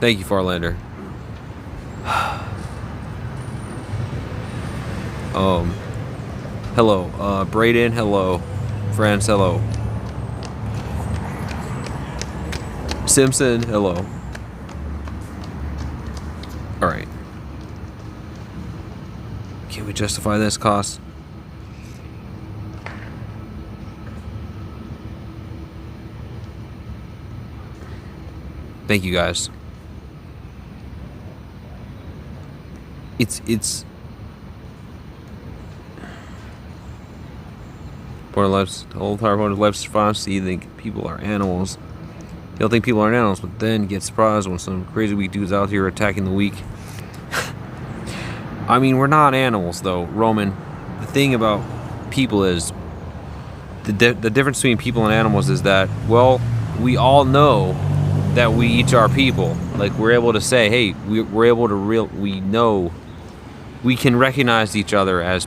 Thank you, Farlander. Hello, Braden, hello. Friends, hello. Simpson, hello. Alright. Can we justify this cost? Thank you, guys. It's point of life's the whole entire point of life's response. So you think people are animals. You don't think people are animals, but then get surprised when some crazy weak dudes out here attacking the weak. I mean, we're not animals, though, Roman. The thing about people is the difference between people and animals is that, well, we all know that we each are people. Like, we're able to say, hey, we know we can recognize each other as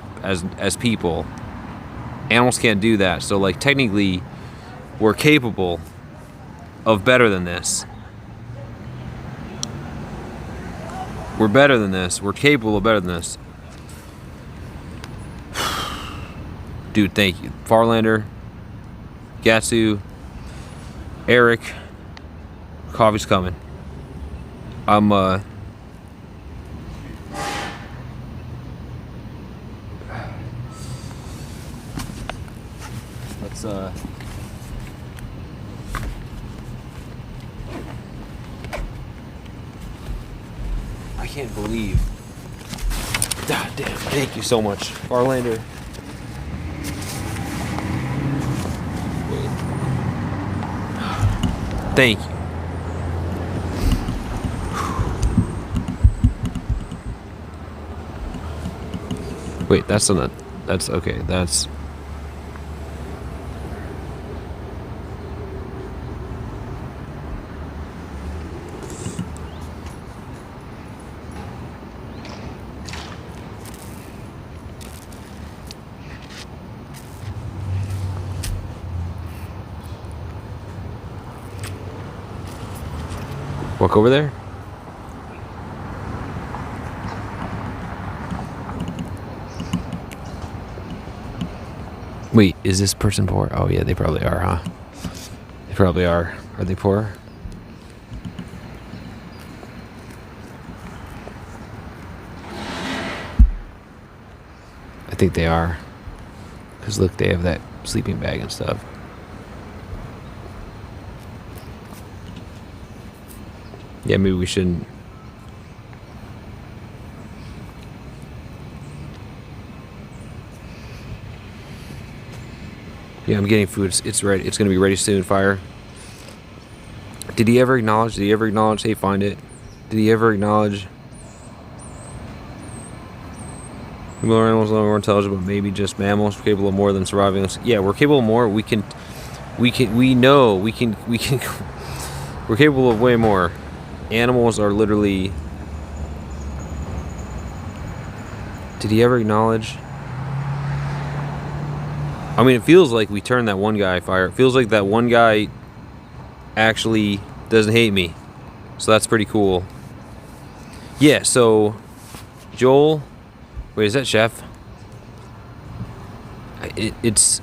people. Animals can't do that. So like technically we're capable of better than this. We're better than this. We're capable of better than this. Dude, thank you. Farlander, Gatsu, Eric, coffee's coming. I'm let's I can't believe. God damn, thank you so much. Farlander. Thank you. Wait, that's not. That's okay. That's. Walk over there. Wait, is this person poor? Oh yeah, they probably are, huh? They probably are. Are they poor? I think they are. Because look, they have that sleeping bag and stuff. Yeah, maybe we shouldn't. Yeah, I'm getting food. It's ready. It's gonna be ready soon. Fire. Did he ever acknowledge? Did he ever acknowledge? Hey, find it. Did he ever acknowledge? Similar animals are more intelligent, but maybe just mammals. We're capable of more than surviving. Yeah, we're capable of more. We know. We're capable of way more. Animals are literally. Did he ever acknowledge? I mean, it feels like we turned that one guy fire. It feels like that one guy actually doesn't hate me. So that's pretty cool. Yeah, so Joel. Wait, is that Chef? It's.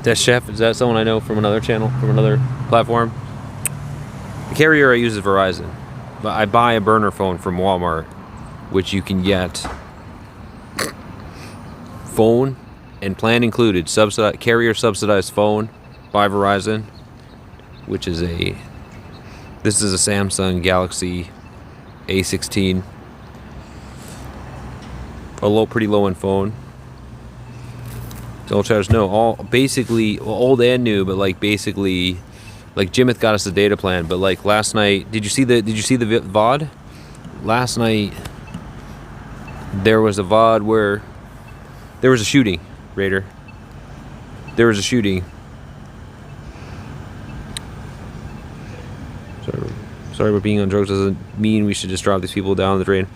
That Chef? Is that someone I know from another channel, from another platform? The carrier I use is Verizon, but I buy a burner phone from Walmart, which you can get phone and plan included, carrier subsidized phone by Verizon, which is this is a Samsung Galaxy A16, pretty low end phone. Old chatters, no, all basically old and new, but like basically. Like Jimith got us the data plan, but like last night, did you see the VOD? Last night there was a VOD where there was a shooting, Raider. There was a shooting. Sorry, but being on drugs doesn't mean we should just drop these people down the drain.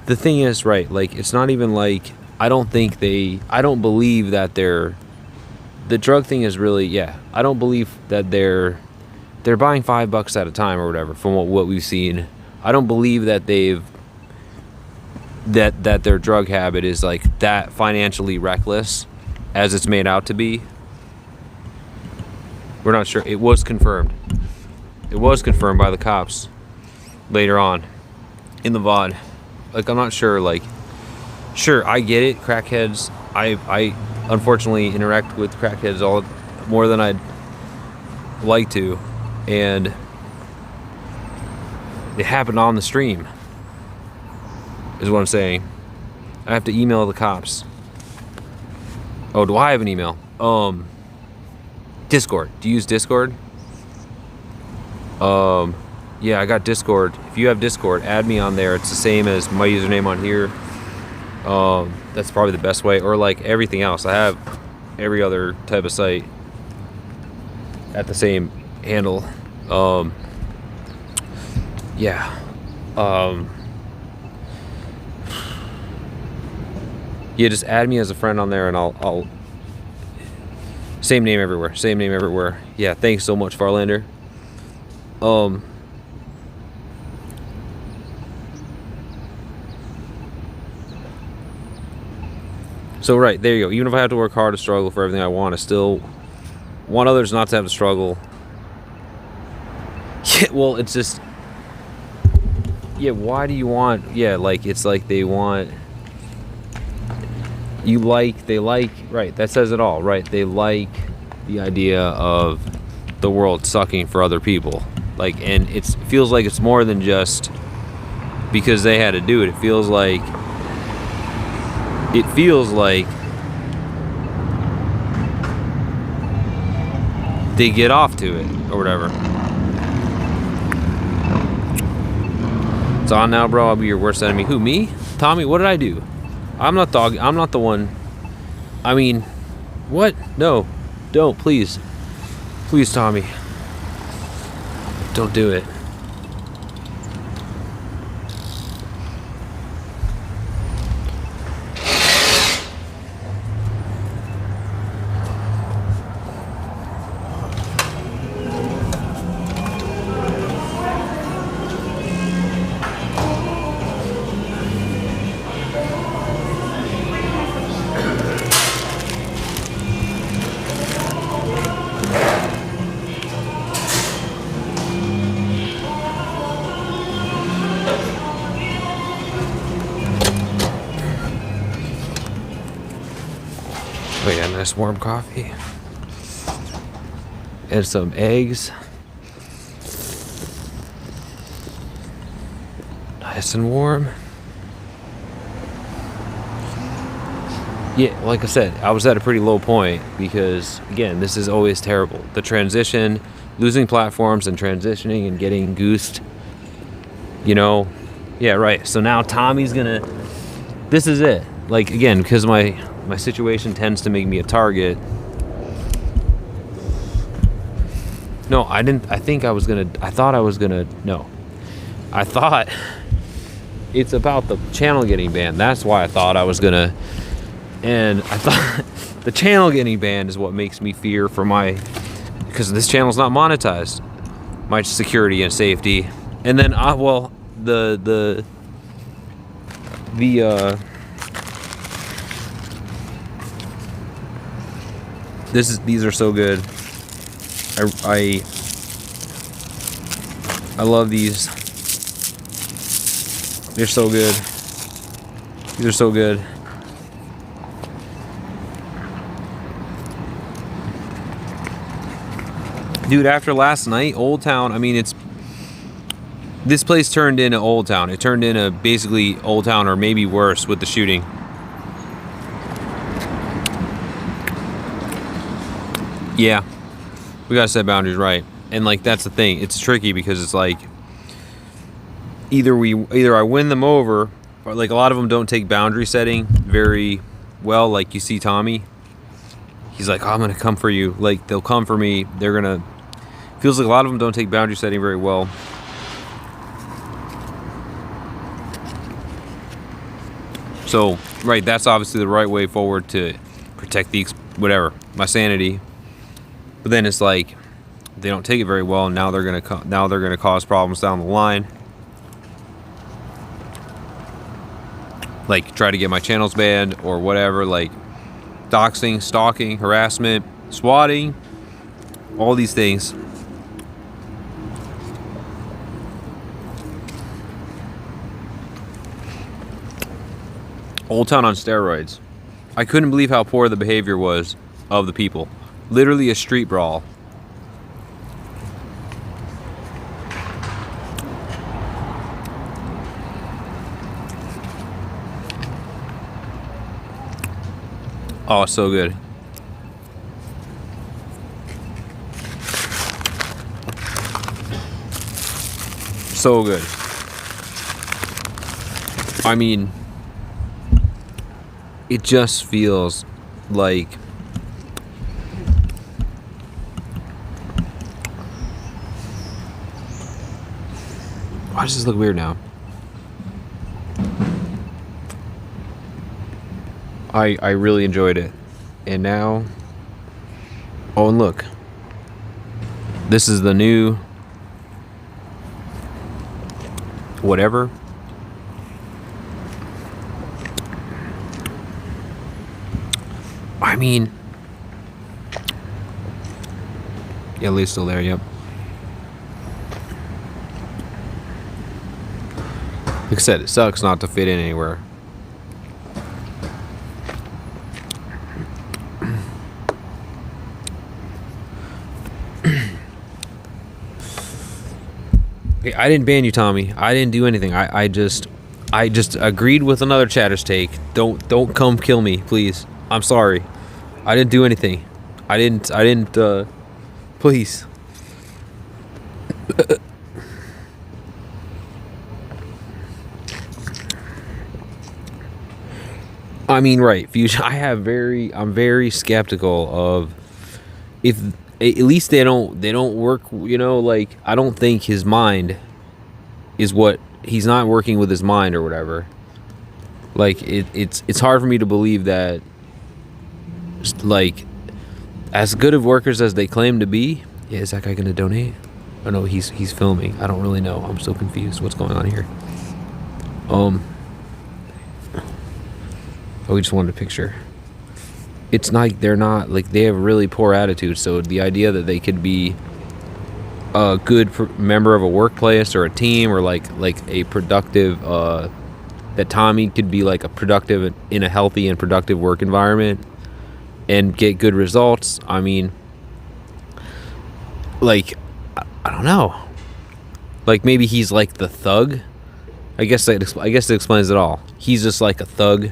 The thing is, right, like it's not even like I don't believe that the drug thing is really, yeah. I don't believe that they're buying $5 at a time or whatever from what we've seen. I don't believe that that their drug habit is like that financially reckless as it's made out to be. We're not sure. It was confirmed. It was confirmed by the cops later on in the VOD. Like I'm not sure. Like, sure, I get it. Crackheads. I unfortunately interact with crackheads more than I'd like to, and it happened on the stream is what I'm saying. I have to email the cops. Oh, do I have an email? Discord. Do you use Discord? Yeah, I got Discord. If you have Discord, add me on there. It's the same as my username on here. That's probably the best way, or like everything else. I have every other type of site at the same handle. Yeah. Yeah, just add me as a friend on there, and I'll same name everywhere. Same name everywhere. Yeah, thanks so much, Farlander. So right, there you go. Even if I have to work hard to struggle for everything I want, I still want others not to have to struggle. Yeah, well, it's just, yeah, why do you want, yeah, like, it's like they want, they like, right, that says it all, right? They like the idea of the world sucking for other people. Like, and it feels like it's more than just because they had to do it. It feels like they get off to it or whatever. It's on now, bro. I'll be your worst enemy. Who, me? Tommy, what did I do? I'm not the one. I mean, what? No, don't, please. Please, Tommy. Don't do it. We got a nice warm coffee and some eggs. Nice and warm. Yeah, like I said, I was at a pretty low point because, again, this is always terrible. The transition, losing platforms and transitioning and getting goosed, you know. Yeah, right. So now Tommy's gonna, this is it. Like, again, because my situation tends to make me a target. No, I didn't. I thought it's about the channel getting banned. That's why I thought I was gonna. And I thought the channel getting banned is what makes me fear for my, because this channel's not monetized, my security and safety. And then, these are so good. I love these. They're so good. These are so good. Dude, after last night, Old Town, I mean, this place turned into Old Town. It turned into basically Old Town, or maybe worse with the shooting. Yeah, we gotta set boundaries, right? And like, that's the thing. It's tricky because it's like either I win them over, or like a lot of them don't take boundary setting very well. Like you see Tommy, he's like, oh, I'm gonna come for you. Like, they'll come for me. They're gonna. Feels like a lot of them don't take boundary setting very well. So, right, that's obviously the right way forward to protect my sanity. But then it's like they don't take it very well, and now they're gonna cause problems down the line. Like, try to get my channels banned or whatever, like doxing, stalking, harassment, swatting, all these things. Old Town on steroids. I couldn't believe how poor the behavior was of the people. Literally a street brawl. Oh, so good. So good. I mean, it just feels like why does this look weird now? I really enjoyed it. And now, oh, and look, this is the new whatever. I mean, yeah, Lee's still there. Yep. Like I said, it sucks not to fit in anywhere. Okay, I didn't ban you, Tommy. I didn't do anything. I just agreed with another chatter's take. Don't come kill me, please. I'm sorry. I didn't do anything. I didn't please. I mean, right, Fusion. I'm very skeptical of if at least they don't work, you know, like I don't think his mind is what he's not working with his mind or whatever. Like it's hard for me to believe that, like, as good of workers as they claim to be. Yeah, is that guy gonna donate? Oh no, he's filming. I don't really know. I'm so confused. What's going on here? Oh, we just wanted a picture. It's not, they're not, like, they have really poor attitude. So the idea that they could be a good member of a workplace or a team, or like a productive, that Tommy could be like a productive in a healthy and productive work environment and get good results. I mean, like, I don't know. Like, maybe he's like the thug. I guess it explains it all. He's just like a thug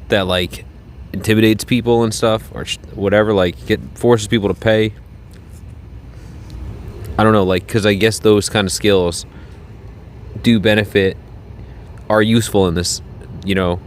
that like intimidates people and stuff, or whatever, like forces people to pay. I don't know, like, because I guess those kind of skills do benefit, are useful in this, you know.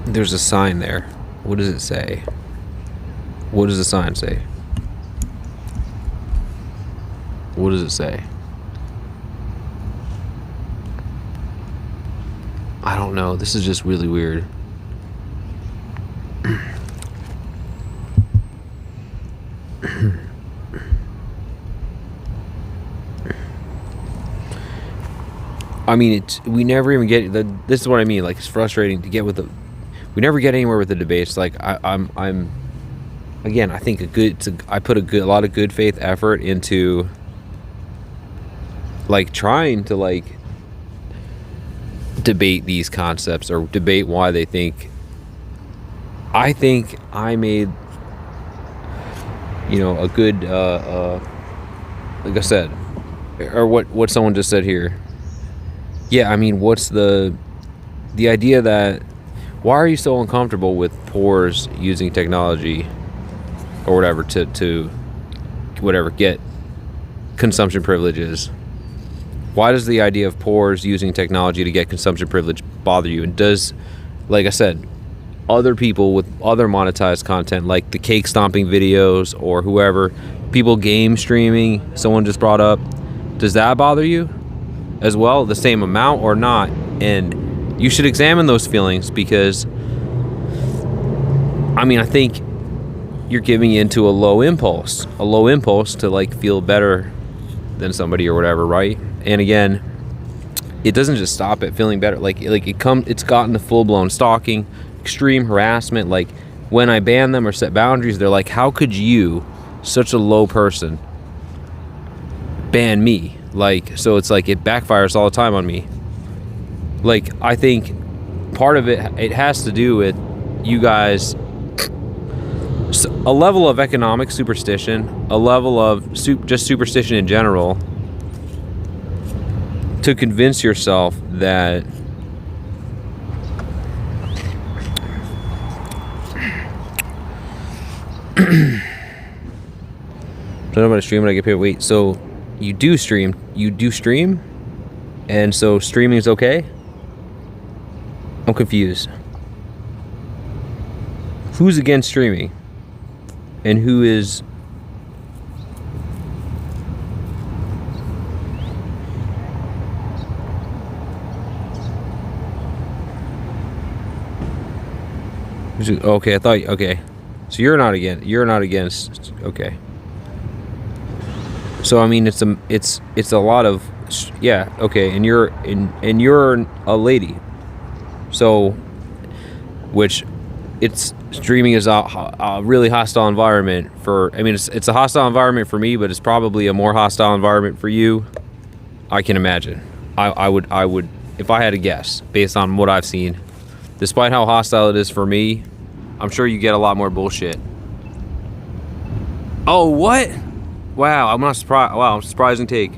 There's a sign there. What does it say? What does the sign say? What does it say? I don't know. This is just really weird. I mean, we never even get this is what I mean. Like, it's frustrating to get with the. We never get anywhere with the debates. Like, I'm again, I think I put a lot of good faith effort into, like, trying to, like, debate these concepts or debate why they think. I think I made, you know, a good, like I said, or what someone just said here. Yeah, I mean, what's the idea that, why are you so uncomfortable with poors using technology or whatever to whatever get consumption privileges? Why does the idea of poors using technology to get consumption privilege bother you? And does, like I said, other people with other monetized content, like the cake stomping videos or whoever, people game streaming, someone just brought up, does that bother you as well, the same amount or not? And you should examine those feelings, because I mean, I think you're giving into a low impulse to, like, feel better than somebody or whatever, right? And again, it doesn't just stop at feeling better. It's gotten to full-blown stalking, extreme harassment. Like, when I ban them or set boundaries, they're like, how could you, such a low person, ban me? Like, so it's like it backfires all the time on me. Like, I think part of it has to do with you guys, a level of economic superstition, a level of just superstition in general, to convince yourself that I don't know about to stream when I get paid. Wait, so you do stream, and so streaming is okay? I'm confused. Who's against streaming? And who is... Okay, I thought... Okay. So you're not against... Okay. So I mean, it's a lot of... Yeah, okay, and you're a lady. So... Which... It's... Streaming is a really hostile environment for... I mean, it's a hostile environment for me, but it's probably a more hostile environment for you. I can imagine. I would... If I had to guess, based on what I've seen. Despite how hostile it is for me, I'm sure you get a lot more bullshit. Oh, what? Wow, I'm not surprised. Wow, surprising take.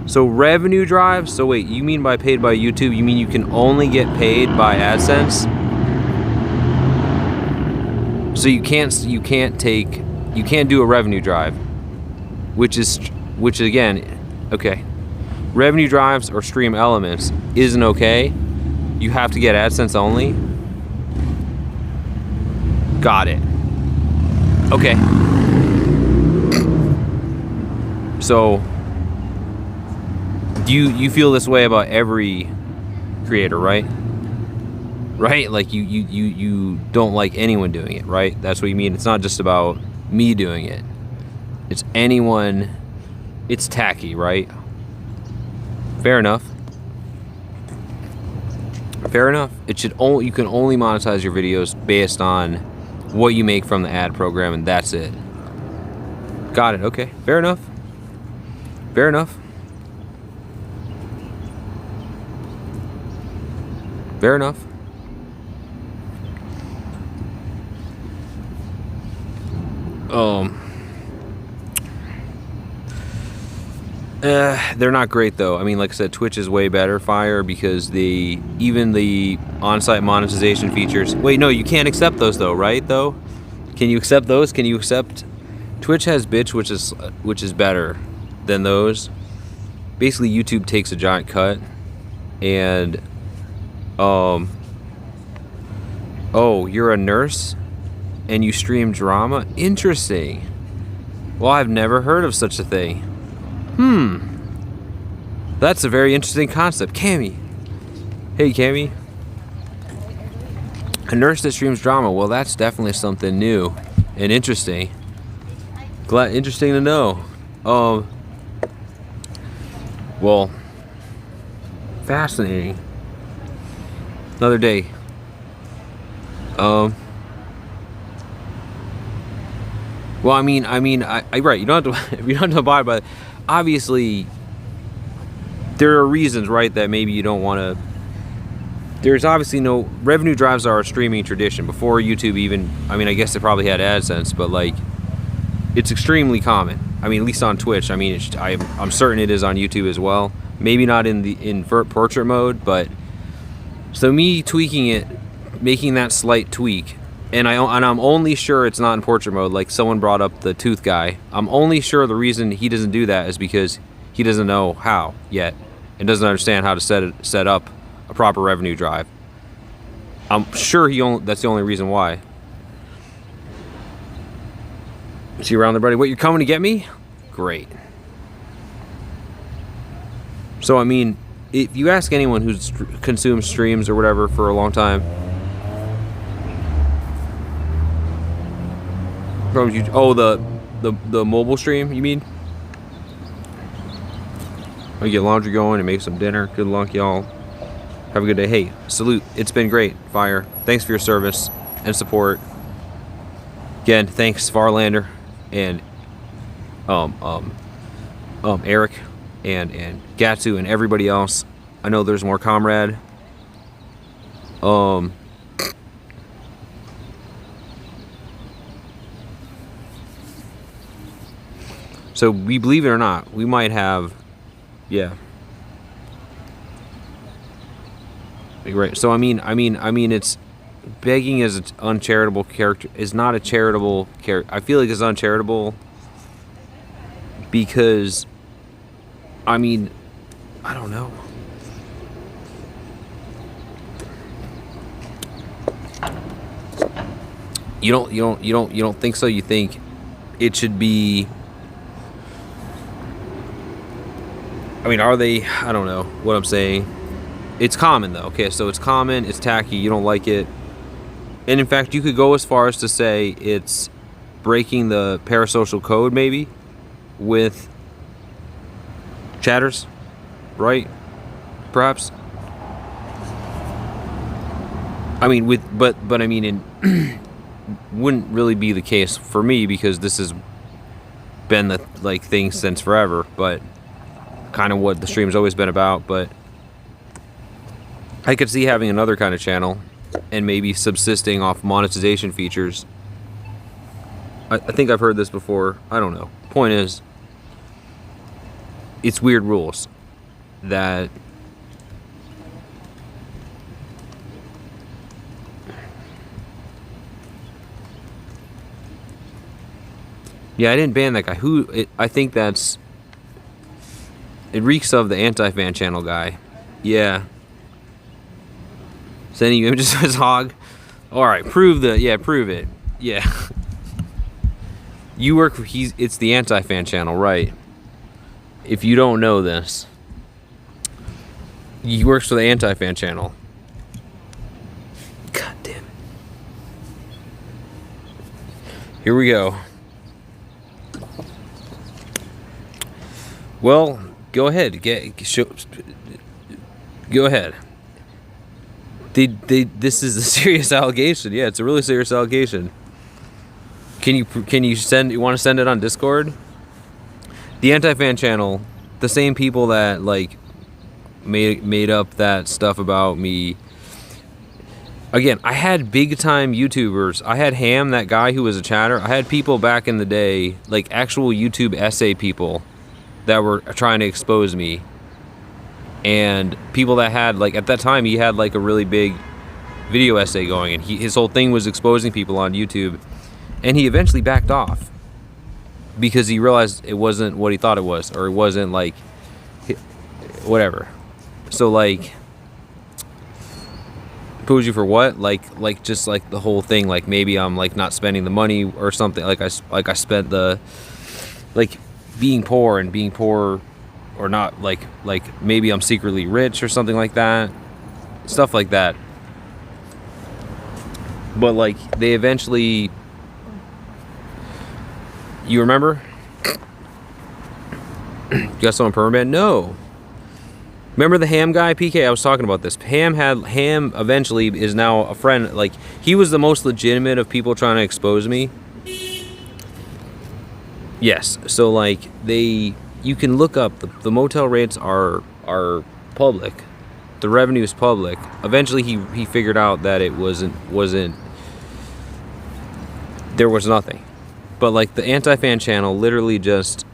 So revenue drive? So wait, you mean by paid by YouTube, you mean you can only get paid by AdSense? So you can't do a revenue drive, which again, okay. Revenue drives or stream elements isn't okay. You have to get AdSense only. Got it. Okay. So you feel this way about every creator, right? Right? Like you don't like anyone doing it, right? That's what you mean. It's not just about me doing it. It's anyone. It's tacky, right? Fair enough. Fair enough. It should only, you can only monetize your videos based on what you make from the ad program, and that's it. Got it. Okay. Fair enough. Fair enough. Fair enough. They're not great though. I mean, like I said, Twitch is way better, Fire, because even the on-site monetization features. Wait, no, you can't accept those though, right? Though, can you accept those? Can you accept? Twitch has Bitch, which is better than those. Basically, YouTube takes a giant cut, and oh, you're a nurse, and you stream drama. Interesting. Well, I've never heard of such a thing. That's a very interesting concept. Cammy. Hey, Cammy. A nurse that streams drama. Well, that's definitely something new and interesting. Interesting to know. Well, fascinating. Another day. Well, I mean, right. You don't have to. You don't have to abide by it. Obviously, there are reasons, right, that maybe you don't want to. There's obviously no revenue drives are a streaming tradition before YouTube even. I mean, I guess they probably had AdSense, but like, it's extremely common. I mean, at least on Twitch. I mean, I'm certain it is on YouTube as well. Maybe not in portrait mode, but so me tweaking it, making that slight tweak. And I'm only sure it's not in portrait mode. Like someone brought up the tooth guy. I'm only sure the reason he doesn't do that is because he doesn't know how yet and doesn't understand how to set up a proper revenue drive. I'm sure that's the only reason why. See you around there, buddy. What, you're coming to get me? Great. So I mean, if you ask anyone who's consumed streams or whatever for a long time. Oh, the mobile stream, you mean? I get laundry going and make some dinner. Good luck, y'all. Have a good day. Hey, salute. It's been great, Fire. Thanks for your service and support. Again, thanks, Farlander and Eric and Gatsu and everybody else. I know there's more, Comrade. So we believe it or not, we might have, yeah. right. So I mean, it's begging as an uncharitable character is not a charitable character. I feel like it's uncharitable because, I mean, I don't know. You don't think so? You think it should be? I mean, are they? I don't know what I'm saying. It's common though. Okay, so it's common. It's tacky. You don't like it, and in fact, you could go as far as to say it's breaking the parasocial code, maybe, with chatters, right? Perhaps. I mean, but I mean, in wouldn't really be the case for me because this has been the thing since forever, but kind of what the stream's always been about. But I could see having another kind of channel and maybe subsisting off monetization features. I think I've heard this before. I don't know. Point is, it's weird rules that yeah, I didn't ban that guy. I think that's... It reeks of the anti-fan channel guy. Yeah. Sending you images of his hog. Alright, prove it. Yeah. You work for... It's the anti-fan channel, right. If you don't know this. He works for the anti-fan channel. God damn it. Here we go. Well, go ahead. Go ahead. This is a serious allegation. Yeah, it's a really serious allegation. Can you send? You want to send it on Discord? The anti-fan channel, the same people that made up that stuff about me. Again, I had big time YouTubers. I had Ham, that guy who was a chatter. I had people back in the day, actual YouTube essay people, that were trying to expose me, and people that had at that time he had a really big video essay going, and his whole thing was exposing people on YouTube, and he eventually backed off because he realized it wasn't what he thought it was, or it wasn't whatever. So pose you for what? Just the whole thing, maybe I'm not spending the money or something, I spent the being poor or not, maybe I'm secretly rich or something like that, stuff like that. But they eventually, you remember? You got someone permanent? No. Remember the Ham guy, PK? I was talking about this. Ham eventually is now a friend. He was the most legitimate of people trying to expose me. Yes, so you can look up the motel rates are public, the revenue is public. Eventually, he figured out that it wasn't there was nothing, but the anti-fan channel literally just,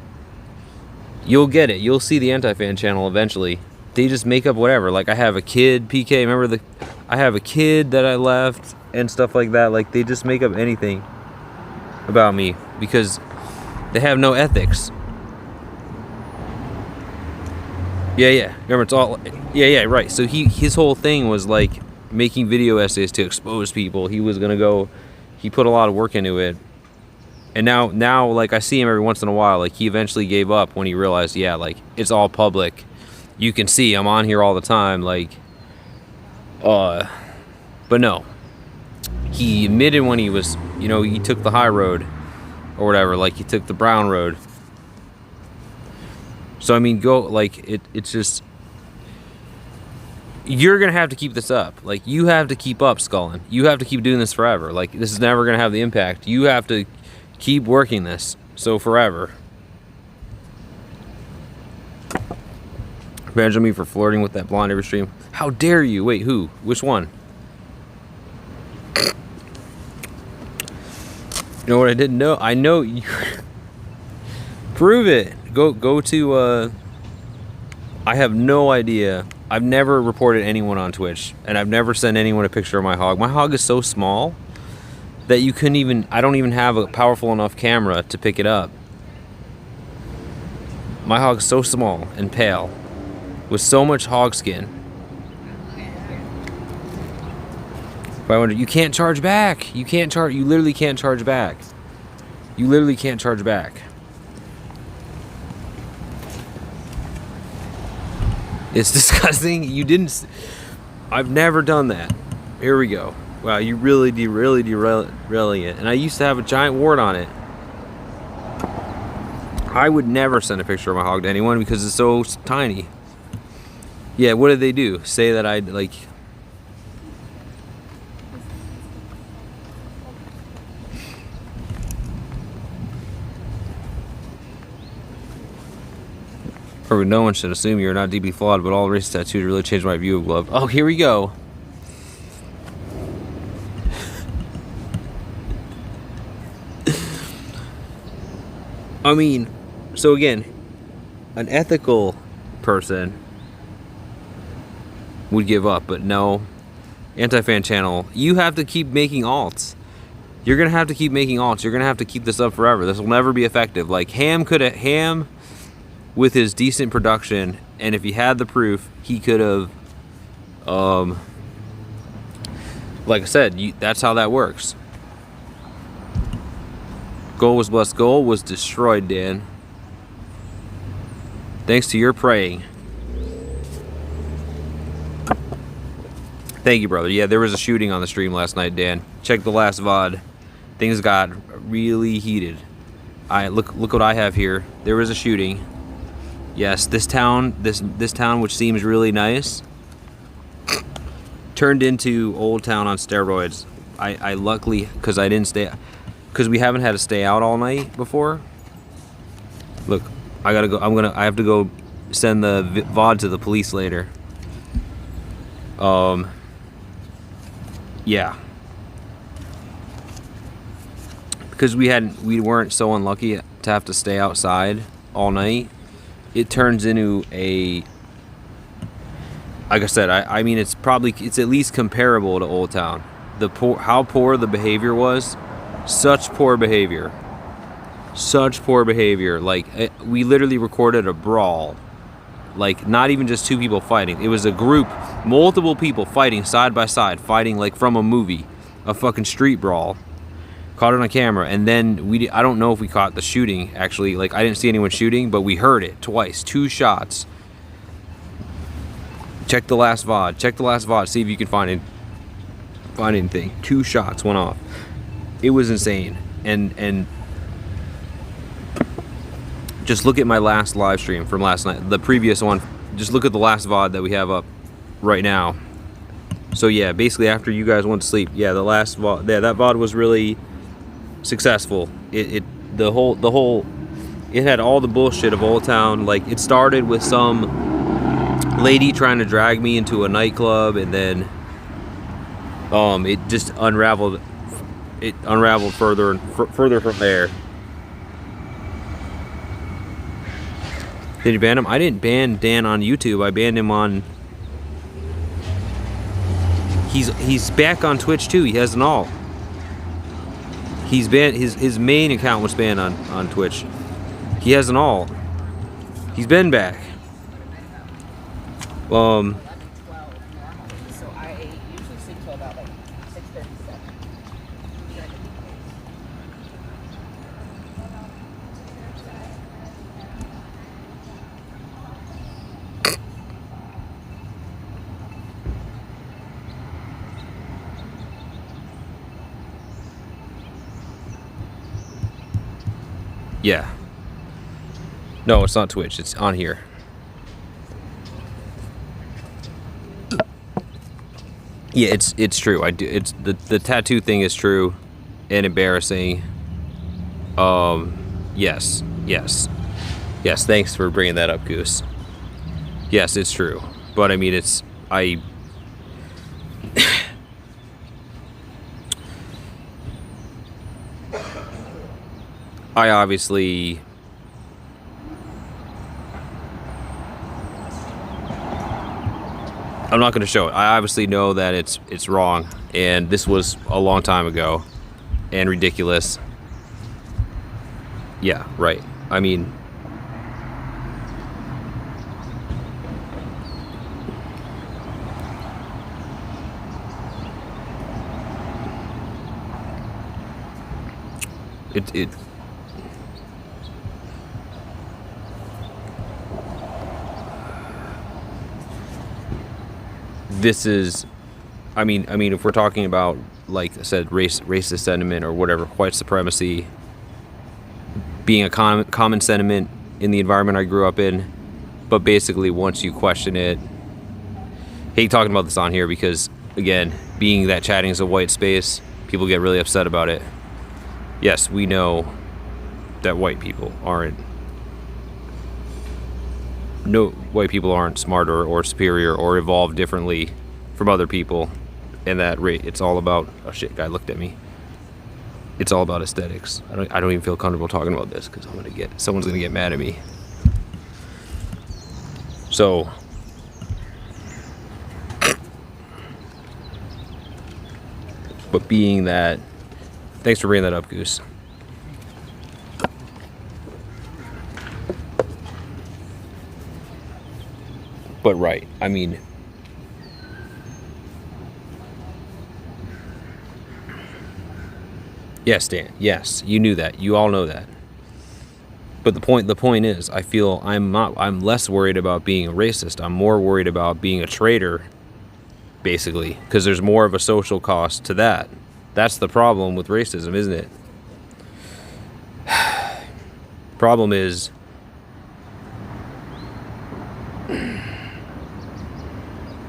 you'll get it. You'll see the anti-fan channel eventually. They just make up whatever. I have a kid, PK. Remember I have a kid that I left and stuff like that. They just make up anything about me because they have no ethics. Yeah. Remember, it's all... Yeah, right. So his whole thing was, making video essays to expose people. He was going to go... He put a lot of work into it. And now, I see him every once in a while. He eventually gave up when he realized, yeah, it's all public. You can see I'm on here all the time. But no. He admitted when he was... he took the high road. Or whatever, he took the brown road. So I mean, go, it's just, you're gonna have to keep this up. You have to keep up sculling. You have to keep doing this forever. This is never gonna have the impact. You have to keep working this, so forever. Revenge me for flirting with that blonde every stream. How dare you? Wait, who? Which one? You know what I didn't know? I know you. Prove it. Go to I have no idea I've never reported anyone on Twitch, and I've never sent anyone a picture of my hog. My hog is so small that you couldn't even, I don't even have a powerful enough camera to pick it up. My hog's so small and pale, with so much hog skin. But I wonder, you can't charge back. You literally can't charge back. You literally can't charge back. It's disgusting. I've never done that. Here we go. Wow, you really derailing it. And I used to have a giant wart on it. I would never send a picture of my hog to anyone because it's so tiny. Yeah, what did they do? Say that I'd like... Or no one should assume you're not deeply flawed, but all racist tattoos really changed my view of love. Oh, here we go. I mean, so again, an ethical person would give up, but no. Anti-fan channel, you have to keep making alts. You're gonna have to keep making alts. You're gonna have to keep this up forever. This will never be effective. Like Ham with his decent production, and if he had the proof, he could have, like I said, that's how that works. Goal was blessed. Goal was destroyed, Dan. Thanks to your praying. Thank you, brother. Yeah, there was a shooting on the stream last night, Dan. Check the last VOD. Things got really heated. Look what I have here. There was a shooting. Yes, this town, which seems really nice, turned into Old Town on steroids. I luckily, because we haven't had to stay out all night before. Look, I gotta go. I have to go send the VOD to the police later. Yeah. Because we weren't so unlucky to have to stay outside all night. It turns into a, like I said, I mean it's at least comparable to Old Town. How poor the behavior was, such poor behavior. Like we literally recorded a brawl, like not even just two people fighting. It was a group, multiple people fighting side by side, fighting like from a movie, a fucking street brawl. Caught it on camera, and then I don't know if we caught the shooting, actually. Like, I didn't see anyone shooting, but we heard it twice. 2 shots. Check the last VOD. See if you can find anything. 2 shots went off. It was insane. And just look at my last live stream from last night. The previous one. Just look at the last VOD that we have up right now. So, yeah, basically after you guys went to sleep, yeah, the last VOD, yeah, that VOD was really successful. It had all the bullshit of Old Town. Like, it started with some lady trying to drag me into a nightclub, and then it just unraveled further and further from there. Did you ban him? I didn't ban Dan on YouTube. I banned him on... He's back on Twitch too. He has an alt. He's banned. His main account was banned on Twitch. He has an alt. He's been back. Yeah. No, it's not Twitch. It's on here. Yeah, it's true. I do. It's the tattoo thing is true and embarrassing. Yes. Thanks for bringing that up, Goose. Yes, it's true. But I mean, I obviously I'm not going to show it. I obviously know that it's wrong, and this was a long time ago, and ridiculous. Yeah, right. I mean, it this is, I mean, if we're talking about, like I said, racist sentiment or whatever, white supremacy being a common sentiment in the environment I grew up in, but basically once you question it, hate talking about this on here because, again, being that chatting is a white space, people get really upset about it. Yes, we know that white people aren't smarter or superior or evolved differently from other people, and that it's all about, oh shit, guy looked at me. It's all about aesthetics. I don't even feel comfortable talking about this because someone's gonna get mad at me. So but being that, thanks for bringing that up, Goose. But right, I mean, yes, Dan, yes, you knew that. You all know that. But the point is, I feel I'm less worried about being a racist. I'm more worried about being a traitor, basically, because there's more of a social cost to that. That's the problem with racism, isn't it? Problem is,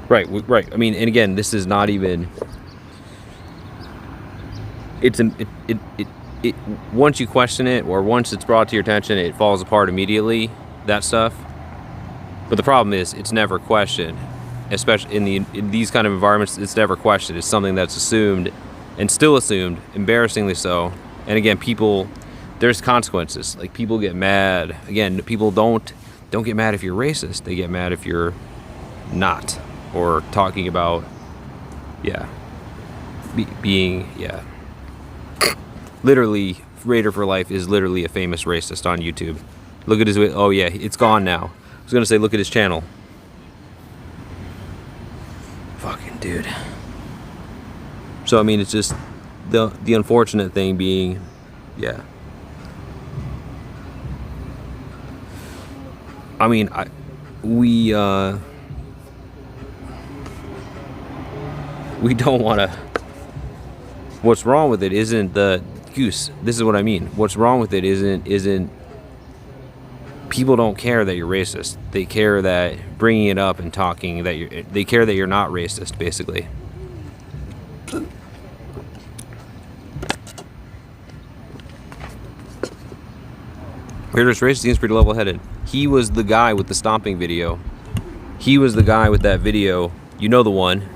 right. I mean, and again, this is not even. It once you question it, or once it's brought to your attention, it falls apart immediately. That stuff. But the problem is, it's never questioned, especially in these kind of environments. It's never questioned. It's something that's assumed, and still assumed, embarrassingly so. And again, there's consequences. Like, people get mad. Again, people don't get mad if you're racist. They get mad if you're not, or talking about, being. Literally, Raider for Life is literally a famous racist on YouTube. Look at his, oh yeah, it's gone now. I was gonna say, look at his channel. Fucking dude. So I mean, it's just the unfortunate thing being, I mean, we don't want to. What's wrong with it isn't the Goose. This is what I mean. What's wrong with it isn't. People don't care that you're racist. They care that bringing it up and talking that they care that you're not racist, basically. Raider's racist seems pretty level-headed. He was the guy with the stomping video. He was the guy with that video. You know, the one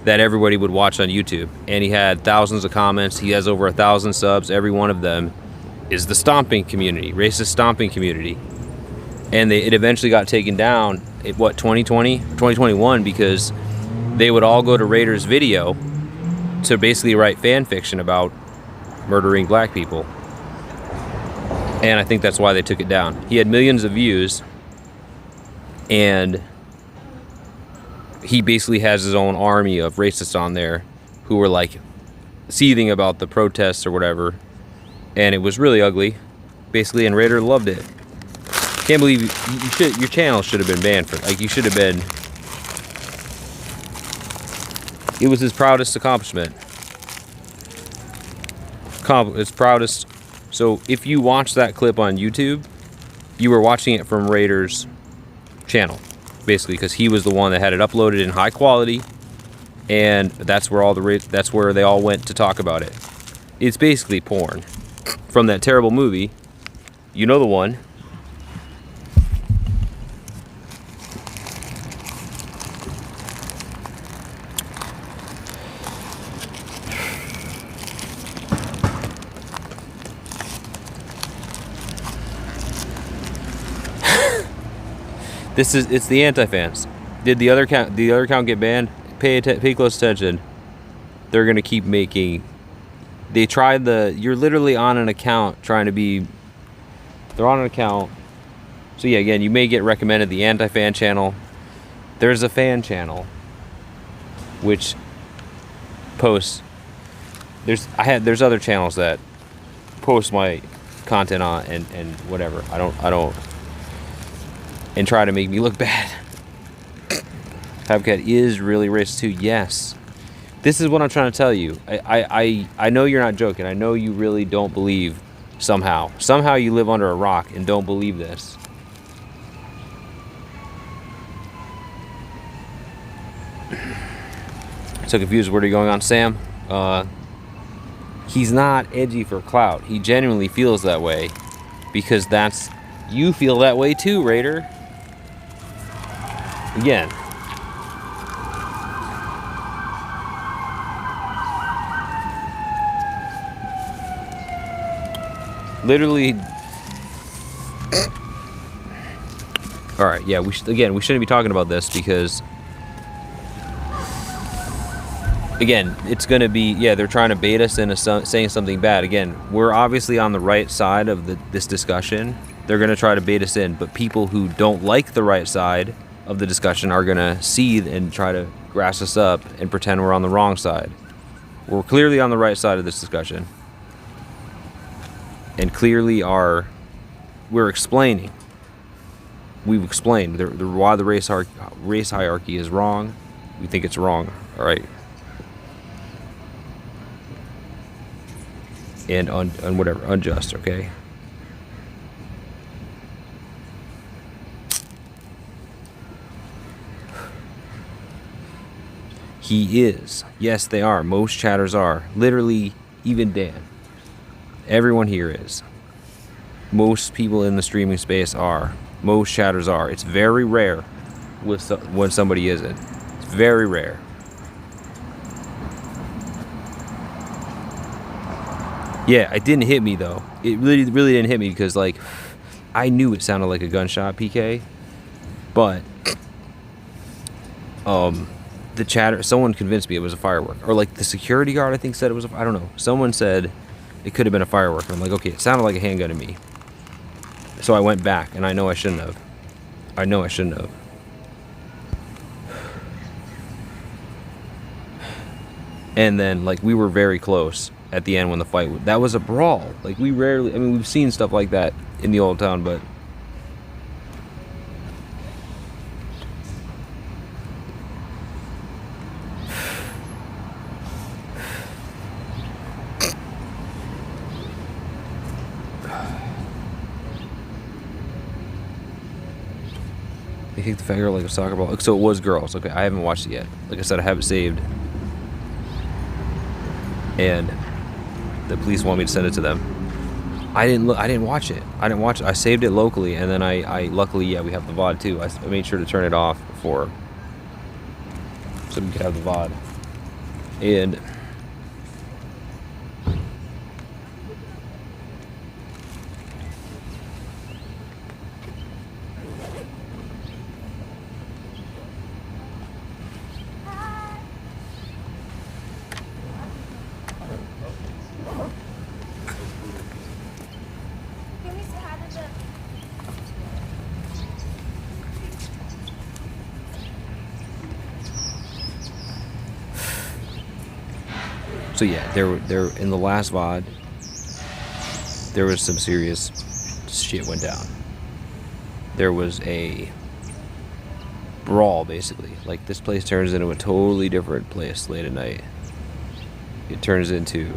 that everybody would watch on YouTube. And he had thousands of comments. He has over 1,000 subs. Every one of them is the stomping community, racist stomping community. And it eventually got taken down at 2020, 2021, because they would all go to Raider's video to basically write fan fiction about murdering black people. And I think that's why they took it down. He had millions of views, and he basically has his own army of racists on there who were like seething about the protests or whatever, and it was really ugly, basically. And Raider loved it. Can't believe your channel should have been banned for, like, you should have been. It was his proudest accomplishment. His proudest. So if you watch that clip on YouTube, you were watching it from Raider's channel, basically, because he was the one that had it uploaded in high quality, and that's where that's where they all went to talk about it. It's basically porn from that terrible movie. You know, the one. It's the anti-fans. Did the other account get banned? Pay close attention. They're gonna keep making. They tried you're literally on an account trying to be. They're on an account. So yeah, again, you may get recommended the anti-fan channel. There's a fan channel, which posts. There's other channels that post my content on and whatever. I don't. And try to make me look bad. Fabcat is really racist too. Yes. This is what I'm trying to tell you. I know you're not joking. I know you really don't believe somehow. Somehow you live under a rock and don't believe this. So confused. What are you going on, Sam? He's not edgy for clout. He genuinely feels that way because you feel that way too, Raider. Again. Literally. All right, yeah, we shouldn't be talking about this because again, it's going to be, yeah, they're trying to bait us into saying something bad. Again, we're obviously on the right side of this discussion. They're going to try to bait us in, but people who don't like the right side of the discussion are going to seethe and try to grass us up and pretend we're on the wrong side. We're clearly on the right side of this discussion. And clearly we're explaining. We've explained why the race hierarchy is wrong. We think it's wrong, all right? And whatever, unjust, okay? He is. Yes, they are. Most chatters are. Literally, even Dan. Everyone here is. Most people in the streaming space are. Most chatters are. It's very rare when somebody isn't. It's very rare. Yeah, it didn't hit me though. It really didn't hit me because like I knew it sounded like a gunshot, PK. But the chatter, someone convinced me it was a firework, or like the security guard I think said it was I don't know. Someone said it could have been a firework. I'm like, okay, it sounded like a handgun to me. So I went back, and I know I shouldn't have. And then, like, we were very close at the end when the fight. That was a brawl. Like, we've seen stuff like that in the old town, but. They kicked the fat girl like a soccer ball. So it was girls. Okay, I haven't watched it yet. Like I said, I have it saved. And the police want me to send it to them. I didn't watch it. I saved it locally, and then I luckily, yeah, we have the VOD too. I made sure to turn it off before, so we could have the VOD. And so yeah, there in the last VOD, there was some serious shit went down. There was a brawl, basically. Like, this place turns into a totally different place late at night. It turns into,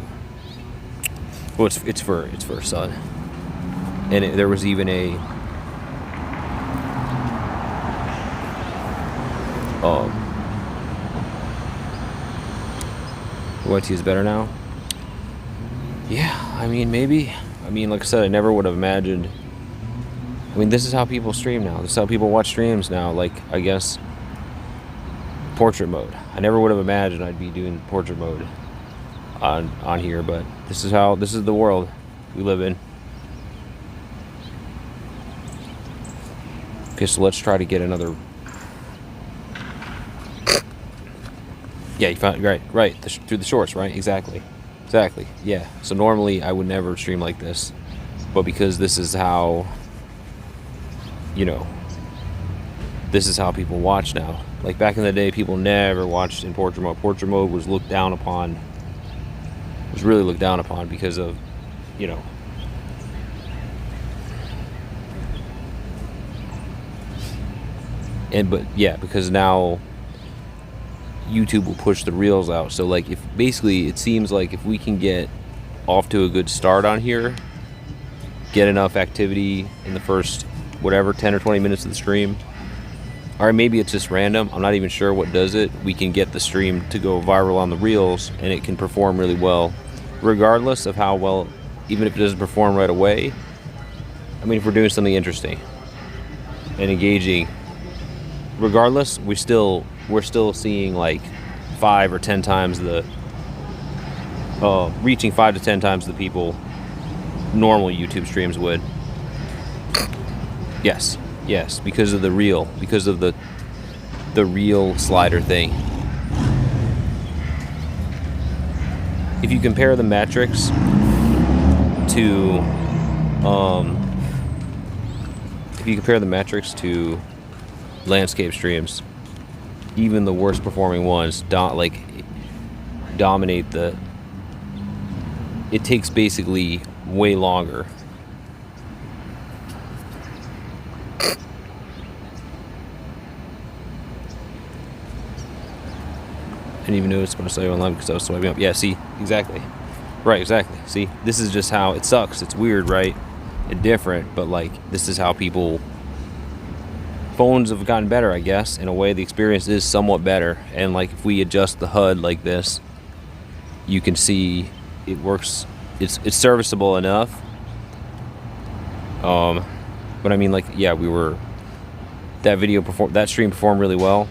well, it's for Sun, and there was even a YT is better now. Yeah, I mean, maybe. I mean, like I said, I never would have imagined. I mean, this is how people stream now. This is how people watch streams now. Like, I guess, portrait mode. I never would have imagined I'd be doing portrait mode on here, but this is the world we live in. Okay, so let's try to get another Yeah, you found right through the shorts, right? Exactly. Yeah. So normally I would never stream like this, but because this is how, this is how people watch now. Like back in the day, people never watched in portrait mode. Portrait mode was looked down upon. Was really looked down upon because of, because now YouTube will push the reels out. So like if basically it seems like if we can get off to a good start on here, get enough activity in the first whatever 10 or 20 minutes of the stream, or maybe it's just random, I'm not even sure what does it, we can get the stream to go viral on the reels and it can perform really well regardless of how well, even if it doesn't perform right away. I mean, if we're doing something interesting and engaging, regardless, we're still seeing like 5 or 10 times the reaching 5 to 10 times the people normal YouTube streams would. Yes, because of the reel, because of the reel slider thing. If you compare the metrics to landscape streams, even the worst performing ones dominate it takes basically way longer. I didn't even notice when I saw you online because I was swiping up. Yeah, see, exactly. Right, exactly. See, this is just how it sucks. It's weird, right? And different, but like this is how people. Phones have gotten better, I guess. In a way, the experience is somewhat better. And like if we adjust the HUD like this, you can see it works. It's serviceable enough. But I mean, like, yeah, that stream performed really well.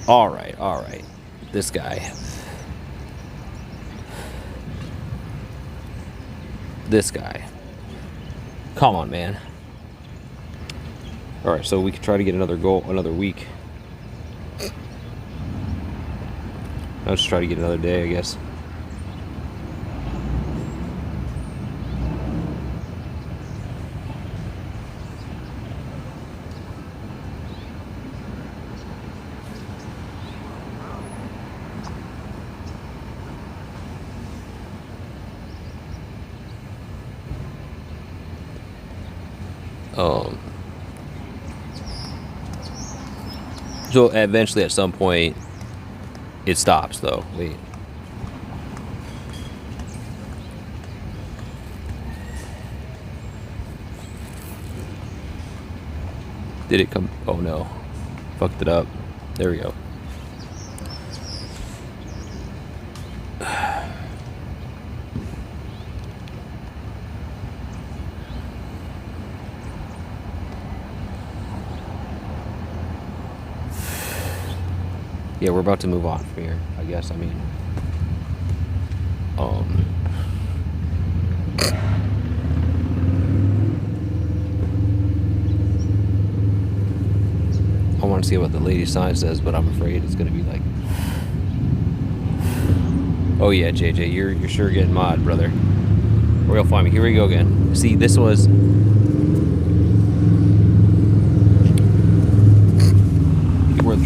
All right. This guy. Come on, man. All right, so we could try to get another week. I'll just try to get another day, I guess. So eventually at some point it stops though. Wait. Did it come? Oh no. Fucked it up. There we go. Yeah, we're about to move on from here, I guess. I mean, I want to see what the lady sign says, but I'm afraid it's gonna be like, oh yeah, JJ, you're sure getting mod, brother. Where you'll find me. Here we go again. See, this was.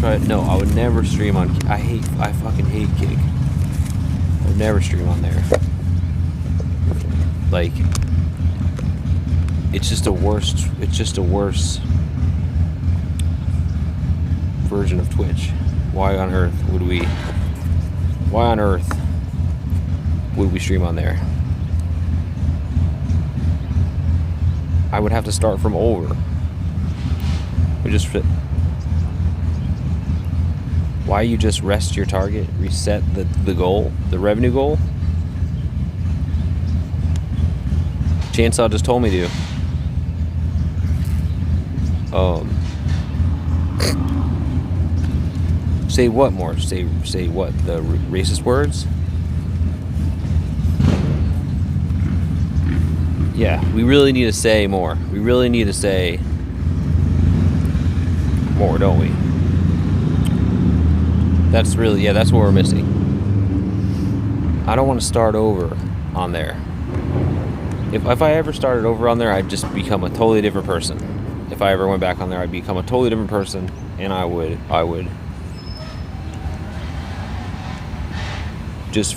Try it. No, I would never stream on. I fucking hate Kick. I would never stream on there. Like, it's just a worse version of Twitch. Why on earth would we stream on there? I would have to start from over. We just fit. Why you just rest your target, reset the goal, the revenue goal? Chainsaw just told me to. Say what more? Say what? The racist words? yeah, we really need to say more. We really need to say more, don't we? That's really, yeah, that's what we're missing. I don't want to start over on there. If I ever started over on there, I'd just become a totally different person. If I ever went back on there, I'd become a totally different person, and I would just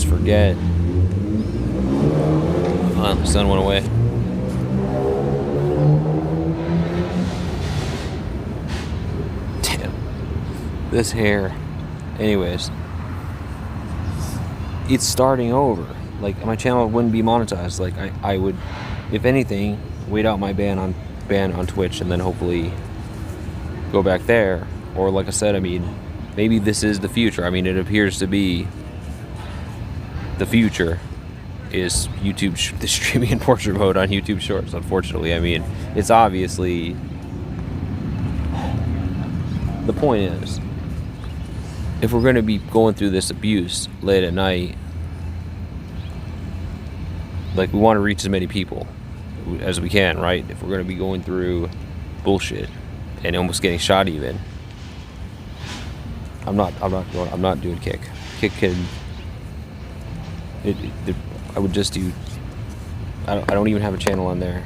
forget. Oh, the sun went away. Damn. This hair. Anyways. It's starting over. Like, my channel wouldn't be monetized. Like, I would, if anything, wait out my ban on Twitch and then hopefully go back there. Or like I said, I mean, maybe this is the future. I mean, it appears to be the future is YouTube, the streaming in portrait mode on YouTube Shorts, unfortunately. I mean, it's obviously, the point is, if we're going to be going through this abuse late at night, like, we want to reach as many people as we can, right? If we're going to be going through bullshit and almost getting shot even, I'm not doing Kick. Kick can, I would just do, I don't even have a channel on there.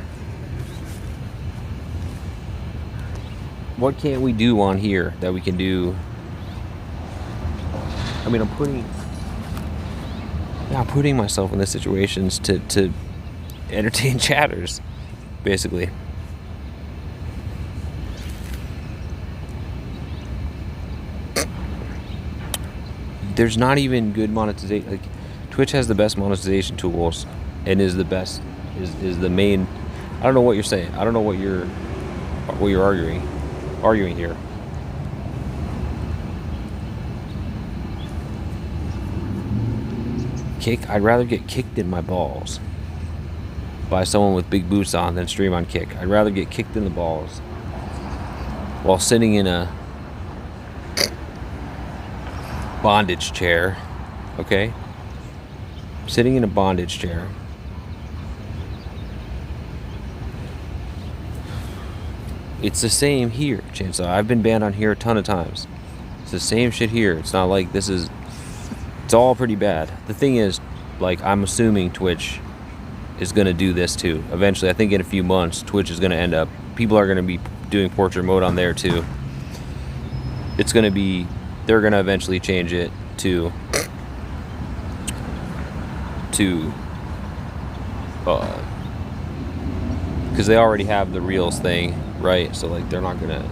What can't we do on here that we can do? I mean, I'm putting myself in these situations to entertain chatters, basically. There's not even good monetization. Like, Twitch has the best monetization tools and is the best, is the main. I don't know what you're saying. I don't know what you're arguing here. Kick, I'd rather get kicked in my balls by someone with big boots on than stream on Kick. I'd rather get kicked in the balls while sitting in a bondage chair, okay? Sitting in a bondage chair. It's the same here, Chainsaw. I've been banned on here a ton of times. It's the same shit here. It's not like this is... It's all pretty bad. The thing is, like, I'm assuming Twitch is going to do this too. Eventually, I think in a few months, Twitch is going to end up... People are going to be doing portrait mode on there too. It's going to be... They're going to eventually change it to because they already have the Reels thing, right? So, like, they're not going to...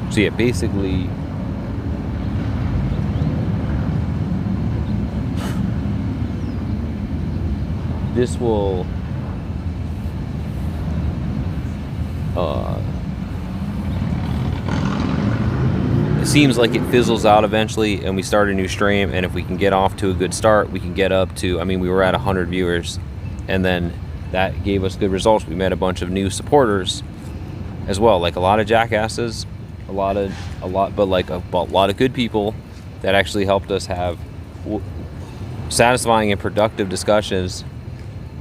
So yeah, basically, this will it seems like it fizzles out eventually and we start a new stream, and if we can get off to a good start, we can get up to, I mean, we were at 100 viewers, and then that gave us good results. We met a bunch of new supporters as well, like a lot of jackasses, a lot, but like a lot of good people that actually helped us have satisfying and productive discussions,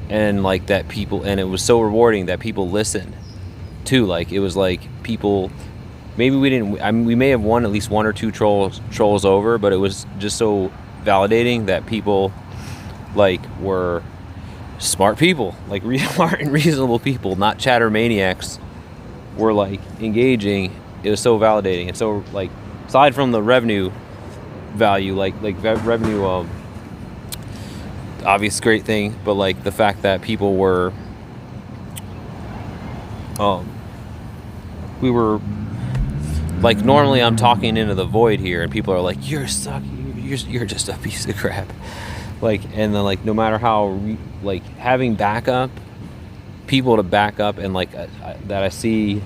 and like that people, and it was so rewarding that people listened too. Like, it was like people, maybe we didn't, I mean, we may have won at least one or two trolls over, but it was just so validating that people like were smart people, like smart and reasonable people, not chatter maniacs, were like engaging. It was so validating. And so, like, aside from the revenue value, like revenue, obvious great thing, but like the fact that people were, we were, like, normally I'm talking into the void here and people are like, you're just a piece of crap. Like, and then, like, no matter how, like, having backup, people to back up, and like that I see,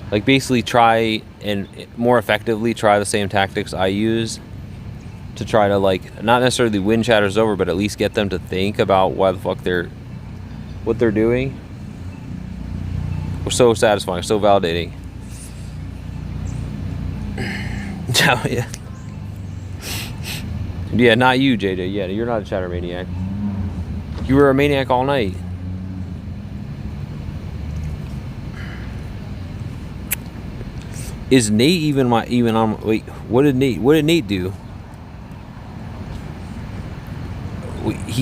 like, basically try and more effectively try the same tactics I use to try to, like, not necessarily win chatters over, but at least get them to think about why the fuck what they're doing. Was so satisfying, so validating. Yeah. Yeah, not you, JJ. Yeah, you're not a chatter maniac. You were a maniac all night. Is Nate even on? Wait, what did Nate do?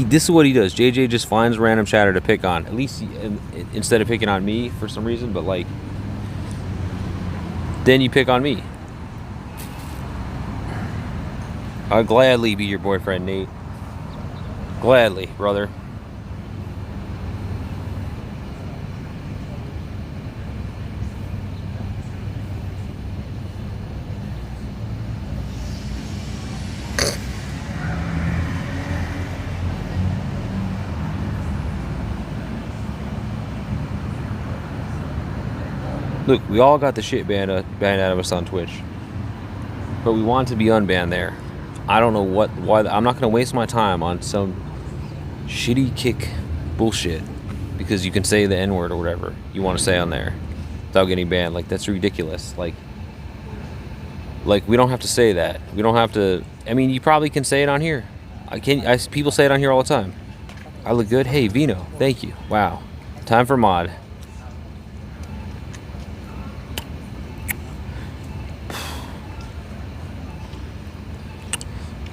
This is what he does. JJ just finds random chatter to pick on. At least instead of picking on me for some reason, but like, then you pick on me. I'll gladly be your boyfriend, Nate. Gladly, brother. Look, we all got the shit banned out of us on Twitch, but we want to be unbanned there. I don't know why. I'm not gonna waste my time on some shitty kick bullshit because you can say the N-word or whatever you want to say on there without getting banned. Like, that's ridiculous. Like we don't have to say that. We don't have to. I mean, you probably can say it on here. People say it on here all the time. I look good. Hey, Vino, thank you. Wow. Time for mod.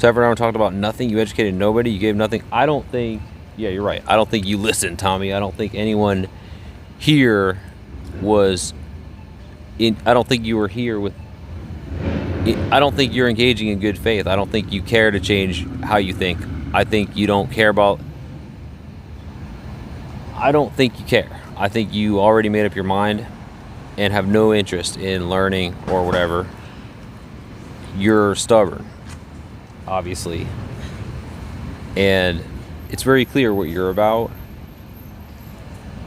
Everyone talked about nothing. You educated nobody. You gave nothing. I don't think. Yeah, you're right. I don't think you listened, Tommy. I don't think anyone here was in. I don't think you were here with. I don't think you're engaging in good faith. I don't think you care to change how you think. I think you don't care about. I don't think you care. I think you already made up your mind and have no interest in learning or whatever. You're stubborn. Obviously, and it's very clear what you're about,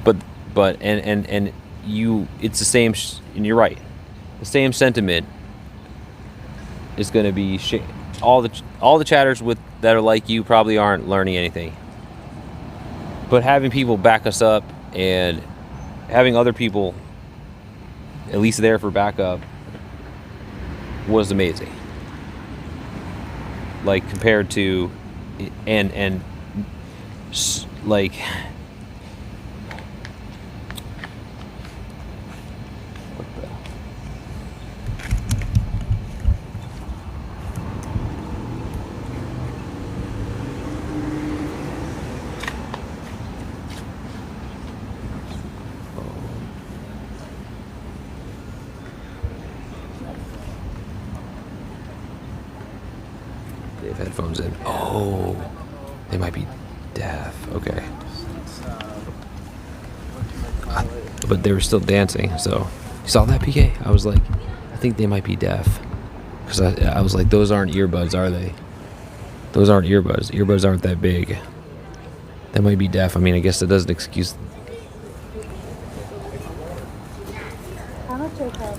but you, it's the same, and you're right, the same sentiment is going to be all the chatters that are like you probably aren't learning anything, but having people back us up and having other people at least there for backup was amazing. Like, compared to, and like, what the? They have headphones in. Oh, they might be deaf. Okay. But they were still dancing, so. You saw that, PK? I was like, I think they might be deaf. Because I was like, those aren't earbuds, are they? Those aren't earbuds. Earbuds aren't that big. They might be deaf. I mean, I guess that doesn't excuse. How much are they?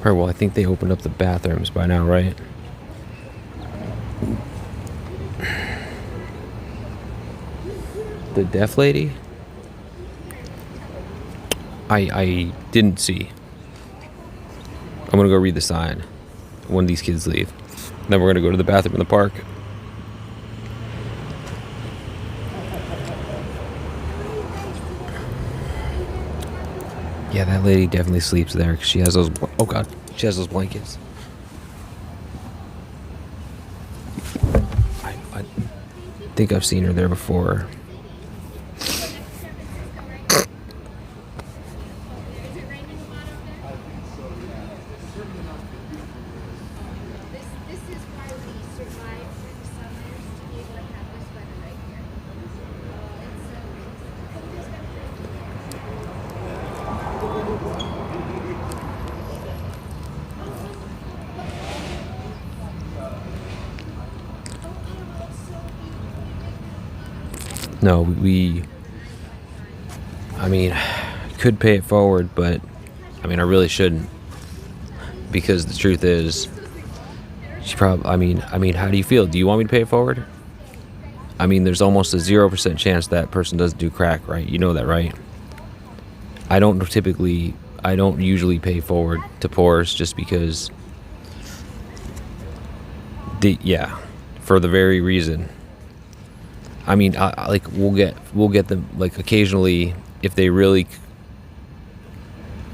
Alright, well, I think they opened up the bathrooms by now, right? The deaf lady? I didn't see. I'm gonna go read the sign when these kids leave. Then we're gonna go to the bathroom in the park. Yeah, that lady definitely sleeps there because she has those. Oh God, she has those blankets. I think I've seen her there before. No, I mean, could pay it forward, but I mean, I really shouldn't, because the truth is, she probably, I mean, how do you feel? Do you want me to pay it forward? I mean, there's almost a 0% chance that person doesn't do crack, right? You know that, right? I don't usually pay forward to pours just because for the very reason. I mean, like we'll get them like occasionally if they really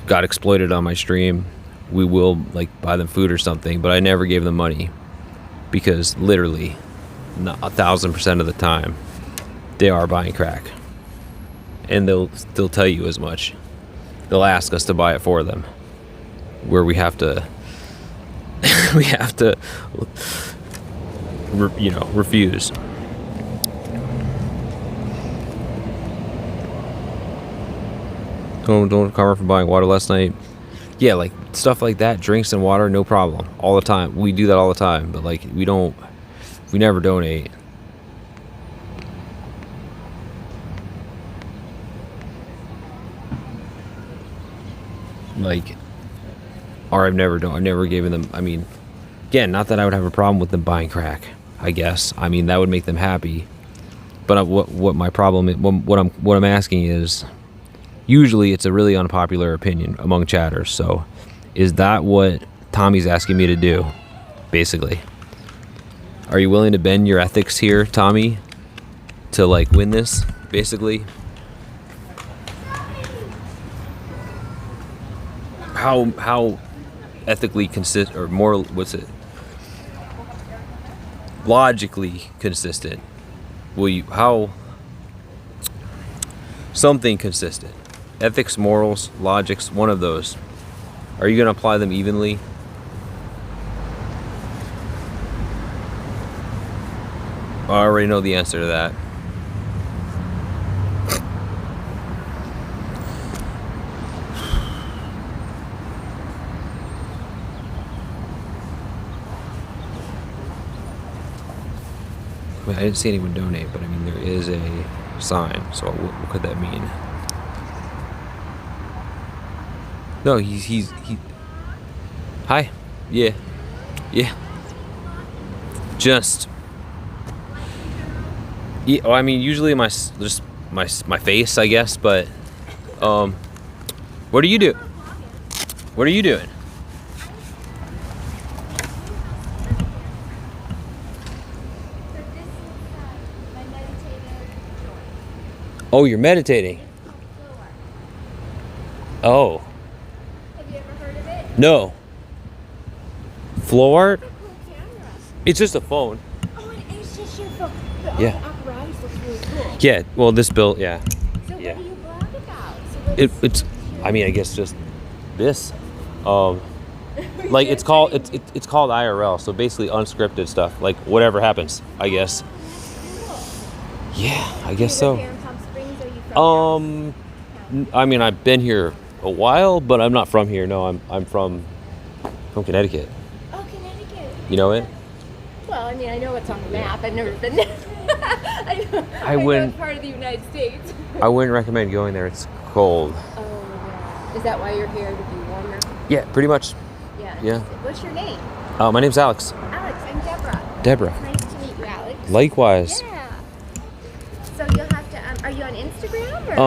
got exploited on my stream, we will like buy them food or something, but I never gave them money because literally 1,000% of the time they are buying crack, and they'll tell you as much. They'll ask us to buy it for them, where we have to refuse. Don't cover for buying water last night. Yeah, like stuff like that, drinks and water, no problem, all the time. We do that all the time, but like we never donate. Like, or I've never given them. I mean, again, not that I would have a problem with them buying crack. I guess. I mean, that would make them happy. But what my problem is, what I'm asking is, usually it's a really unpopular opinion among chatters. So, is that what Tommy's asking me to do? Basically, are you willing to bend your ethics here, Tommy, to like win this? Basically. How ethically consistent or moral, logically consistent will you, how something consistent, ethics, morals, logics, one of those, are you going to apply them evenly? I already know the answer to that. I didn't see anyone donate, but I mean, there is a sign, so what could that mean? No, he. Hi. Yeah. Just. Yeah. Well, I mean, usually my face, I guess, but what do you do? What are you doing? Oh, you're meditating. Oh. Have you ever heard of it? No. Flow art? It's a cool camera. It's just a phone. Oh, it's just your phone. But Yeah. all the apparatus looks really cool. Yeah. Well, this built. Yeah. So Yeah. what do you blog about? So It's. I mean, I guess just this. Like it's called IRL. So basically unscripted stuff. Like whatever happens, I guess. Yeah, I guess so. Here in Palm Springs, are you from I mean, I've been here a while, but I'm not from here. No, I'm from Connecticut. Oh, Connecticut. You know it? Well, I mean, I know it's on the map. I've never been there. I know wouldn't- it's part of the United States. I wouldn't recommend going there. It's cold. Oh, yeah. Is that why you're here, to be warmer? Yeah, pretty much. Yeah. What's your name? My name's Alex. Alex, I'm Deborah. Deborah. Nice to meet you, Alex. Likewise. Yeah. So you'll have to, are you on Instagram or?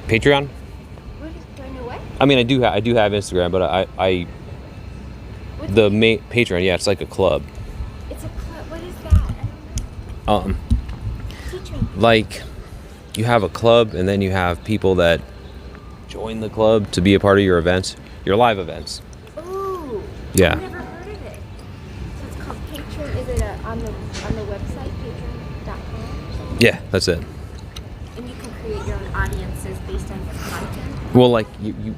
Patreon. Do I know what? I mean, I do have Instagram, but I What's the main Patreon. Yeah, it's like a club. It's a club. What is that? I don't know. Teach me. Like you have a club, and then you have people that join the club to be a part of your events, your live events. Ooh. Yeah. I've never heard of it. So it's called Patreon. Is it on the website, patreon.com? Yeah, that's it. And you can create your own audiences based on your content. Well, like you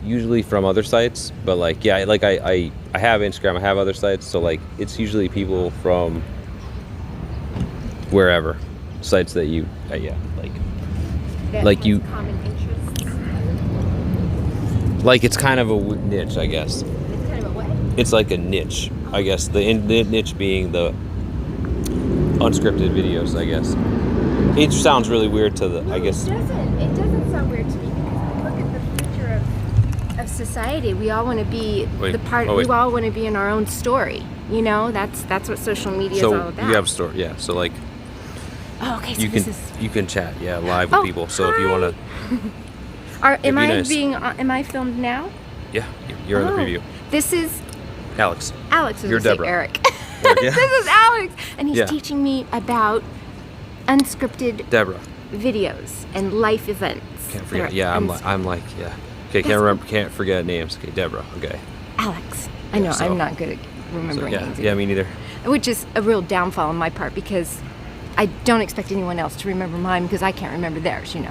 usually from other sites, but like yeah, like I have Instagram, I have other sites, so like it's usually people from wherever sites that you That Like has you- common interests. like it's kind of a niche, I guess. It's kind of a what? It's like a niche, I guess. The niche being the unscripted videos, I guess. It sounds really weird to the, I guess. It doesn't sound weird to me because look at the future of society. We all want to be Wait, the part. oh, wait. We all want to be in our own story. You know, that's what social media is all So about. you have a store, yeah. So like Oh, okay. So you can chat, yeah, live with Oh, people. So if you hi. want to, Am I nice. Am I filmed now? yeah, you're in the Oh, preview. This is Alex, Alex. You're Deborah. Eric. Eric, yeah. This is Alex, and he's Yeah. teaching me about unscripted Deborah. videos and life events. Can't that forget. are Yeah, unscripted. I'm like, yeah. Okay, can't forget names. Okay, Deborah. Okay. Alex. I know, so- I'm not good at So remembering yeah, names. yeah, me neither. Which is a real downfall on my part because I don't expect anyone else to remember mine because I can't remember theirs, you know.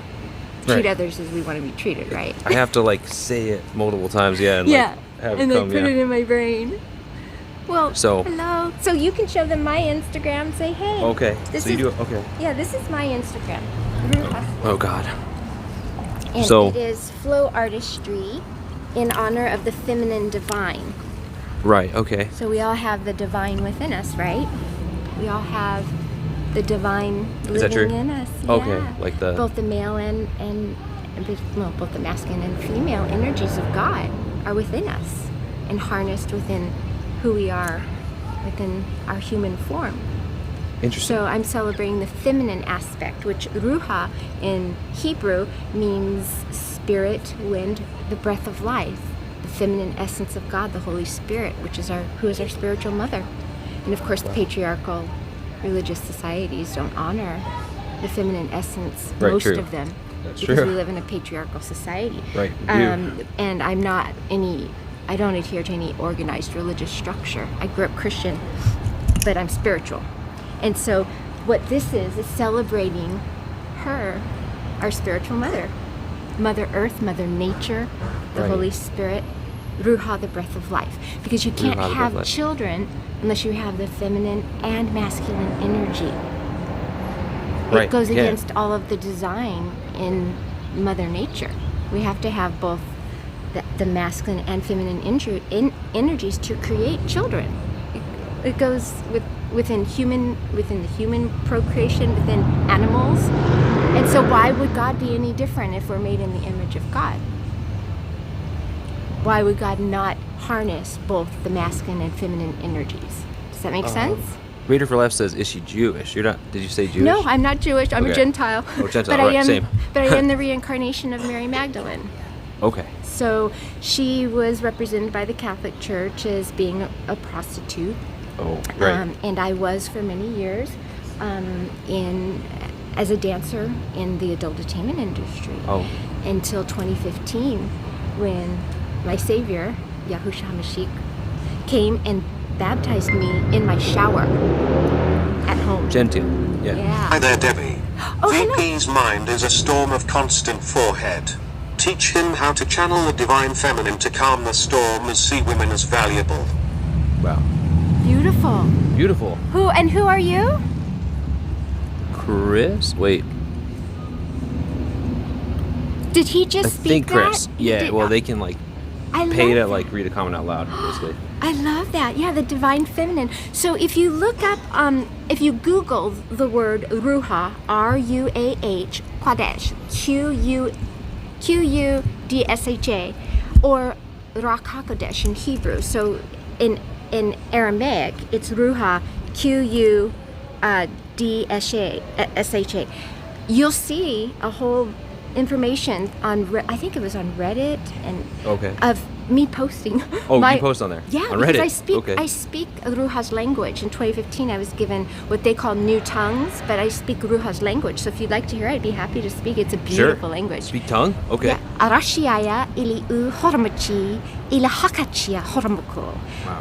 Treat Right. others as we want to be treated, right? I have to like say it multiple times, yeah, and Yeah, like have and it then come, put yeah. it in my brain. Well, So- hello. So you can show them my Instagram. Say, hey. Okay. This So you is, do it. Okay. Yeah, this is my Instagram. Oh God. And So- it is Flow Artistry in honor of the feminine divine. Right. Okay. So we all have the divine within us, right? We all have the divine Is that living true? in us. Okay, Yeah. like the- both the male and both the masculine and female energies of God are within us and harnessed within who we are, within our human form. Interesting. So I'm celebrating the feminine aspect, which ruha in Hebrew means spirit, wind, the breath of life, the feminine essence of God, the Holy Spirit, who is our spiritual mother. And of course, the patriarchal religious societies don't honor the feminine essence, Right, most true. of them, That's because true. we live in a patriarchal society. Right, we do. And I don't adhere to any organized religious structure. I grew up Christian, but I'm spiritual. And so what this is celebrating her, our spiritual mother, Mother Earth, Mother Nature, the Right. Holy Spirit, Ruha, the breath of life. Because you can't Ruha, the breath of have life. children unless you have the feminine and masculine energy. Right, It goes yeah. against all of the design in Mother Nature. We have to have both the masculine and feminine energies to create children. It goes within the human procreation, within animals. And so why would God be any different if we're made in the image of God? Why would God not harness both the masculine and feminine energies? Does that make sense? Reader for Life says, "Is she Jewish?" You're not. Did you say Jewish? No, I'm not Jewish. I'm a Okay. Gentile. Oh, Gentile, But I right, am. same. But I am the reincarnation of Mary Magdalene. Okay. So she was represented by the Catholic Church as being a prostitute, Oh, right. and I was for many years as a dancer in the adult entertainment industry. Oh. Until 2015, when my Savior, Yahushua Mashiach, came and baptized me in my shower at home. Gentile. Yeah. Hi Yeah. there, Debbie. Oh, hello. VP's mind is a storm of constant forehead. Teach him how to channel the divine feminine to calm the storm and see women as valuable. Wow. Beautiful. Beautiful. Who are you? Chris. Wait. Did he just I speak think Chris. that? Yeah. Did- Well, they can like I pay love to that. like read a comment out loud, basically. I love that. Yeah, the divine feminine. So if you look up, if you Google the word Ruha, R-U-A-H, Qadesh, Q-U-D-S-H-A, or Ruach HaKodesh in Hebrew. So in Aramaic, it's Ruha, Q-U-D-S-H-A. You'll see a whole information on, I think it was on Reddit, and Okay. of me posting. Oh, you post on there? Yeah, On because Reddit? I speak Ruha's language. In 2015, I was given what they call new tongues, but I speak Ruha's language. So if you'd like to hear it, I'd be happy to speak. It's a beautiful language. Speak tongue? Okay. Yeah. Arashiaya ili u hormachi ila hakachia hormuko.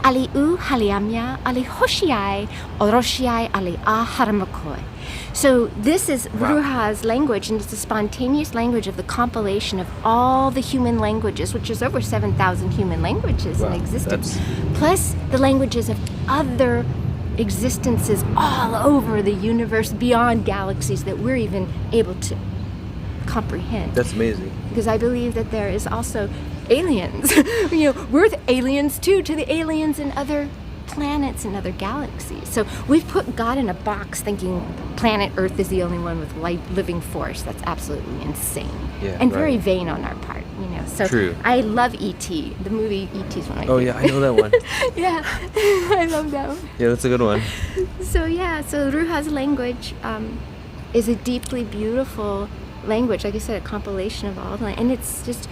Ali u haliamya ali hoshiai oroshiai ali a haramukoi. So this is Ruha's language, and it's a spontaneous language of the compilation of all the human languages, which is over 7,000 human languages in Wow, existence, plus the languages of other existences all over the universe, beyond galaxies that we're even able to comprehend. That's amazing. Because I believe that there is also aliens. We're the aliens too, to the aliens in other planets and other galaxies. So we've put God in a box thinking planet Earth is the only one with living force. That's absolutely insane. Yeah, and very right. vain on our part, you know. So True. I love E.T. The movie E.T. is one of my Oh yeah, I know that one. yeah, I love that one. Yeah, that's a good one. So Ruha's language is a deeply beautiful language. Like I said, a compilation of all the and it's just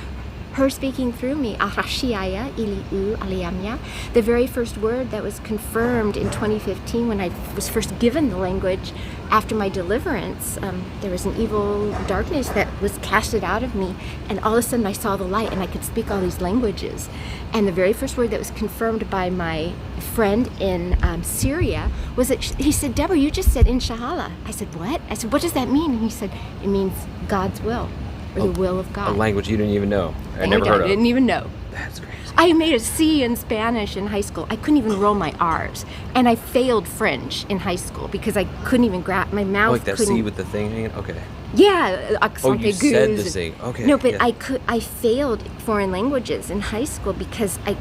her speaking through me. Arashiaya iliu aliyamya. The very first word that was confirmed in 2015 when I was first given the language after my deliverance. There was an evil darkness that was casted out of me, and all of a sudden I saw the light and I could speak all these languages. And the very first word that was confirmed by my friend in Syria was that he said, "Deborah, you just said Inshallah." I said, "What?" I said, "What does that mean?" And he said, "It means God's will, or the will of A God." language you didn't even know. I never heard I of. didn't even know. That's crazy. I made a C in Spanish in high school. I couldn't even roll my R's. And I failed French in high school because I couldn't even grab my mouth. Oh, like that couldn't, C with the thing hanging? Okay. Yeah, Oh, accent you aigu. said the C. Okay. No, but yeah. I failed foreign languages in high school because I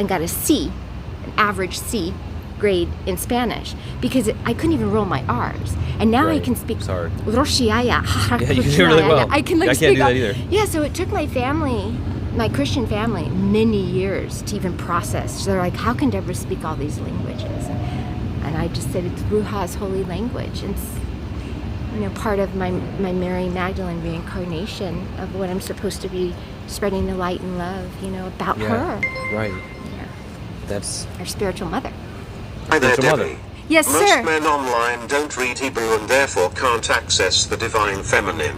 got a C, an average C grade in Spanish because I couldn't even roll my R's. And now I Right. can speak. It's hard. Yeah, you do really well. I can I can't speak do that either. Yeah, so it took my family, my Christian family, many years to even process. So they're like, "How can Deborah speak all these languages?" And I just said, it's Ruha's holy language. And it's, part of my Mary Magdalene reincarnation of what I'm supposed to be spreading the light and love, about her. Right. Yeah. That's Our spiritual mother. Hi there, Spiritual mother. Debbie. Yes, Most sir. men online don't read Hebrew and therefore can't access the divine feminine.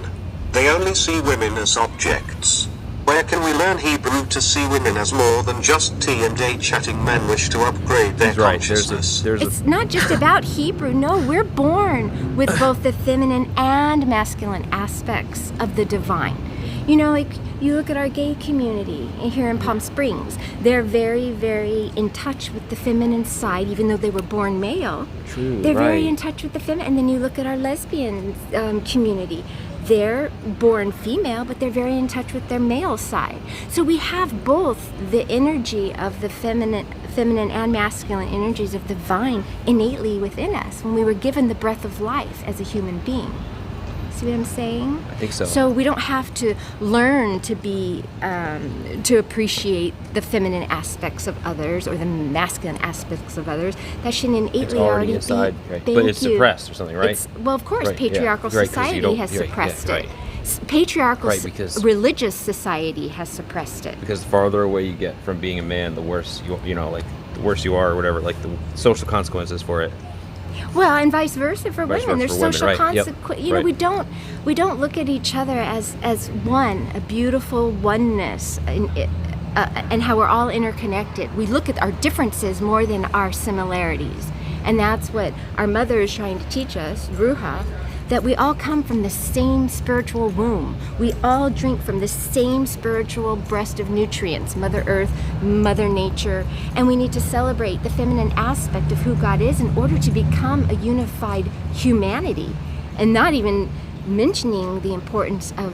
They only see women as objects. Where can we learn Hebrew to see women as more than just T&A chatting men wish to upgrade their he's right. consciousness? It's not just about Hebrew. No, we're born with both the feminine and masculine aspects of the divine. Like you look at our gay community here in Palm Springs. They're very, very in touch with the feminine side, even though they were born male. True, They're very right. in touch with the feminine. And then you look at our lesbian community. They're born female, but they're very in touch with their male side. So we have both the energy of the feminine and masculine energies of the divine innately within us when we were given the breath of life as a human being. See what I'm saying? I think so. So we don't have to learn to be, to appreciate the feminine aspects of others or the masculine aspects of others. That should innately It's already be. inside, right? Thank But it's you. suppressed or something, right? Well, of course, Right, yeah. patriarchal Right, 'cause you society don't- has yeah, yeah, suppressed right. it. Patriarchal Right, because- religious society has suppressed it. Because the farther away you get from being a man, the worse like the worse you are or whatever, like the social consequences for it. Well, and vice versa for Vice women. versa There's for women, social right, yep, consequences. right. We don't look at each other as one, a beautiful oneness, and how we're all interconnected. We look at our differences more than our similarities, and that's what our mother is trying to teach us, Ruha. That we all come from the same spiritual womb. We all drink from the same spiritual breast of nutrients, Mother Earth, Mother Nature, and we need to celebrate the feminine aspect of who God is in order to become a unified humanity, and not even mentioning the importance of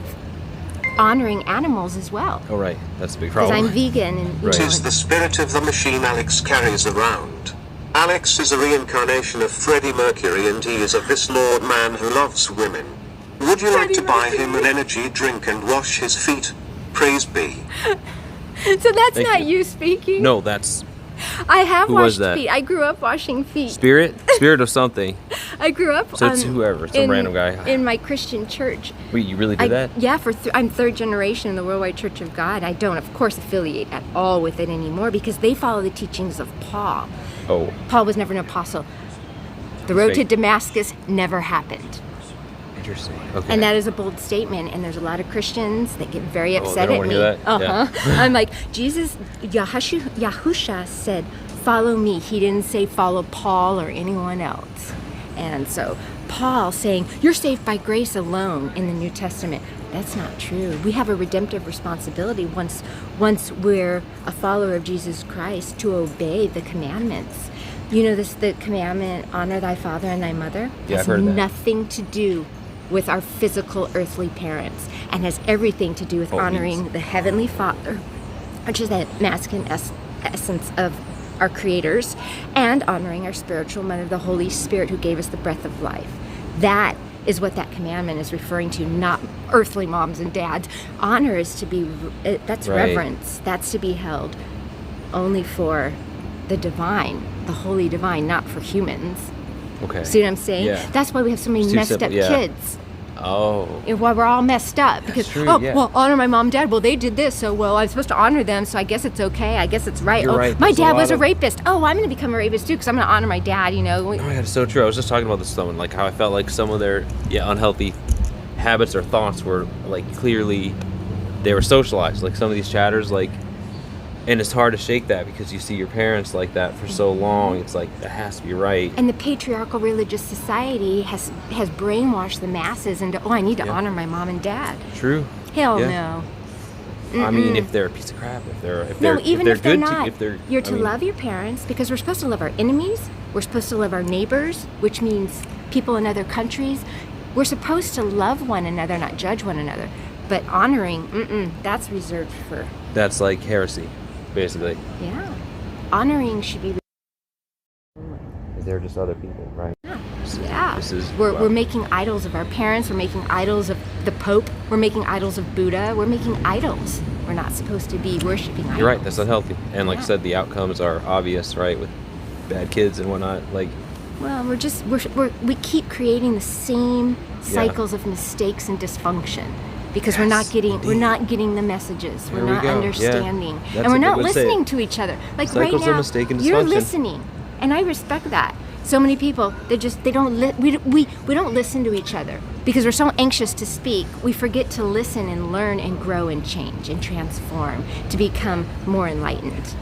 honoring animals as well. Oh, right. That's a big Because problem. I'm vegan and Right. It is the spirit of the machine Alex carries around. Alex is a reincarnation of Freddie Mercury, and he is a Lord man who loves women. Would you like to buy him an energy drink and wash his feet? Praise be. So that's Thank not you. you speaking. No, that's I have Who was washed that? feet. I grew up washing feet. spirit of something. I grew up. So it's whoever, some random guy. in my Christian church. Wait, you really did that? Yeah, I'm third generation in the Worldwide Church of God. I don't, of course, affiliate at all with it anymore because they follow the teachings of Paul. Oh, Paul was never an apostle. The road to Fake. Damascus never happened. interesting. Okay. And that is a bold statement, and there's a lot of Christians that get very Oh, they upset don't at wanna me. hear that? Yeah. I'm like, Yahusha said, follow me. He didn't say follow Paul or anyone else. And so Paul saying, you're saved by grace alone in the New Testament. That's not true. We have a redemptive responsibility once we're a follower of Jesus Christ to obey the commandments. You know the commandment, honor thy father and thy mother? Yeah, I've has heard of that. nothing to do with our physical earthly parents and has everything to do with Oh, honoring the heavenly Father, which is that masculine essence of our creators, and honoring our spiritual mother, the Holy Spirit, who gave us the breath of life. That is what that commandment is referring to, not earthly moms and dads. Honor is to be, that's Right. reverence. That's to be held only for the divine, the holy divine, not for humans. Okay. See what I'm saying? Yeah. That's why we have so many It's too messed simple, up yeah. kids. Oh. And why we're all messed up because true, yeah. well, honor my mom and dad. Well, they did this, so well, I'm supposed to honor them, so I guess it's okay. I guess it's right. You're oh, right. my There's a dad lot was a of- rapist. Oh, I'm going to become a rapist too because I'm going to honor my dad. You know. Oh my God, it's so true. I was just talking about this with someone, like how I felt like some of their unhealthy habits or thoughts were like clearly they were socialized. Like some of these chatters, like, and it's hard to shake that because you see your parents like that for so long. It's like that has to be right. And the patriarchal religious society has brainwashed the masses into, I need to honor my mom and dad. True. Hell Yeah. no. I mean, if they're a piece of crap, if they're No, even if they're good not, if they're you're I to mean, love your parents because we're supposed to love our enemies. We're supposed to love our neighbors, which means people in other countries. We're supposed to love one another, not judge one another. But honoring, that's reserved for. That's like heresy, basically. Yeah. Honoring should be. They're just other people, right? Yeah. This is We're making idols of our parents. We're making idols of the Pope. We're making idols of Buddha. We're making idols. We're not supposed to be worshiping idols. You're right. That's unhealthy. And like I Yeah. said, the outcomes are obvious, right? With bad kids and whatnot. Like, Well, we keep creating the same cycles of mistakes and dysfunction because we're not getting the messages. There We're we not go. Yeah. understanding, That's and a we're good not way to say it. listening to each other. Like Cycles right of now, mistake and you're dysfunction. listening, and I respect that. So many people, we don't listen to each other because we're so anxious to speak. We forget to listen and learn and grow and change and transform to become more enlightened.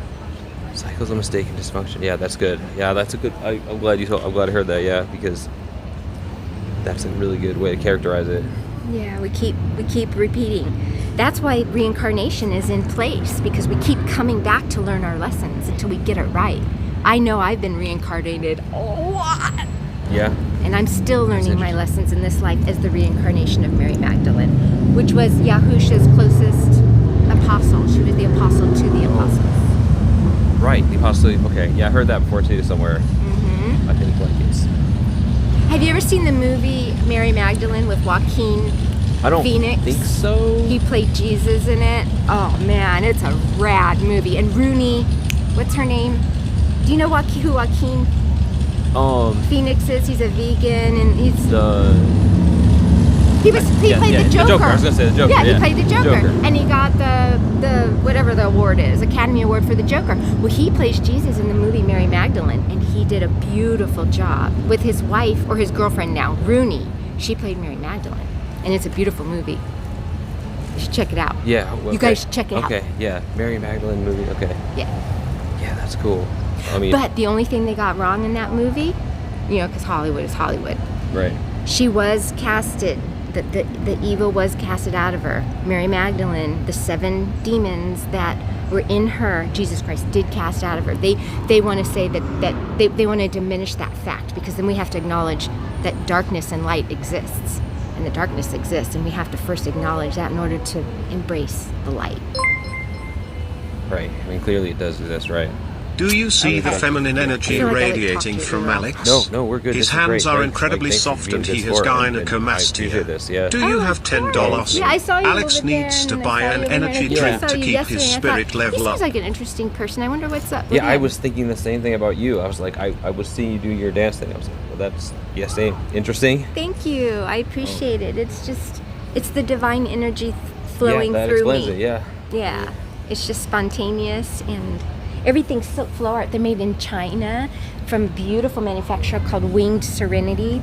cycles of mistake and dysfunction. Yeah, that's good. Yeah, that's a good. I'm glad I heard that. Yeah, because that's a really good way to characterize it. Yeah, we keep repeating. That's why reincarnation is in place because we keep coming back to learn our lessons until we get it right. I know I've been reincarnated a lot. Yeah. And I'm still learning my lessons in this life as the reincarnation of Mary Magdalene, which was Yahusha's closest apostle. She was the apostle to the apostles. Right. The apostle. Okay. Yeah, I heard that before too somewhere. Mm-hmm. I think like it's. Have you ever seen the movie Mary Magdalene with Joaquin I don't Phoenix? think so. He played Jesus in it. Oh man, it's a rad movie. And Rooney, what's her name? Do you know who Joaquin Phoenix is? He's a vegan and he played the Joker. I was gonna say the Joker. Yeah, he played the Joker. And he got the whatever the award is, Academy Award for the Joker. Well, he plays Jesus in the movie Mary Magdalene, and he did a beautiful job with his wife or his girlfriend now, Rooney. She played Mary Magdalene, and it's a beautiful movie. You should check it out. Yeah. Okay. You guys should check it out. Okay. Yeah. Mary Magdalene movie. Okay. Yeah. Yeah, that's cool. I mean. But the only thing they got wrong in that movie, because Hollywood is Hollywood. Right. She was casted. The evil was casted out of her. Mary Magdalene, the 7 demons that were in her, Jesus Christ did cast out of her. They want to say that they want to diminish that fact because then we have to acknowledge that darkness and light exists. And the darkness exists, and we have to first acknowledge that in order to embrace the light. Right. I mean, clearly it does exist, right? Do you see the feminine energy feel like I would radiating talk to from you. Alex? No, we're good. His This is hands great. are Thanks. incredibly Thanks for soft being and he good has sport, and I gynecomastia. appreciate this, yeah. Do you Oh, have of $10? course. Yeah, I saw you Alex over there, needs to and I buy saw an you over there, energy and I drink saw to you keep yesterday, his and I spirit thought, level he up. seems like an interesting person. I wonder what's up with Yeah, I him. was thinking the same thing about you. I was like, I was seeing you do your dance thing. I was like, well, that's same. Interesting. Thank you. I appreciate it. It's the divine energy flowing yeah, that through explains me. it. Yeah. Yeah, it's just spontaneous and everything's silk flow art. They're made in China from a beautiful manufacturer called Winged Serenity.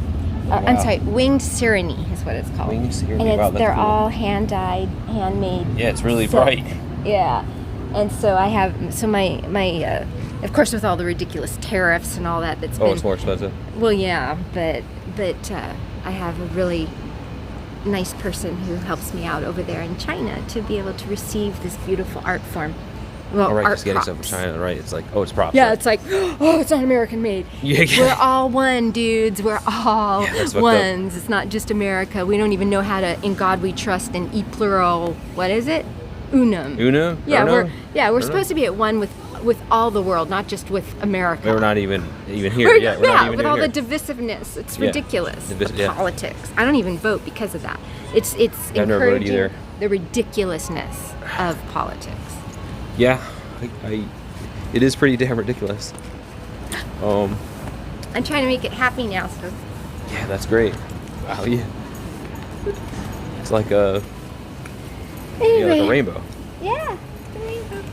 I'm Wow. sorry, Winged Serenity is what it's called. Winged Serenity. And Wow, that's they're cool. all hand dyed, handmade. Yeah, it's really silk. bright. Yeah, and so I have my of course with all the ridiculous tariffs and all that that's Oh, been. it's more expensive. Well, yeah, but I have a really nice person who helps me out over there in China to be able to receive this beautiful art form. Well, All right, art just getting props. stuff from China, right? It's like, oh, it's props. Yeah, right? it's like, oh, it's not American made. Yeah, yeah. We're all one, dudes. We're all that's fucked ones. It's not just America. We don't even know how to, in God we trust, and e plural, what is it? Unum. Uno? Yeah, Uno? we're Uno? supposed to be at one with with all the world, not just with America. We're not even here. We're- Yeah, we're not even with all here. the divisiveness, it's Yeah. ridiculous. Yeah. Politics. I don't even vote because of that. It's never voted encouraging either. the ridiculousness of politics. Yeah, it is pretty damn ridiculous. I'm trying to make it happy now, so Yeah, that's great. Wow, yeah. It's like a anyway. like a rainbow. Yeah, the rainbow.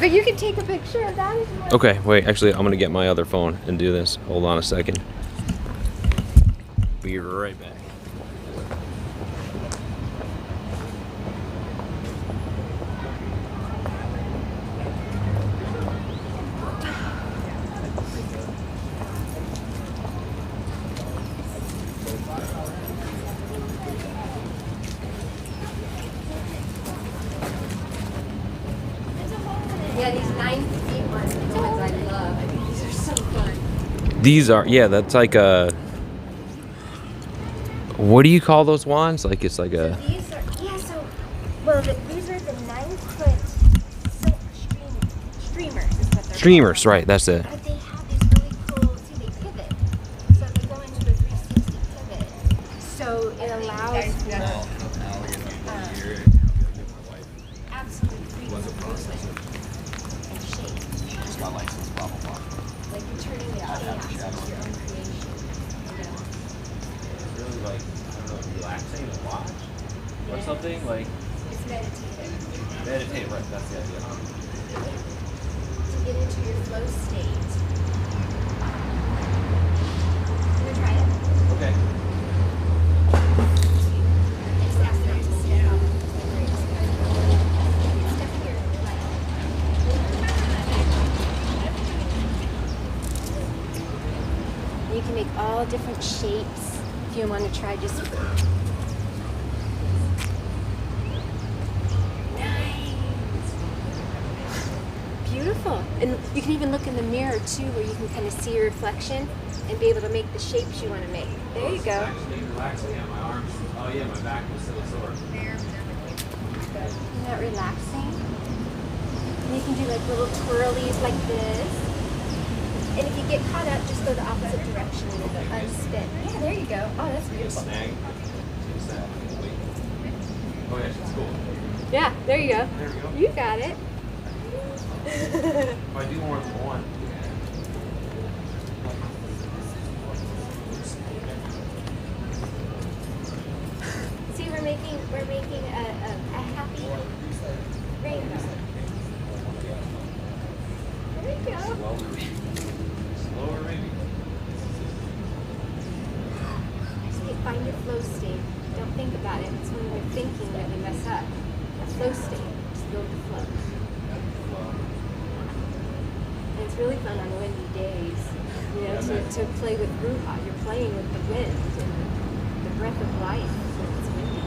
But you can take a picture of that if you want. Okay, wait. Actually, I'm gonna get my other phone and do this. Hold on a second. Be right back. Yeah, these 9 feet ones are the ones I love. I think these are so fun. These are that's like a. What do you call those wands? Like it's like a. These are these are the 9-foot silk streamers. Is what they're Streamers, called. right? That's it. But they have these really cool. See, they pivot. So they go into a 360 pivot. So it allows for absolute freedom of movement and shape. Just got licensed, blah, blah, blah. Like you're turning the chaos into your own creation. You know? It's really like relaxing to watch or something like It's meditative. meditate. Right, that's the idea. To get into your flow state. You wanna try it? Okay. Just ask them to step out. Step here. You can make all different shapes if you want to try just. Beautiful. And you can even look in the mirror too, where you can kind of see your reflection and be able to make the shapes you want to make. There you go. Actually relaxing on my arms. Oh yeah, my back was still sore. Isn't that relaxing? And you can do like little twirlies like this. And if you get caught up, just go the opposite direction and it'll unspin. Yeah, there you go. Oh, that's beautiful. Snag. Oh yeah, she's cool. Yeah, there you go. There we go. You got it. If I do more than one. See, we're making a happy rainbow. There you go. Slower maybe. See, find your flow state. Don't think about it. It's when we're thinking that we mess up. Flow state. Just go with the flow. And it's really fun on windy days, you know, to play with ruha. You're playing with the wind and the breath of life when it's windy.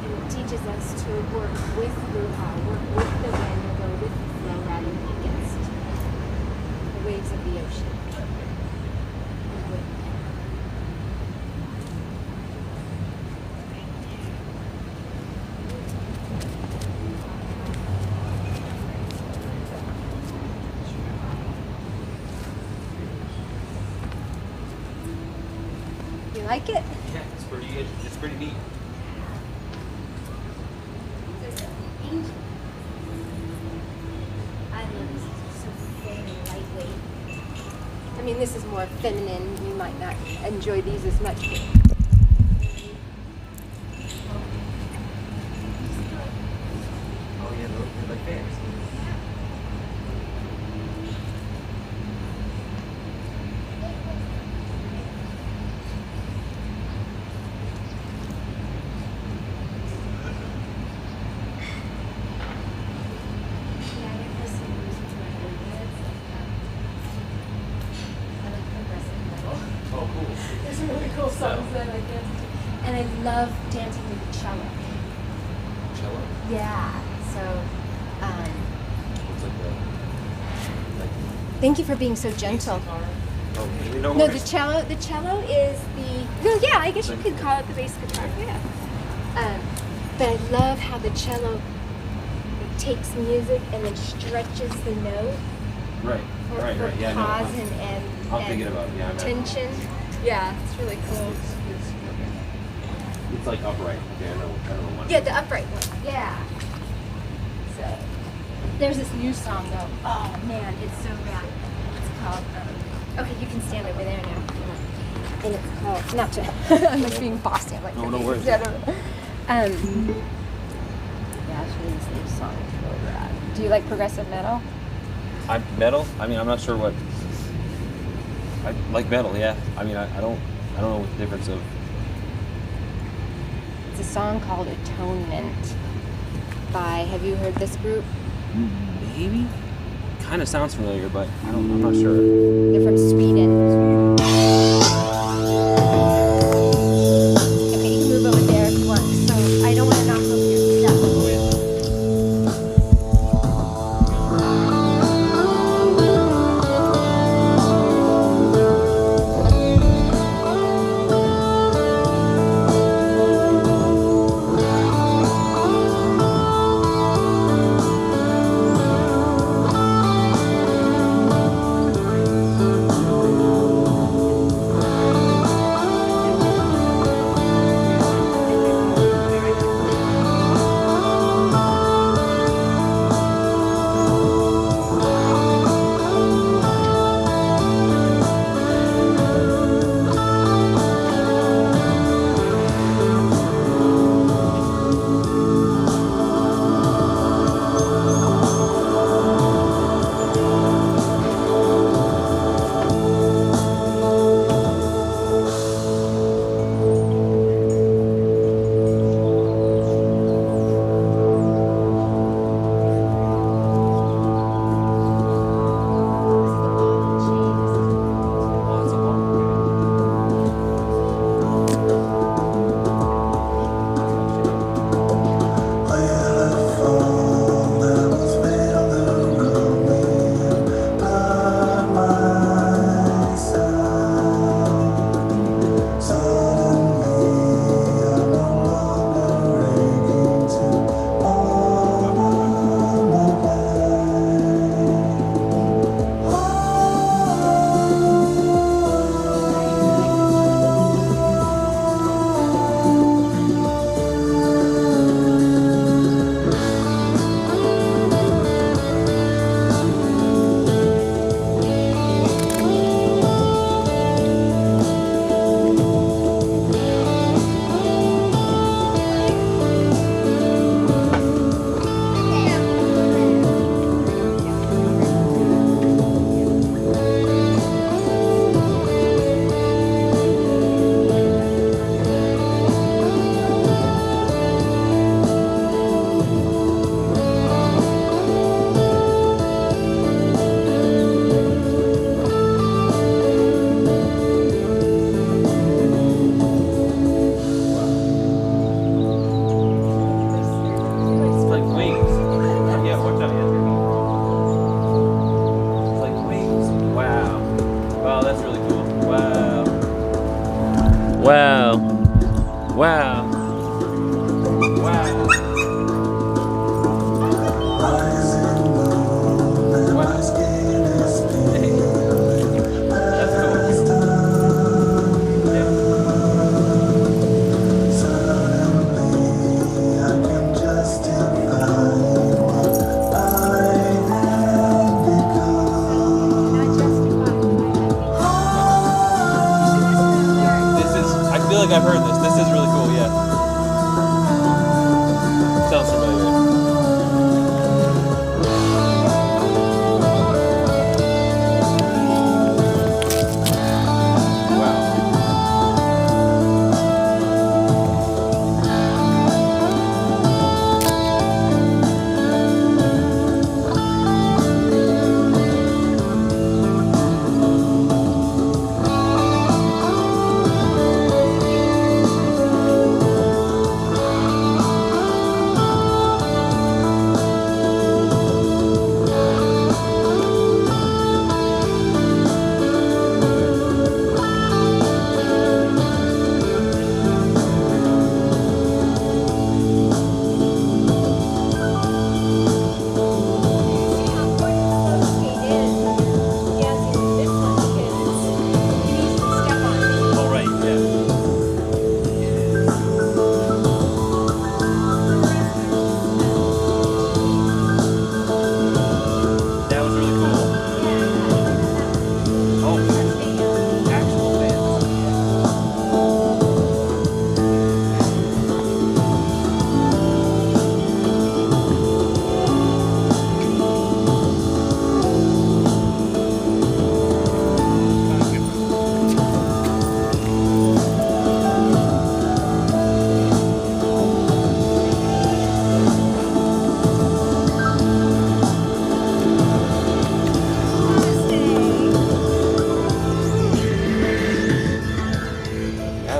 And it teaches us to work with ruha, work with the wind, or go with the flow rather than against the waves of the ocean. And with them. You like it? Yeah, it's pretty neat. I love this. It's so thin and lightweight. I mean, this is more feminine. You might not enjoy these as much. But Oh yeah, they're like fans. Oh, cool. There's some really cool songs that I like dancing to. And I love dancing with the cello. Cello? Yeah. So, It's like thank you for being so gentle. oh, you know No, the cello is the. Well, yeah, I guess you could call it the bass guitar. Yeah. But I love how the cello takes music and then stretches the note Right. for Yeah, no, pause I'm and thinking about it. Yeah, I'm tension. Yeah, it's really cool. It's like upright. Okay, I don't know what. Yeah, the upright one. Yeah. So there's this new song though. Oh man, it's so rad. It's called. Okay, you can stand over there now. And it's called. Not to. I'm like being bossy. I'm like. No, no worries. Yeah, actually, this new song is really rad. Do you like progressive metal? I'm metal. I mean, I'm not sure what. I like metal. Yeah. I mean, I don't know what the difference of. It's a song called Atonement by. Have you heard this group? Maybe. Kind of sounds familiar, but I'm not sure. They're from Sweden. Okay, you can move over there if you want. So I don't want to knock over your stuff. Wow. Wow. Wow. I feel like I've heard this. This is really cool, yeah. Sounds familiar.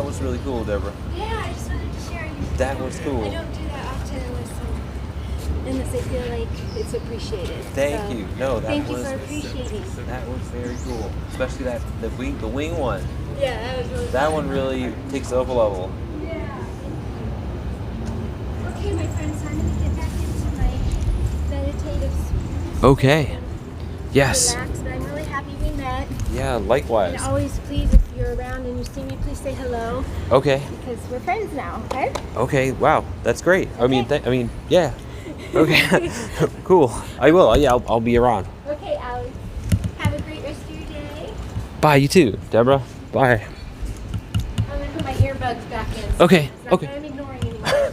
was really cool, Deborah. Yeah, I just wanted to share. That was cool. I don't do that often unless I feel like it's appreciated. Thank you. No, that thank was you for appreciating. that was very cool. Especially the wing one. Yeah, that was really That fun. one really takes it up a level. Yeah. Okay, my friends, so I'm gonna get back into my meditative. Okay. Yes. Relax, but I'm really happy we met. Yeah, And likewise. always, please, if you're around and you see me, please say hello Okay. because we're friends now. Okay. Okay. Wow, that's great. Okay. I mean, yeah. Okay. Cool. I will. Yeah, I'll be around. Okay, Alex. Have a great rest of your day. Bye, you too, Deborah. Bye. I'm gonna put my earbuds back in. Okay, So okay. I'm ignoring anymore.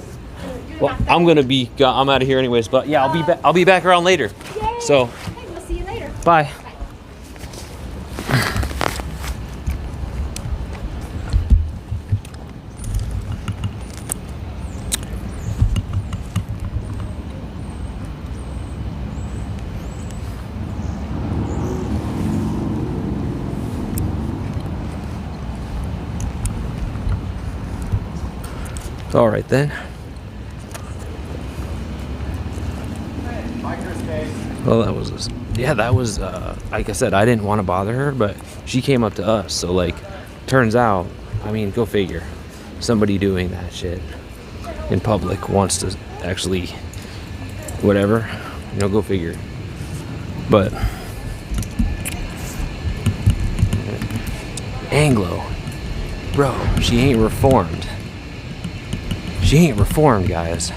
Well, I'm gonna be. I'm out of here anyways. But yeah, I'll be back around later. Yay. So, Okay, we'll see you later. bye. All right then. Well, that was like I said, I didn't want to bother her, but she came up to us. So like, turns out, I mean, go figure, somebody doing that shit in public wants to actually, whatever, go figure. But Anglo, bro, she ain't reformed. She ain't reformed, guys.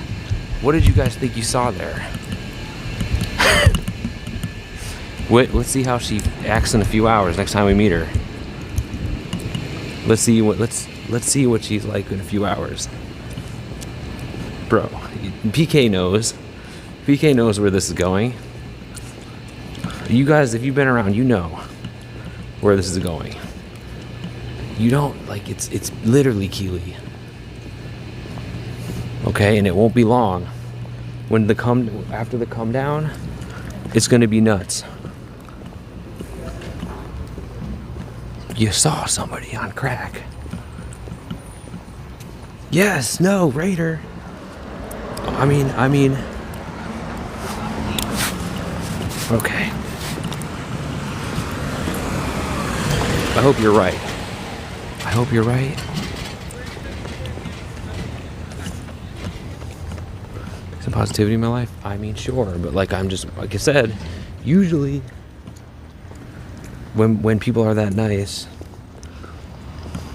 What did you guys think you saw there? Wait, let's see how she acts in a few hours next time we meet her. Let's see what she's like in a few hours. Bro, PK knows. PK knows where this is going. You guys, if you've been around, you know where this is going. You don't like it's literally Keely. Okay, and it won't be long. After the come down, it's gonna be nuts. You saw somebody on crack. Yes, no, Raider. I mean. Okay. I hope you're right. I hope you're right. Some positivity in my life? I mean, sure, but like I said, usually when people are that nice,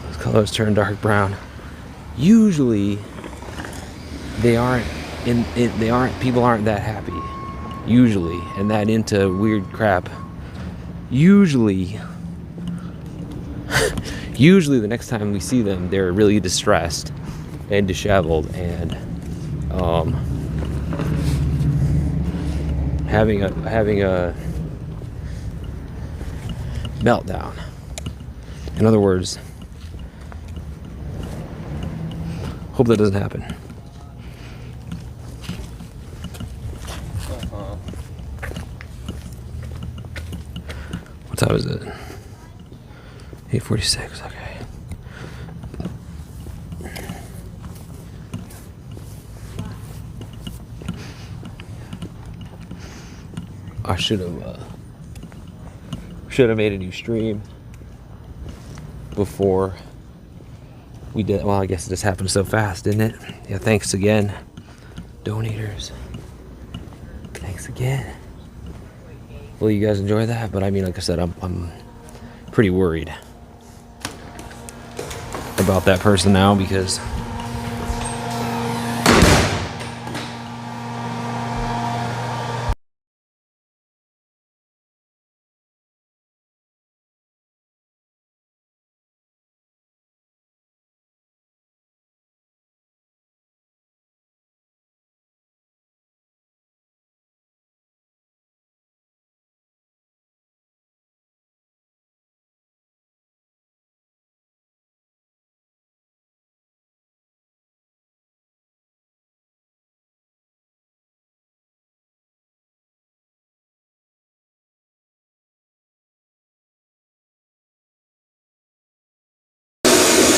those colors turn dark brown. Usually people aren't that happy. Usually, and that into weird crap. Usually the next time we see them, they're really distressed and disheveled and having a meltdown. In other words, hope that doesn't happen. What time is it? 8:46. Okay. I should have made a new stream before we did. Well, I guess this happened so fast, didn't it? Yeah. Thanks again, donators. Thanks again. Will you guys enjoy that? But I mean, like I said, I'm pretty worried about that person now because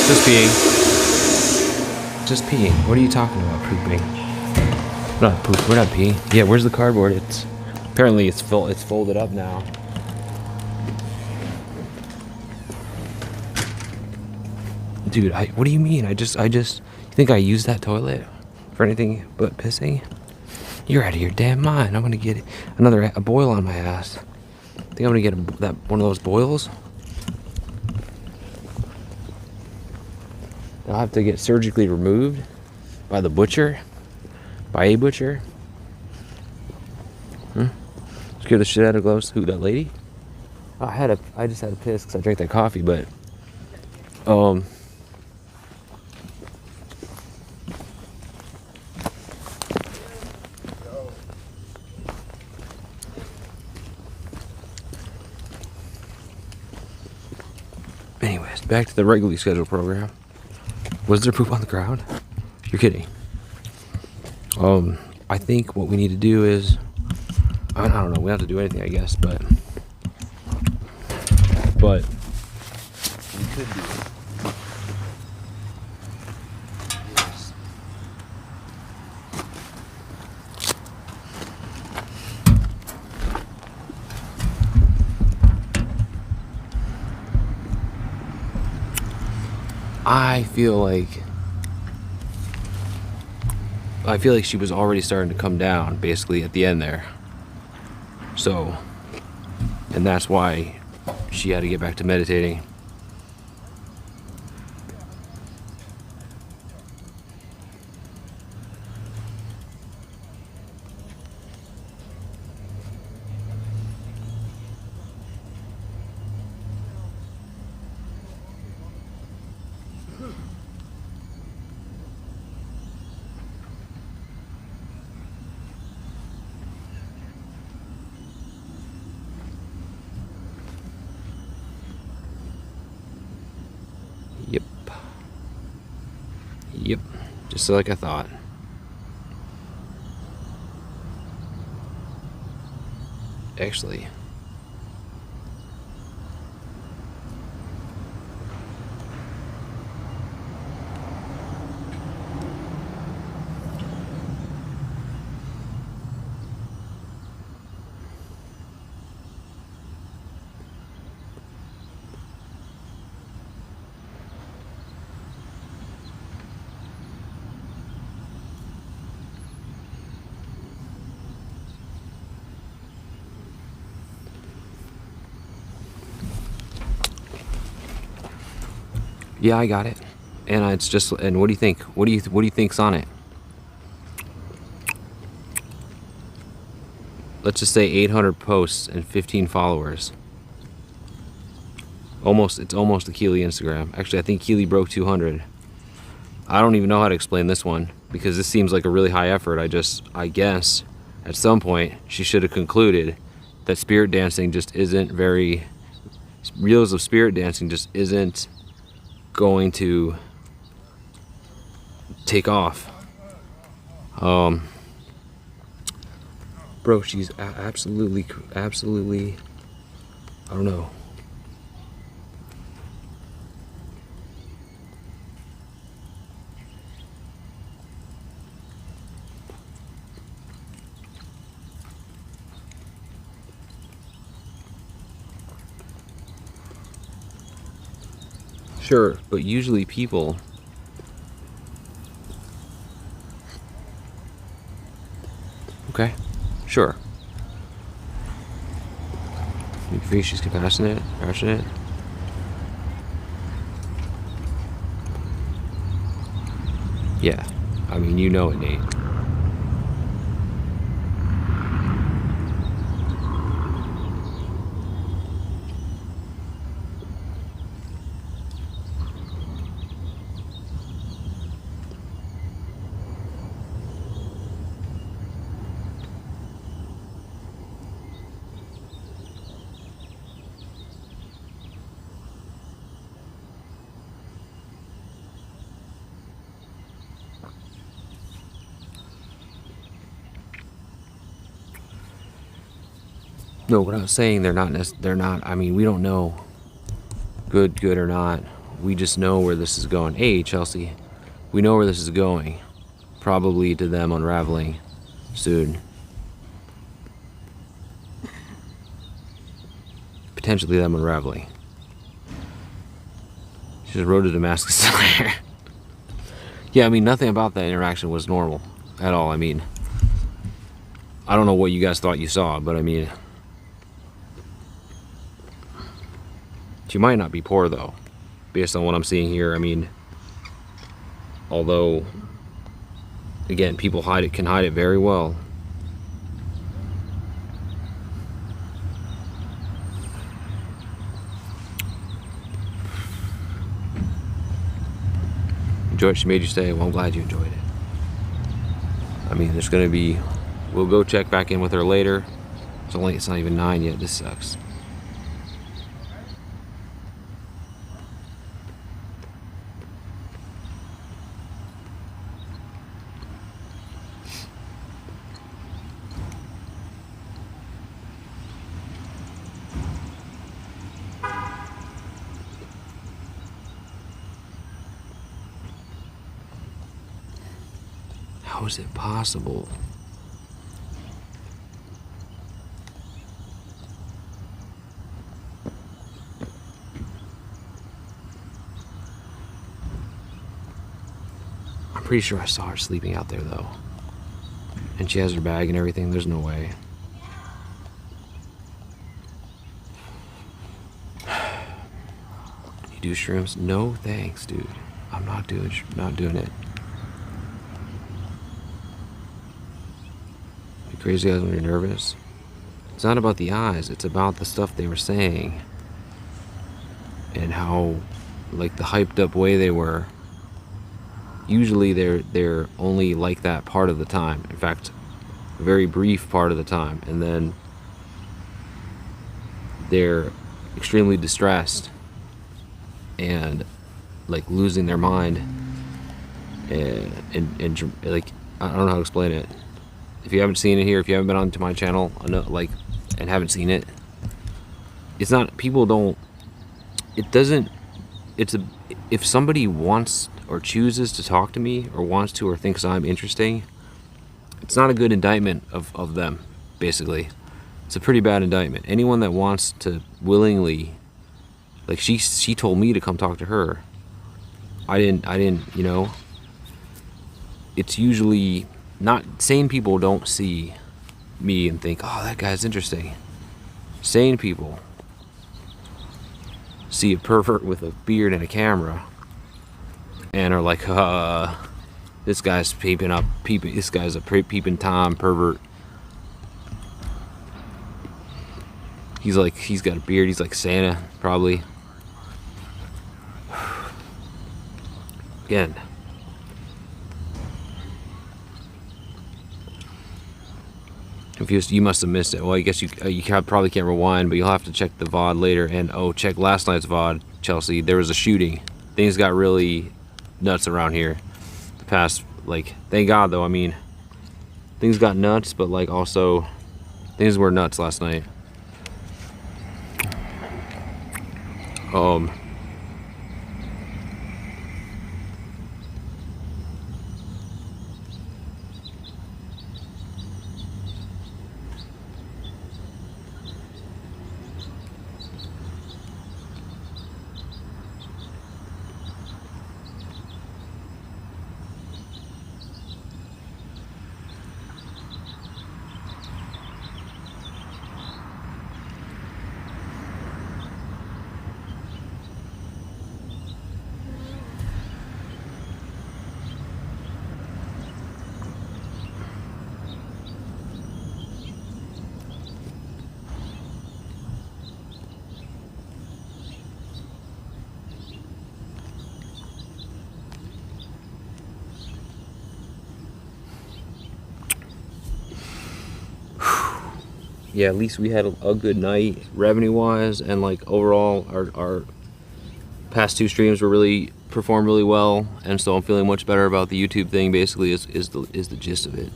just being just peeing. What are you talking about, pooping? We're not peeing. Yeah, where's the cardboard? It's apparently it's full. It's folded up now. Dude, what do you mean? I just. You think I use that toilet for anything but pissing? You're out of your damn mind. I'm gonna get a boil on my ass. Think I'm gonna get one of those boils? I'll have to get surgically removed by the butcher, by a butcher. Scare the shit out of gloves. Who, that lady? I just had a piss because I drank that coffee, but anyways, back to the regularly scheduled program. Was there poop on the ground? You're kidding. I think what we need to do is, I don't know, we don't have to do anything, I guess, but we could do it. Yes. I feel like she was already starting to come down, basically, at the end there. So, and that's why she had to get back to meditating. Yep, just like I thought. Actually, yeah, I got it. And it's just, and what do you think? What do you think's on it? Let's just say 800 posts and 15 followers. It's almost a Keely Instagram. Actually, I think Keely broke 200. I don't even know how to explain this one because this seems like a really high effort. I guess at some point she should have concluded that spirit dancing just isn't reels of spirit dancing just isn't going to take off. Bro, she's absolutely, I don't know. Sure, but usually people okay, sure. You think she's compassionate, passionate? Yeah, I mean, you know it, Nate. No, what I was saying, they're not, I mean, we don't know good or not. We just know where this is going. Hey, Chelsea, we know where this is going. Probably to them unraveling soon. Potentially them unraveling. She just wrote a Damascus letter. Yeah, I mean, nothing about that interaction was normal at all. I mean, I don't know what you guys thought you saw, but I mean, she might not be poor though, based on what I'm seeing here. I mean, although, again, people can hide it very well. Enjoyed. She made you stay. Well, I'm glad you enjoyed it. I mean, there's gonna be. We'll go check back in with her later. It's not even 9 yet. This sucks. How is it possible? I'm pretty sure I saw her sleeping out there though. And she has her bag and everything. There's no way. You do shrooms? No thanks, dude. I'm not doing it. Crazy eyes when you're nervous. It's not about the eyes, it's about the stuff they were saying and how, like, the hyped up way they were. Usually they're only like that part of the time. In fact, a very brief part of the time, and then they're extremely distressed and like losing their mind and like, I don't know how to explain it. If you haven't seen it here, if you haven't been onto my channel, like, and haven't seen it, it's not, people don't, it doesn't, if somebody wants or chooses to talk to me or wants to or thinks I'm interesting, it's not a good indictment of them, basically. It's a pretty bad indictment. Anyone that wants to willingly, like, she told me to come talk to her. I didn't, you know, it's usually not, sane people don't see me and think, oh, that guy's interesting. Sane people see a pervert with a beard and a camera and are like, this guy's this guy's a peeping Tom pervert. He's got a beard, he's like Santa, probably. Again, confused. You must have missed it. Well, I guess you probably can't rewind, but you'll have to check the VOD later. And check last night's VOD, Chelsea. There was a shooting. Things got really nuts around here. The past, like, thank God though. I mean, things got nuts, but like also, things were nuts last night. Yeah, at least we had a good night revenue wise, and like overall our past 2 streams were really performed really well, and so I'm feeling much better about the YouTube thing. Basically is the gist of it.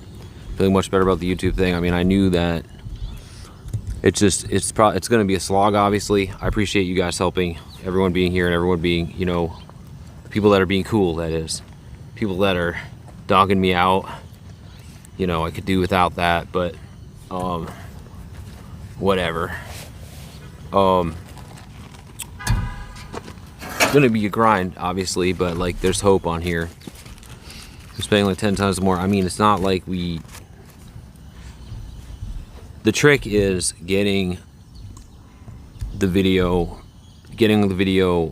Feeling much better about the YouTube thing. I mean, I knew that it's gonna be a slog, obviously. I appreciate you guys helping, everyone being here and everyone being, you know, people that are being cool, that is. people that are dogging me out, you know, I could do without that, but whatever. It's gonna be a grind, obviously, but like there's hope on here. I'm spending like 10 times more. I mean, it's not like the trick is getting the video,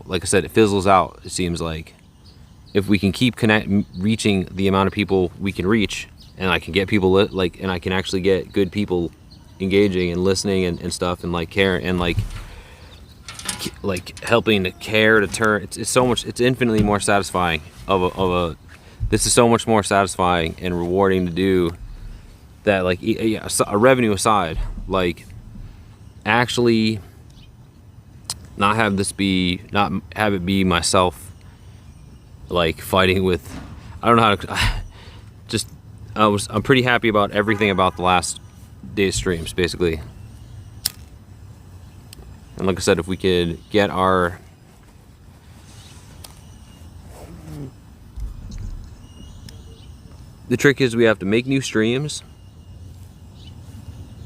like I said, it fizzles out, it seems like. If we can keep reaching the amount of people we can reach, and I can get people and I can actually get good people engaging and listening and stuff, and like care and like helping to care to turn, it's infinitely more satisfying this is so much more satisfying and rewarding to do that, like a revenue aside, like actually not have it be myself like fighting with, I don't know how to I'm pretty happy about everything about the last day's streams, basically. And like I said, if we could get the trick is we have to make new streams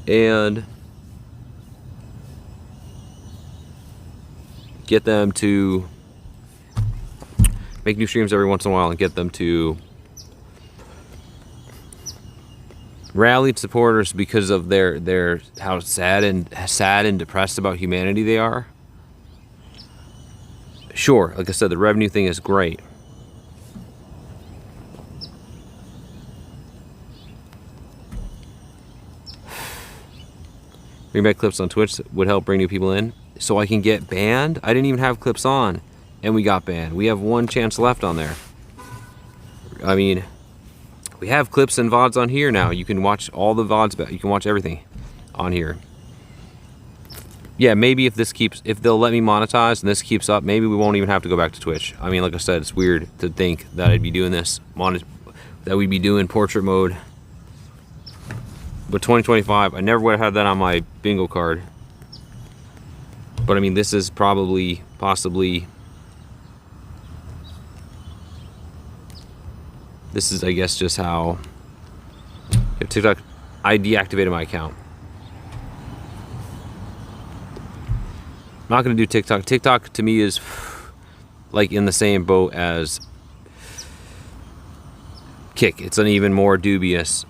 and get them to make new streams every once in a while and get them to rallied supporters because of their how sad and depressed about humanity they are. Sure, like I said, the revenue thing is great. Bring back clips on Twitch would help bring new people in. So I can get banned? I didn't even have clips on and we got banned. We have one chance left on there. I mean, we have clips and VODs on here now. You can watch all the VODs, you can watch everything on here. Yeah, maybe if they'll let me monetize and this keeps up, maybe we won't even have to go back to Twitch. I mean, like I said, it's weird to think that I'd be doing this, that we'd be doing portrait mode. But 2025, I never would have had that on my bingo card. But I mean, this is possibly, this is, I guess, just how, if TikTok, I deactivated my account. I'm not gonna do TikTok. TikTok to me is like in the same boat as Kick. It's an even more dubious,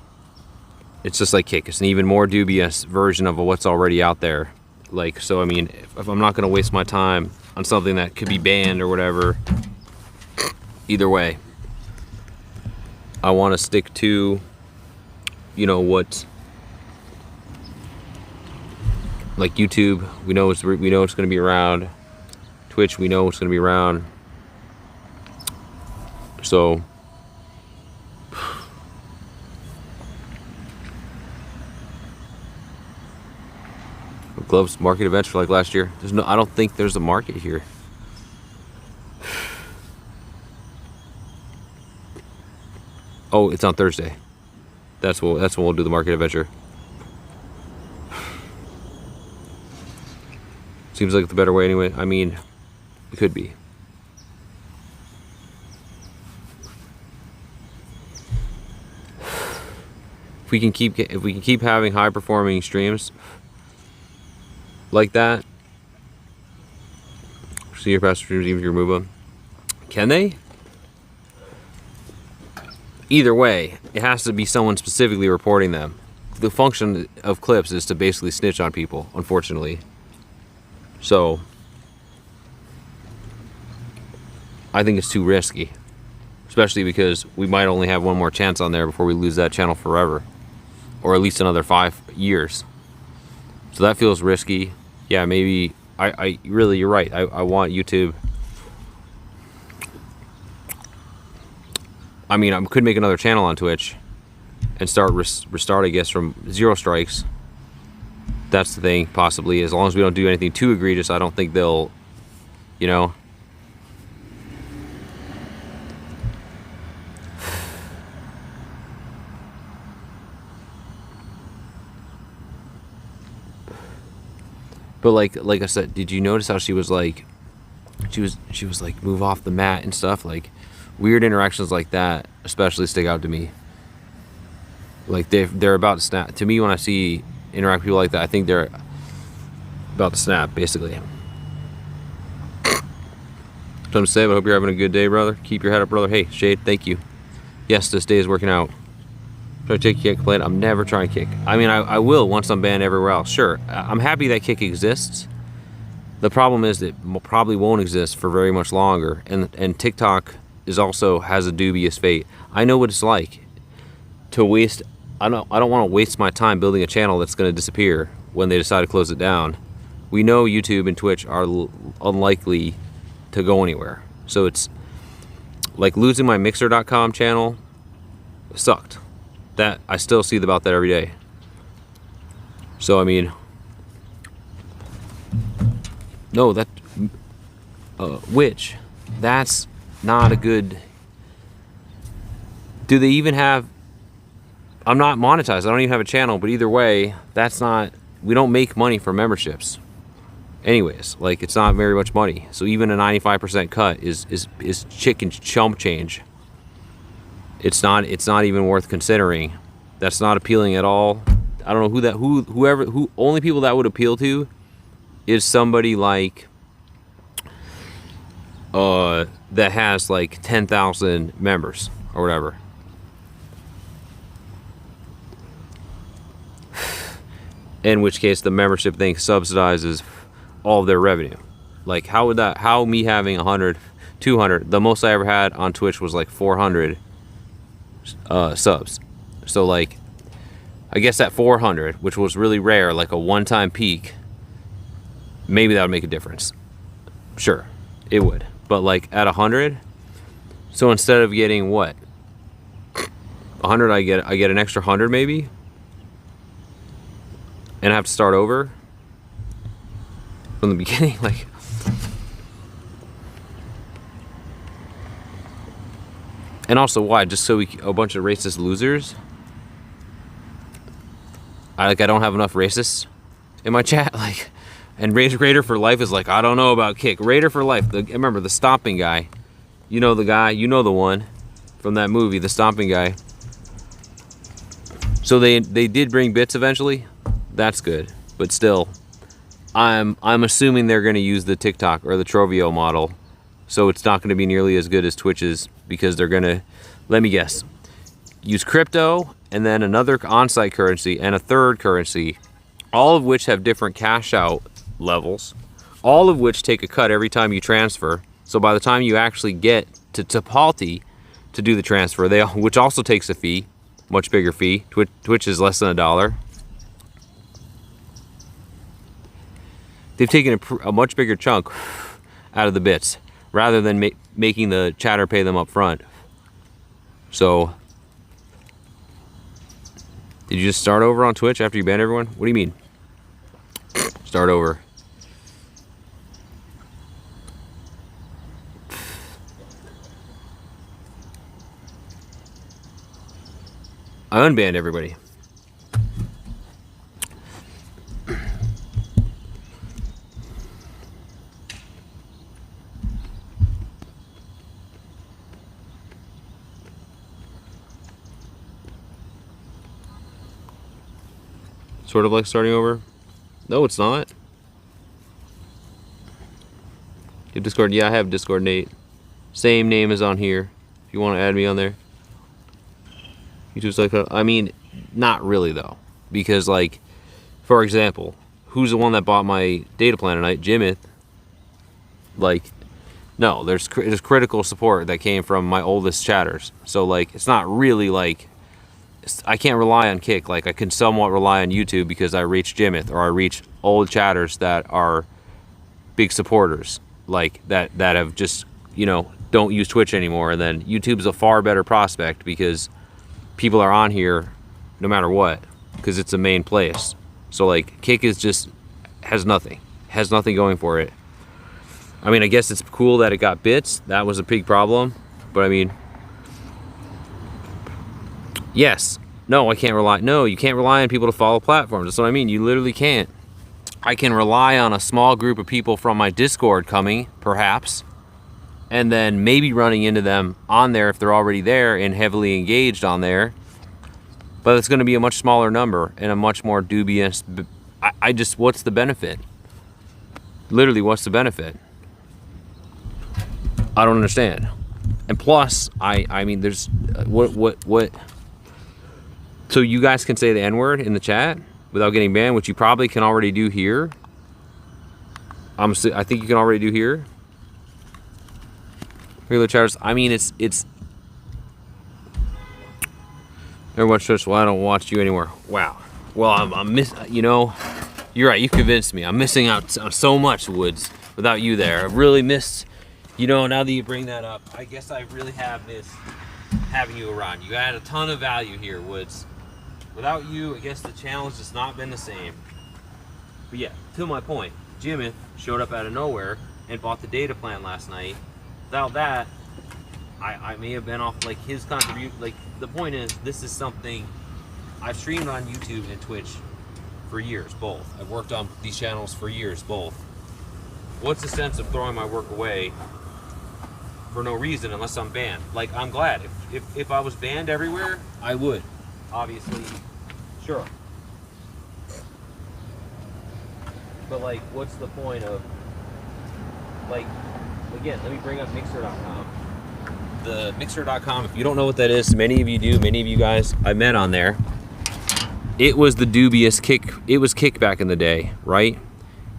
it's just like Kick. It's an even more dubious version of what's already out there. Like, so I mean, if I'm not gonna waste my time on something that could be banned or whatever, either way, I want to stick to, you know, what, like YouTube, we know it's going to be around. Twitch, we know it's going to be around. So gloves market events for like last year. I don't think there's a market here. Oh, it's on Thursday. That's when we'll do the market adventure. Seems like the better way anyway. I mean, it could be. If we can keep having high performing streams like that, see your past streams even if you remove them. Can they? Either way, it has to be someone specifically reporting them. The function of clips is to basically snitch on people, unfortunately. So, I think it's too risky. Especially because we might only have one more chance on there before we lose that channel forever. Or at least another 5 years. So that feels risky. Yeah, maybe, really, you're right. I want YouTube. I mean, I could make another channel on Twitch and restart, I guess, from 0 strikes. That's the thing, possibly. As long as we don't do anything too egregious, I don't think they'll, you know. But like I said, did you notice how she was like, she was like, move off the mat and stuff, like, weird interactions like that especially stick out to me. Like they're about to snap. To me, when I see interact with people like that, I think they're about to snap, basically. Something to say, but I hope you're having a good day, brother. Keep your head up, brother. Hey, Shade, thank you. Yes, this day is working out. Try to take kick, play it. I'm never trying kick. I mean, I will once I'm banned everywhere else. Sure, I'm happy that kick exists. The problem is that it probably won't exist for very much longer, and TikTok is also has a dubious fate. I know what it's like to waste. I don't want to waste my time building a channel that's going to disappear when they decide to close it down. We know YouTube and Twitch are unlikely to go anywhere. So it's like losing my Mixer.com channel sucked. That I still see about that every day. So I mean, no, that which that's not a good. Do they even have? I'm not monetized. I don't even have a channel. But either way, that's not. We don't make money for memberships. Anyways, like it's not very much money. So even a 95% cut is chicken chump change. It's not even worth considering. That's not appealing at all. I don't know who only people that would appeal to is somebody like that has like 10,000 members or whatever. In which case the membership thing subsidizes all of their revenue. Like how me having 100, 200, the most I ever had on Twitch was like 400 subs. So like I guess at 400, which was really rare, like a one-time peak, maybe that would make a difference. Sure, it would. But like at 100, so instead of getting what, 100, I get an extra 100 maybe, and I have to start over from the beginning. Like, and also why? Just so a bunch of racist losers? I don't have enough racists in my chat. Like, and Raider for Life is like, I don't know about kick. Raider for Life. Remember the stomping guy. You know the guy. You know the one from that movie, the stomping guy. So they did bring bits eventually. That's good, but still, I'm assuming they're going to use the TikTok or the Trovio model, so it's not going to be nearly as good as Twitch's because they're going to, let me guess, use crypto and then another on-site currency and a third currency, all of which have different cash out levels, all of which take a cut every time you transfer. So by the time you actually get to Tipalti to do the transfer, which also takes a fee, much bigger fee. Twitch is less than $1. They've taken a much bigger chunk out of the bits rather than making the chatter pay them up front. So, did you just start over on Twitch after you banned everyone? What do you mean? Start over. I unbanned everybody. Sort of like starting over? No, it's not. You have Discord? Yeah, I have Discord, Nate. Same name as on here. If you want to add me on there. YouTube's like, I mean, not really though. Because like, for example, who's the one that bought my data plan tonight? Jimith. Like, no, there's critical support that came from my oldest chatters. So like, it's not really like, I can't rely on Kick. Like I can somewhat rely on YouTube because I reach Jimith or I reach old chatters that are big supporters, like that have just, you know, don't use Twitch anymore. And then YouTube's a far better prospect because people are on here no matter what because it's a main place. So like Kick is just has nothing going for it. I mean, I guess it's cool that it got bits. That was a big problem, but I mean, yes. No, I can't rely. No, you can't rely on people to follow platforms. That's what I mean. You literally can't. I can rely on a small group of people from my Discord coming, perhaps, and then maybe running into them on there if they're already there and heavily engaged on there. But it's going to be a much smaller number and a much more dubious. I just, what's the benefit? Literally, what's the benefit? I don't understand. And plus, I mean, there's what? So you guys can say the N-word in the chat without getting banned, which you probably can already do here. I think you can already do here. Regular chatters. I mean, it's. Everyone says, "Well, I don't watch you anymore." Wow. Well, I'm you know, you're right. You convinced me. I'm missing out on so much, Woods, without you there. I've really missed. You know, now that you bring that up, I guess I really have missed having you around. You add a ton of value here, Woods. Without you, I guess the challenge has not been the same. But yeah, to my point, Jimmy showed up out of nowhere and bought the data plan last night. Without that, I may have been off like his contribution. Like, the point is, this is something I've streamed on YouTube and Twitch for years, both. I've worked on these channels for years, both. What's the sense of throwing my work away for no reason unless I'm banned? Like, I'm glad. If I was banned everywhere, I would. Obviously, sure. But like, what's the point of, like, again, let me bring up Mixer.com. The Mixer.com, if you don't know what that is, many of you do, many of you guys I met on there. It was the dubious it was Kick back in the day, right?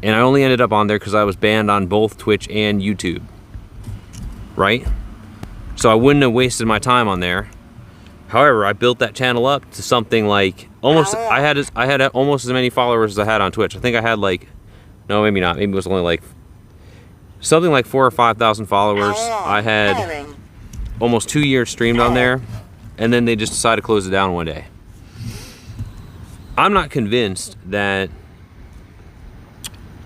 And I only ended up on there because I was banned on both Twitch and YouTube, right? So I wouldn't have wasted my time on there. However, I built that channel up to something like almost, I had almost as many followers as I had on Twitch. I think I had like, no, maybe not. Maybe it was only like something like 4,000 or 5,000 followers. I had almost 2 years streamed on there, and then they just decided to close it down one day. I'm not convinced that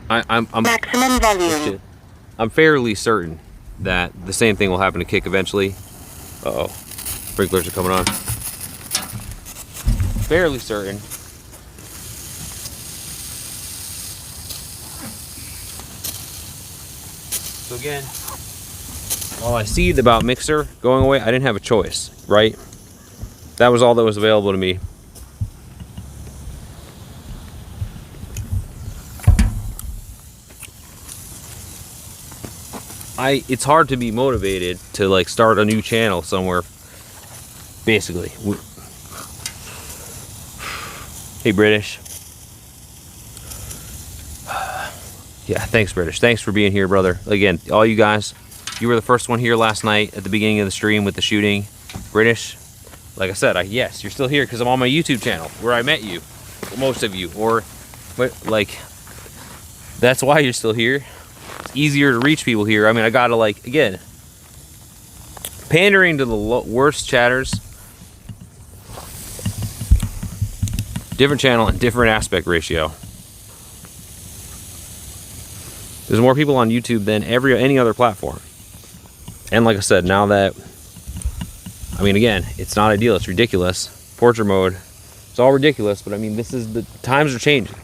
I'm Maximum volume. I'm fairly certain that the same thing will happen to Kick eventually. Uh-oh. Sprinklers are coming on. Fairly certain. So again, while I see about Mixer going away, I didn't have a choice, right? That was all that was available to me. It's hard to be motivated to like start a new channel somewhere, basically. Hey, British. Yeah, thanks, British. Thanks for being here, brother. Again, all you guys, you were the first one here last night at the beginning of the stream with the shooting. British, like I said, yes, you're still here because I'm on my YouTube channel where I met you, most of you, but like, that's why you're still here. It's easier to reach people here. I mean, I gotta, like, again, pandering to the worst chatters. Different channel and different aspect ratio. There's more people on YouTube than any other platform. And like I said, now that, I mean, again, it's not ideal, it's ridiculous. Portrait mode, it's all ridiculous, but I mean, the times are changing.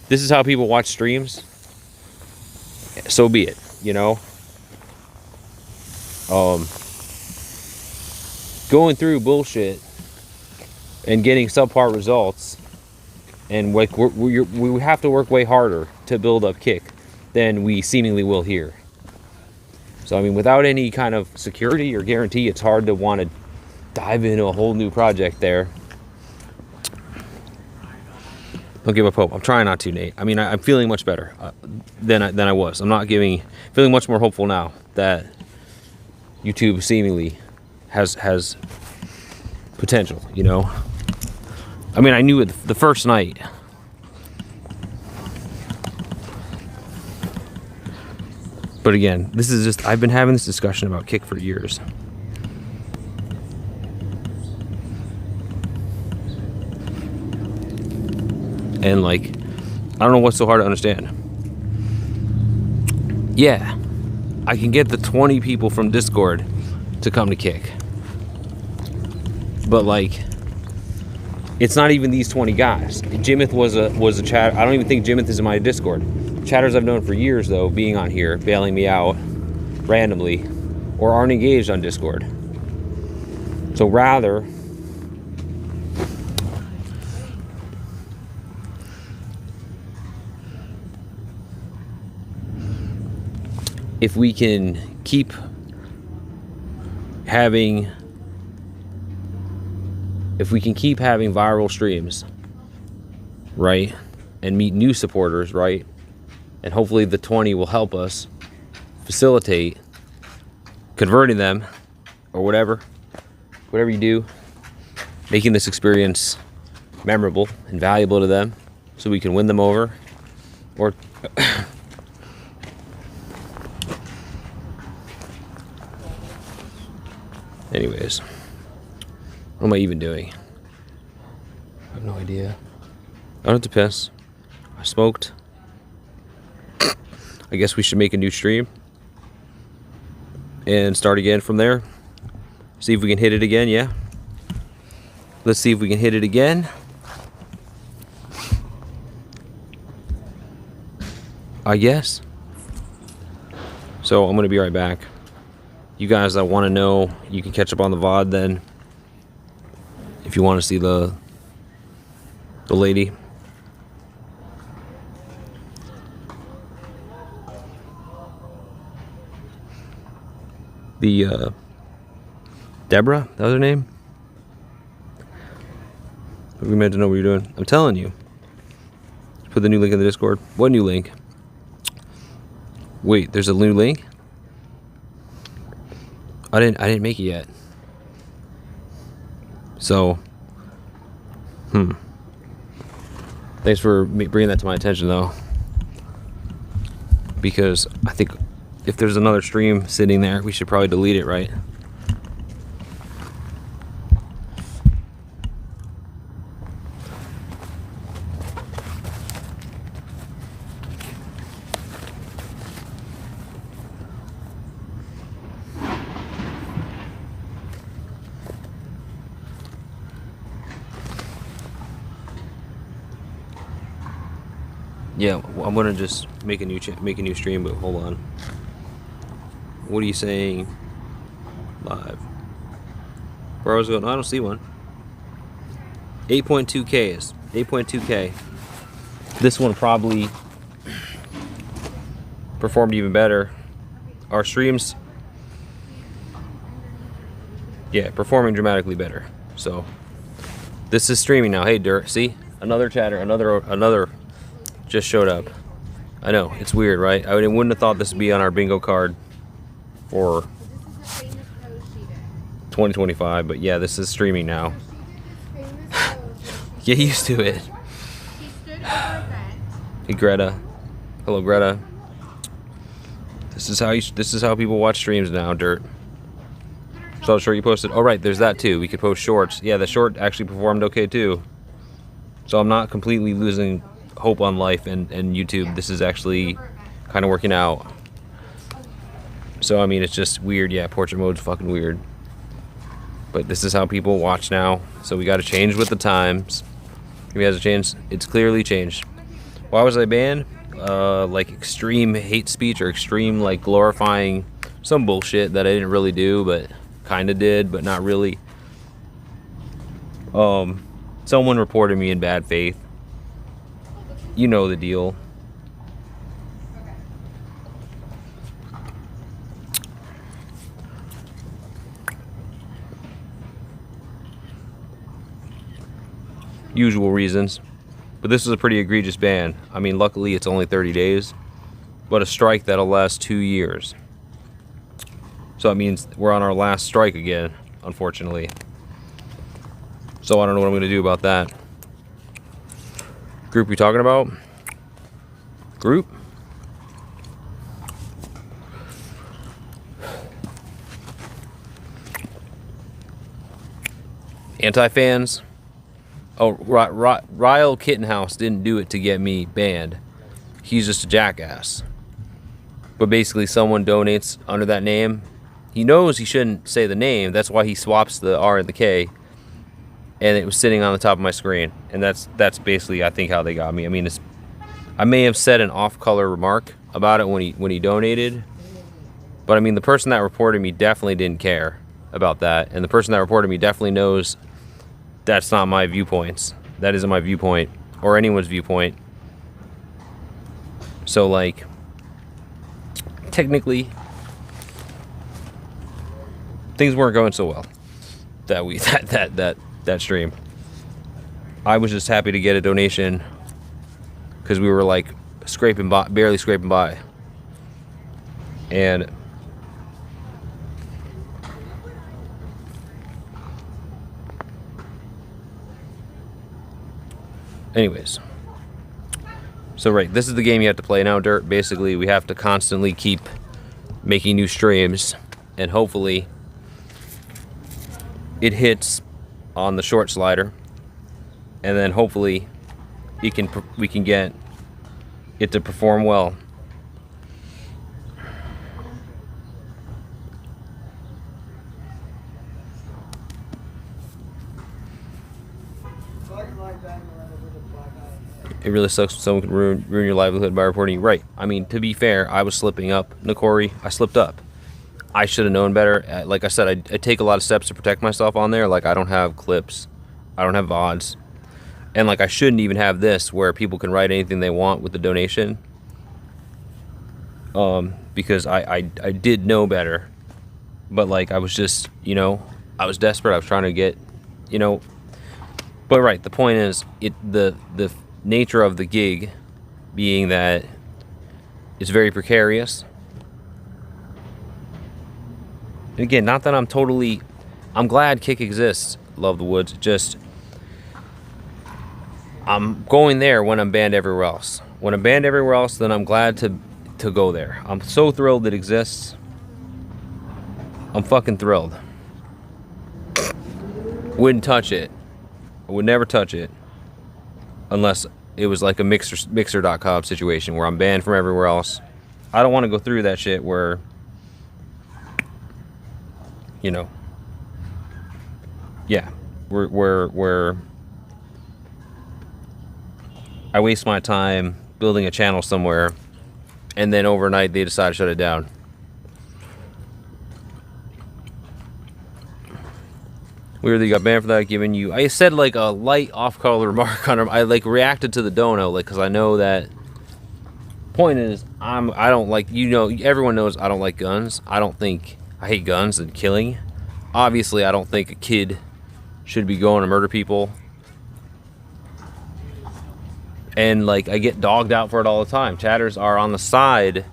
This is how people watch streams. So be it, you know. Going through bullshit and getting subpar results, and like we have to work way harder to build up Kick than we seemingly will here. So I mean, without any kind of security or guarantee, it's hard to want to dive into a whole new project there. Don't give up hope. I'm trying not to, Nate. I mean, I'm feeling much better than I was. I'm not feeling much more hopeful now that YouTube seemingly has potential, you know? I mean, I knew it the first night. But again, this is just, I've been having this discussion about Kick for years. And like, I don't know what's so hard to understand. Yeah, I can get the 20 people from Discord to come to Kick. But like, it's not even these 20 guys. Jimith was a chat. I don't even think Jimith is in my Discord. Chatters I've known for years though, being on here, bailing me out randomly. or aren't engaged on Discord. So rather, if we can keep having viral streams, right, and meet new supporters, right, and hopefully the 20 will help us facilitate converting them, or whatever you do, making this experience memorable and valuable to them, so we can win them over, or anyways, what am I even doing? I have no idea. I don't have to piss. I smoked. I guess we should make a new stream and start again from there. See if we can hit it again, yeah? Let's see if we can hit it again. I guess. So I'm gonna be right back. You guys that want to know, you can catch up on the VOD then. If you want to see the lady. The Deborah, that was her name? We meant to know what you're doing. I'm telling you. Put the new link in the Discord. What new link? Wait, there's a new link? I didn't make it yet. So, thanks for bringing that to my attention, though. Because I think if there's another stream sitting there, we should probably delete it, right? Yeah, well, I'm gonna just make a new stream, but hold on. What are you saying? Live. Where I was going? I don't see one. 8.2K is 8.2K. This one probably performed even better. Our streams, yeah, performing dramatically better. So this is streaming now. Hey, Dirt, see, another chatter, another. Just showed up. I know, it's weird, right? I wouldn't have thought this would be on our bingo card for 2025, but yeah, this is streaming now. Get used to it. Hey, Greta. Hello, Greta. This is how people watch streams now, Dirt. So short you posted. Oh, right, there's that too. We could post shorts. Yeah, the short actually performed okay too. So I'm not completely losing hope on life and YouTube. This is actually kind of working out. So I mean, it's just weird. Yeah, portrait mode's fucking weird, but this is how people watch now, so we got to change with the times. If it hasn't changed, it's clearly changed. Why was I banned? Like extreme hate speech, or extreme like glorifying some bullshit that I didn't really do, but kind of did, but not really. Someone reported me in bad faith. You know the deal. Usual reasons. But this is a pretty egregious ban. I mean, luckily it's only 30 days, but a strike that'll last 2 years. So it means we're on our last strike again, unfortunately. So I don't know what I'm gonna do about that. Group we talking about? Group? Anti-fans? Oh, Ryle Kittenhouse didn't do it to get me banned. He's just a jackass. But basically someone donates under that name. He knows he shouldn't say the name. That's why he swaps the R and the K. And it was sitting on the top of my screen. And that's basically, I think, how they got me. I mean, I may have said an off-color remark about it when he donated. But I mean, the person that reported me definitely didn't care about that. And the person that reported me definitely knows that's not my viewpoints. That isn't my viewpoint or anyone's viewpoint. So like, technically, things weren't going so well that stream. I was just happy to get a donation because we were like scraping by, barely scraping by. And anyways, so right, this is the game you have to play now, Dirt. Basically, we have to constantly keep making new streams, and hopefully it hits on the short slider, and then hopefully we can get it to perform well. It really sucks when someone can ruin your livelihood by reporting you. Right. I mean, to be fair, I was slipping up. Nakori, I slipped up. I should have known better. Like I said, I take a lot of steps to protect myself on there. Like, I don't have clips. I don't have VODs. And, like, I shouldn't even have this where people can write anything they want with the donation. Because I did know better. But, like, I was just, you know, I was desperate. I was trying to get, you know. But, right, the point is, the nature of the gig being that it's very precarious. And again, not that I'm glad Kick exists, Love the Woods, just I'm going there when I'm banned everywhere else. When I'm banned everywhere else, then I'm glad to go there. I'm so thrilled it exists. I'm fucking thrilled. Wouldn't touch it. I would never touch it unless it was like a mixer.com situation where I'm banned from everywhere else. I don't want to go through that shit where, you know, yeah, where I waste my time building a channel somewhere and then overnight they decide to shut it down. Weird that you got banned for that, giving you... I said like a light off-color remark on him. I like reacted to the dono, like, because I know that... Point is, I don't like... You know, everyone knows I don't like guns. I hate guns and killing. Obviously, I don't think a kid should be going to murder people. And, like, I get dogged out for it all the time. Chatters are on the side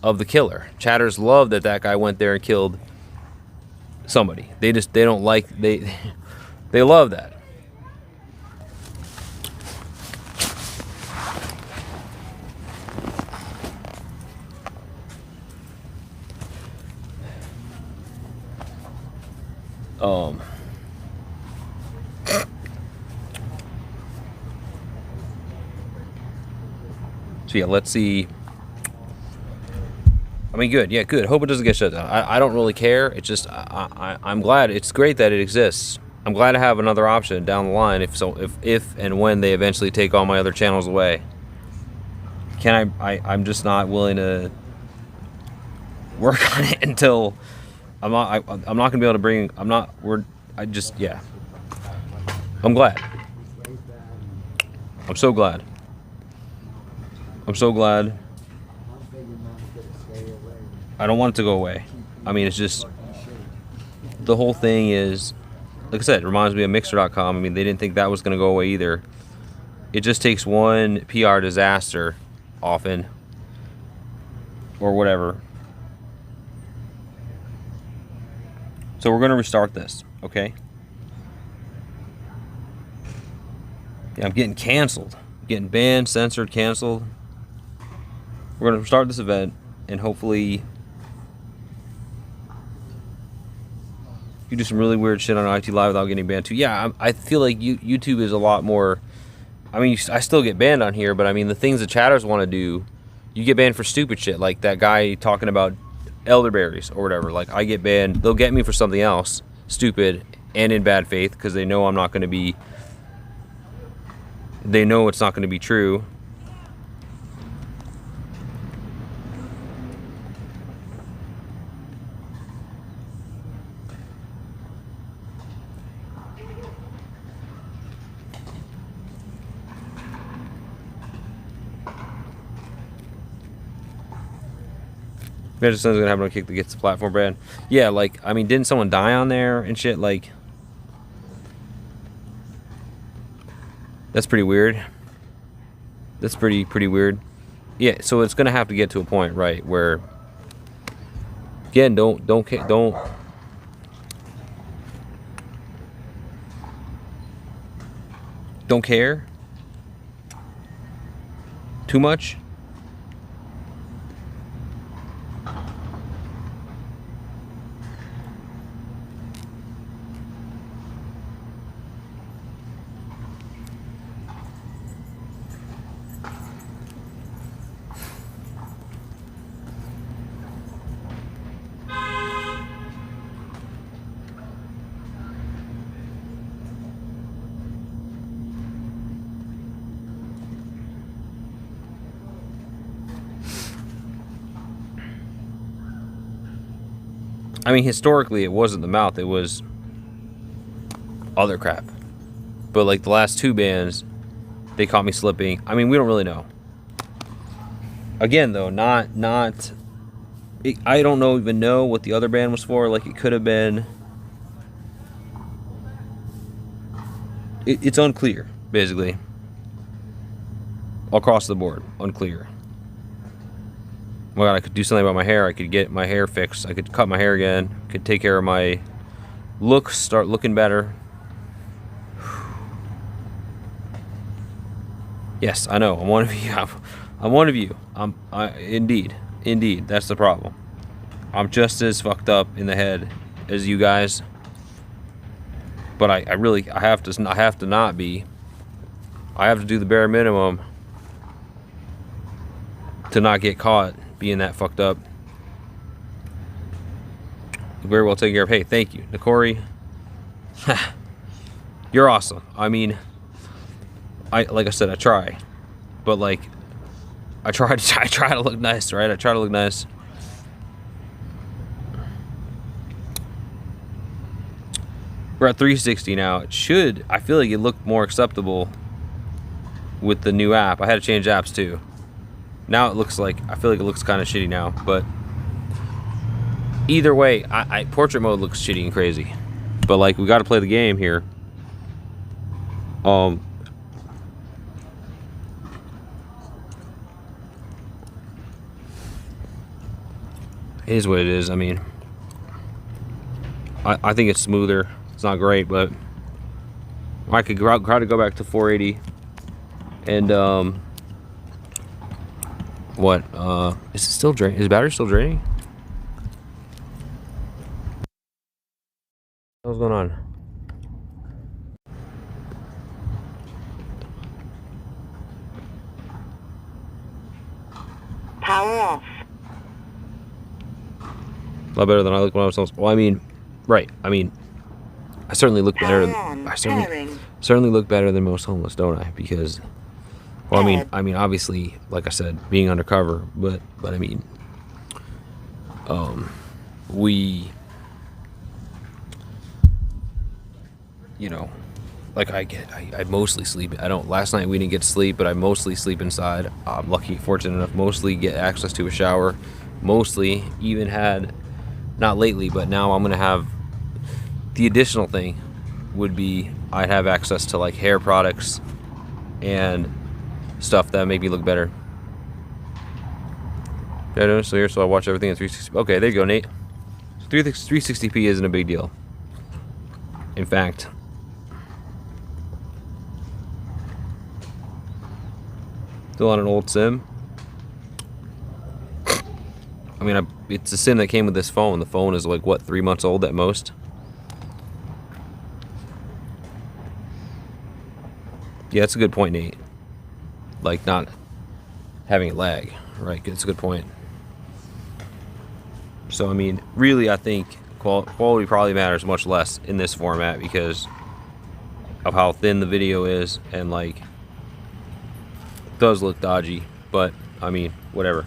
of the killer. Chatters love that guy went there and killed somebody. They don't like, they love that. So yeah, let's see. I mean, good. Yeah, good. Hope it doesn't get shut down. I don't really care. It's just I'm glad. It's great that it exists. I'm glad to have another option down the line if and when they eventually take all my other channels away. I'm just not willing to work on it until I'm not gonna be able to bring. Yeah. I'm glad. I'm so glad. I'm so glad. I don't want it to go away. I mean, it's just, the whole thing is, like I said, it reminds me of Mixer.com. I mean, they didn't think that was going to go away either. It just takes one PR disaster, often, or whatever. So we're going to restart this, okay? Yeah, I'm getting canceled. I'm getting banned, censored, canceled. We're going to start this event, and hopefully you do some really weird shit on IT Live without getting banned too. Yeah, I feel like YouTube is a lot more... I mean, I still get banned on here, but I mean, the things the chatters want to do, you get banned for stupid shit, like that guy talking about elderberries or whatever. Like, I get banned. They'll get me for something else, stupid and in bad faith, because they know I'm not going to be... They know it's not going to be true. Imagine someone's gonna have no kick that gets the platform band. Yeah, like, I mean, didn't someone die on there and shit? Like, that's pretty weird. That's pretty weird. Yeah, so it's gonna have to get to a point, right, where, again, don't care too much. I mean, historically, it wasn't the mouth, it was other crap. But like the last 2 bands, they caught me slipping. I mean, we don't really know. Again, though, I don't even know what the other band was for. Like, it could have been. It's unclear, basically. Across the board, unclear. Oh my God, I could do something about my hair. I could get my hair fixed. I could cut my hair again. Could take care of my looks, start looking better. Yes, I know. I'm one of you. I'm one of you. Indeed. That's the problem. I'm just as fucked up in the head as you guys. But I have to not be. I have to do the bare minimum to not get caught being that fucked up. Very well taken care of. Hey, thank you, Nakori. You're awesome. I mean, like I said, I try, but like, I try to look nice, right? I try to look nice. We're at 360 now. It should. I feel like it looked more acceptable with the new app. I had to change apps too. Now it looks like, I feel like it looks kind of shitty now, but either way, portrait mode looks shitty and crazy. But like, we got to play the game here. It is what it is. I mean, I think it's smoother. It's not great, but I could try to go back to 480 and what? Is it still draining? Is the battery still draining? What's going on? Power off. A lot better than I looked when I was homeless. Well, I mean, right. I mean, I certainly look better. I certainly look better than most homeless, don't I? Because, well, I mean, obviously, like I said, being undercover, but I mean, we, you know, like I mostly sleep. Last night we didn't get to sleep, but I mostly sleep inside. I'm lucky, fortunate enough, mostly get access to a shower. Mostly even had, not lately, but now I'm gonna have, the additional thing would be I'd have access to like hair products and stuff that make me look better. Yeah, no, so here, so I watch everything in 360. Okay, there you go, Nate. So 360p isn't a big deal. In fact, still on an old sim. I mean, it's a sim that came with this phone. The phone is like, what, 3 months old at most? Yeah, that's a good point, Nate. Like, not having it lag, right? It's a good point. So, I mean, really, I think quality probably matters much less in this format because of how thin the video is, and like, it does look dodgy, but I mean, whatever.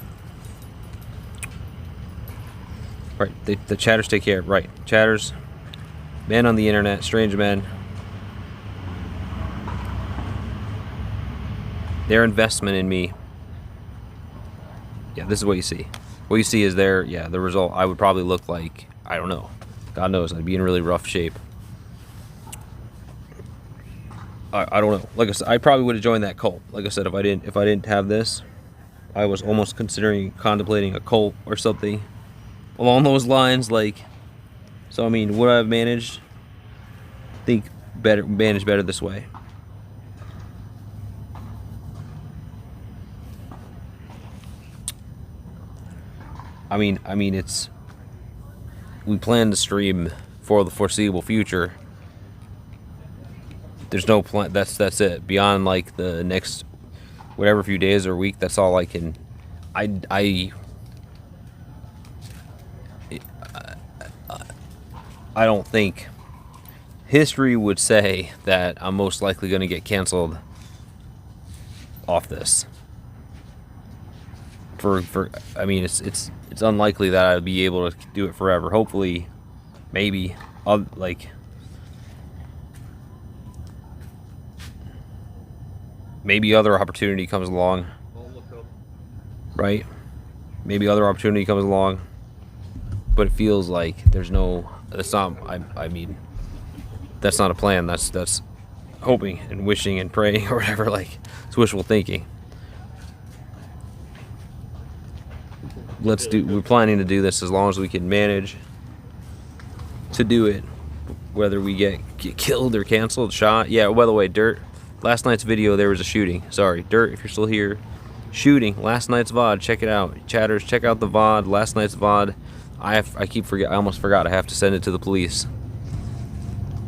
Right, the chatters take care. Right, chatters, men on the internet, strange men. Their investment in me. Yeah, this is what you see. what you see is there. Yeah, the result. I would probably look like, I don't know. God knows, I'd be in really rough shape. I don't know. Like I said, I probably would have joined that cult. Like I said, if I didn't have this, I was almost contemplating a cult or something along those lines. Like, so I mean, would I have managed? Managed better this way. I mean, it's, we plan to stream for the foreseeable future. There's no plan. That's it. Beyond like the next whatever few days or week, that's all I can. I don't think history would say that I'm most likely going to get canceled off this. I mean, it's unlikely that I'd be able to do it forever. Hopefully, maybe maybe other opportunity comes along, right? Maybe other opportunity comes along, but it feels like there's no. That's not. I mean, that's not a plan. That's hoping and wishing and praying or whatever. Like, it's wishful thinking. We're planning to do this as long as we can manage to do it, whether we get killed or canceled, shot. Yeah, by the way, Dirt, last night's video, there was a shooting. Sorry, Dirt, if you're still here. Shooting, last night's VOD, check it out. Chatters, check out the VOD, last night's VOD. I almost forgot, I have to send it to the police.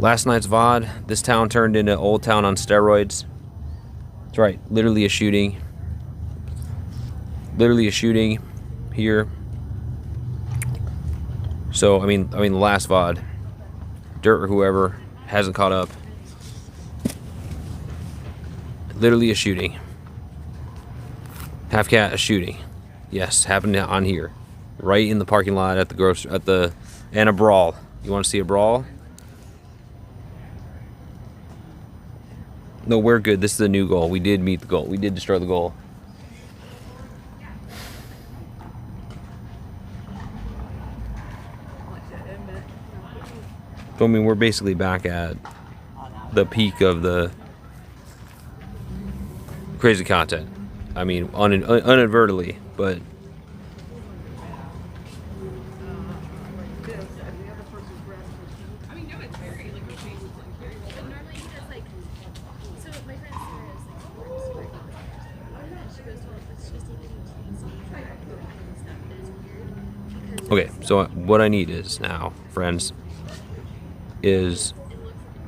Last night's VOD, this town turned into Old Town on steroids. That's right, literally a shooting. Literally a shooting here. So I mean the last VOD, Dirt or whoever hasn't caught up. Literally a shooting. Half cat, a shooting. Yes, happened on here, right in the parking lot at the and a brawl. You want to see a brawl? No, we're good. This is a new goal. We did meet the goal. We did destroy the goal. So, I mean, we're basically back at the peak of the crazy content. I mean, inadvertently, but okay, so what I need is now, friends, is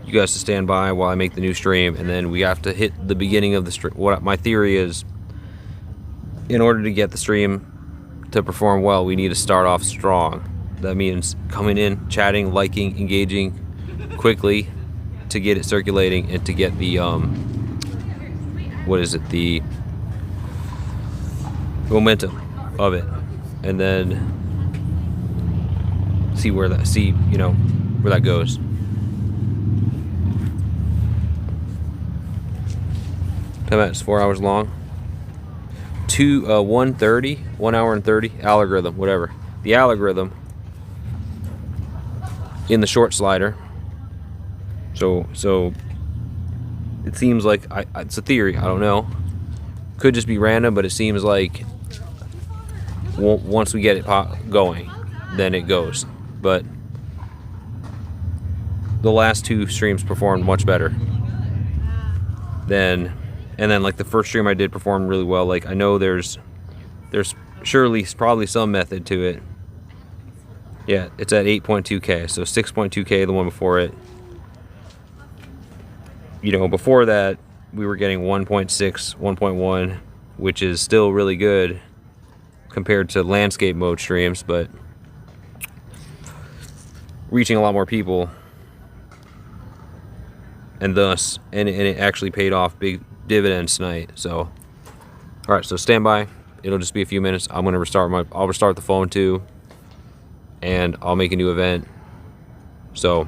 you guys to stand by while I make the new stream, and then we have to hit the beginning of the stream. What my theory is, in order to get the stream to perform well, we need to start off strong. That means coming in, chatting, liking, engaging quickly to get it circulating and to get the the momentum of it, and then see where that goes. It's 4 hours long. 1:30, 1 hour and 30. Algorithm, whatever. The algorithm in the short slider. So it seems like it's a theory. I don't know. Could just be random, but it seems like once we get it going, then it goes. But the last two streams performed much better than. And then, like, the first stream I did performed really well. Like, I know there's surely probably some method to it. Yeah, it's at 8.2K, so 6.2K the one before it. You know, before that, we were getting 1.6, 1.1, which is still really good compared to landscape mode streams, but reaching a lot more people. And thus, and it actually paid off big dividends tonight. So, all right, so stand by. It'll just be a few minutes. I'm gonna I'll restart the phone too, and I'll make a new event. So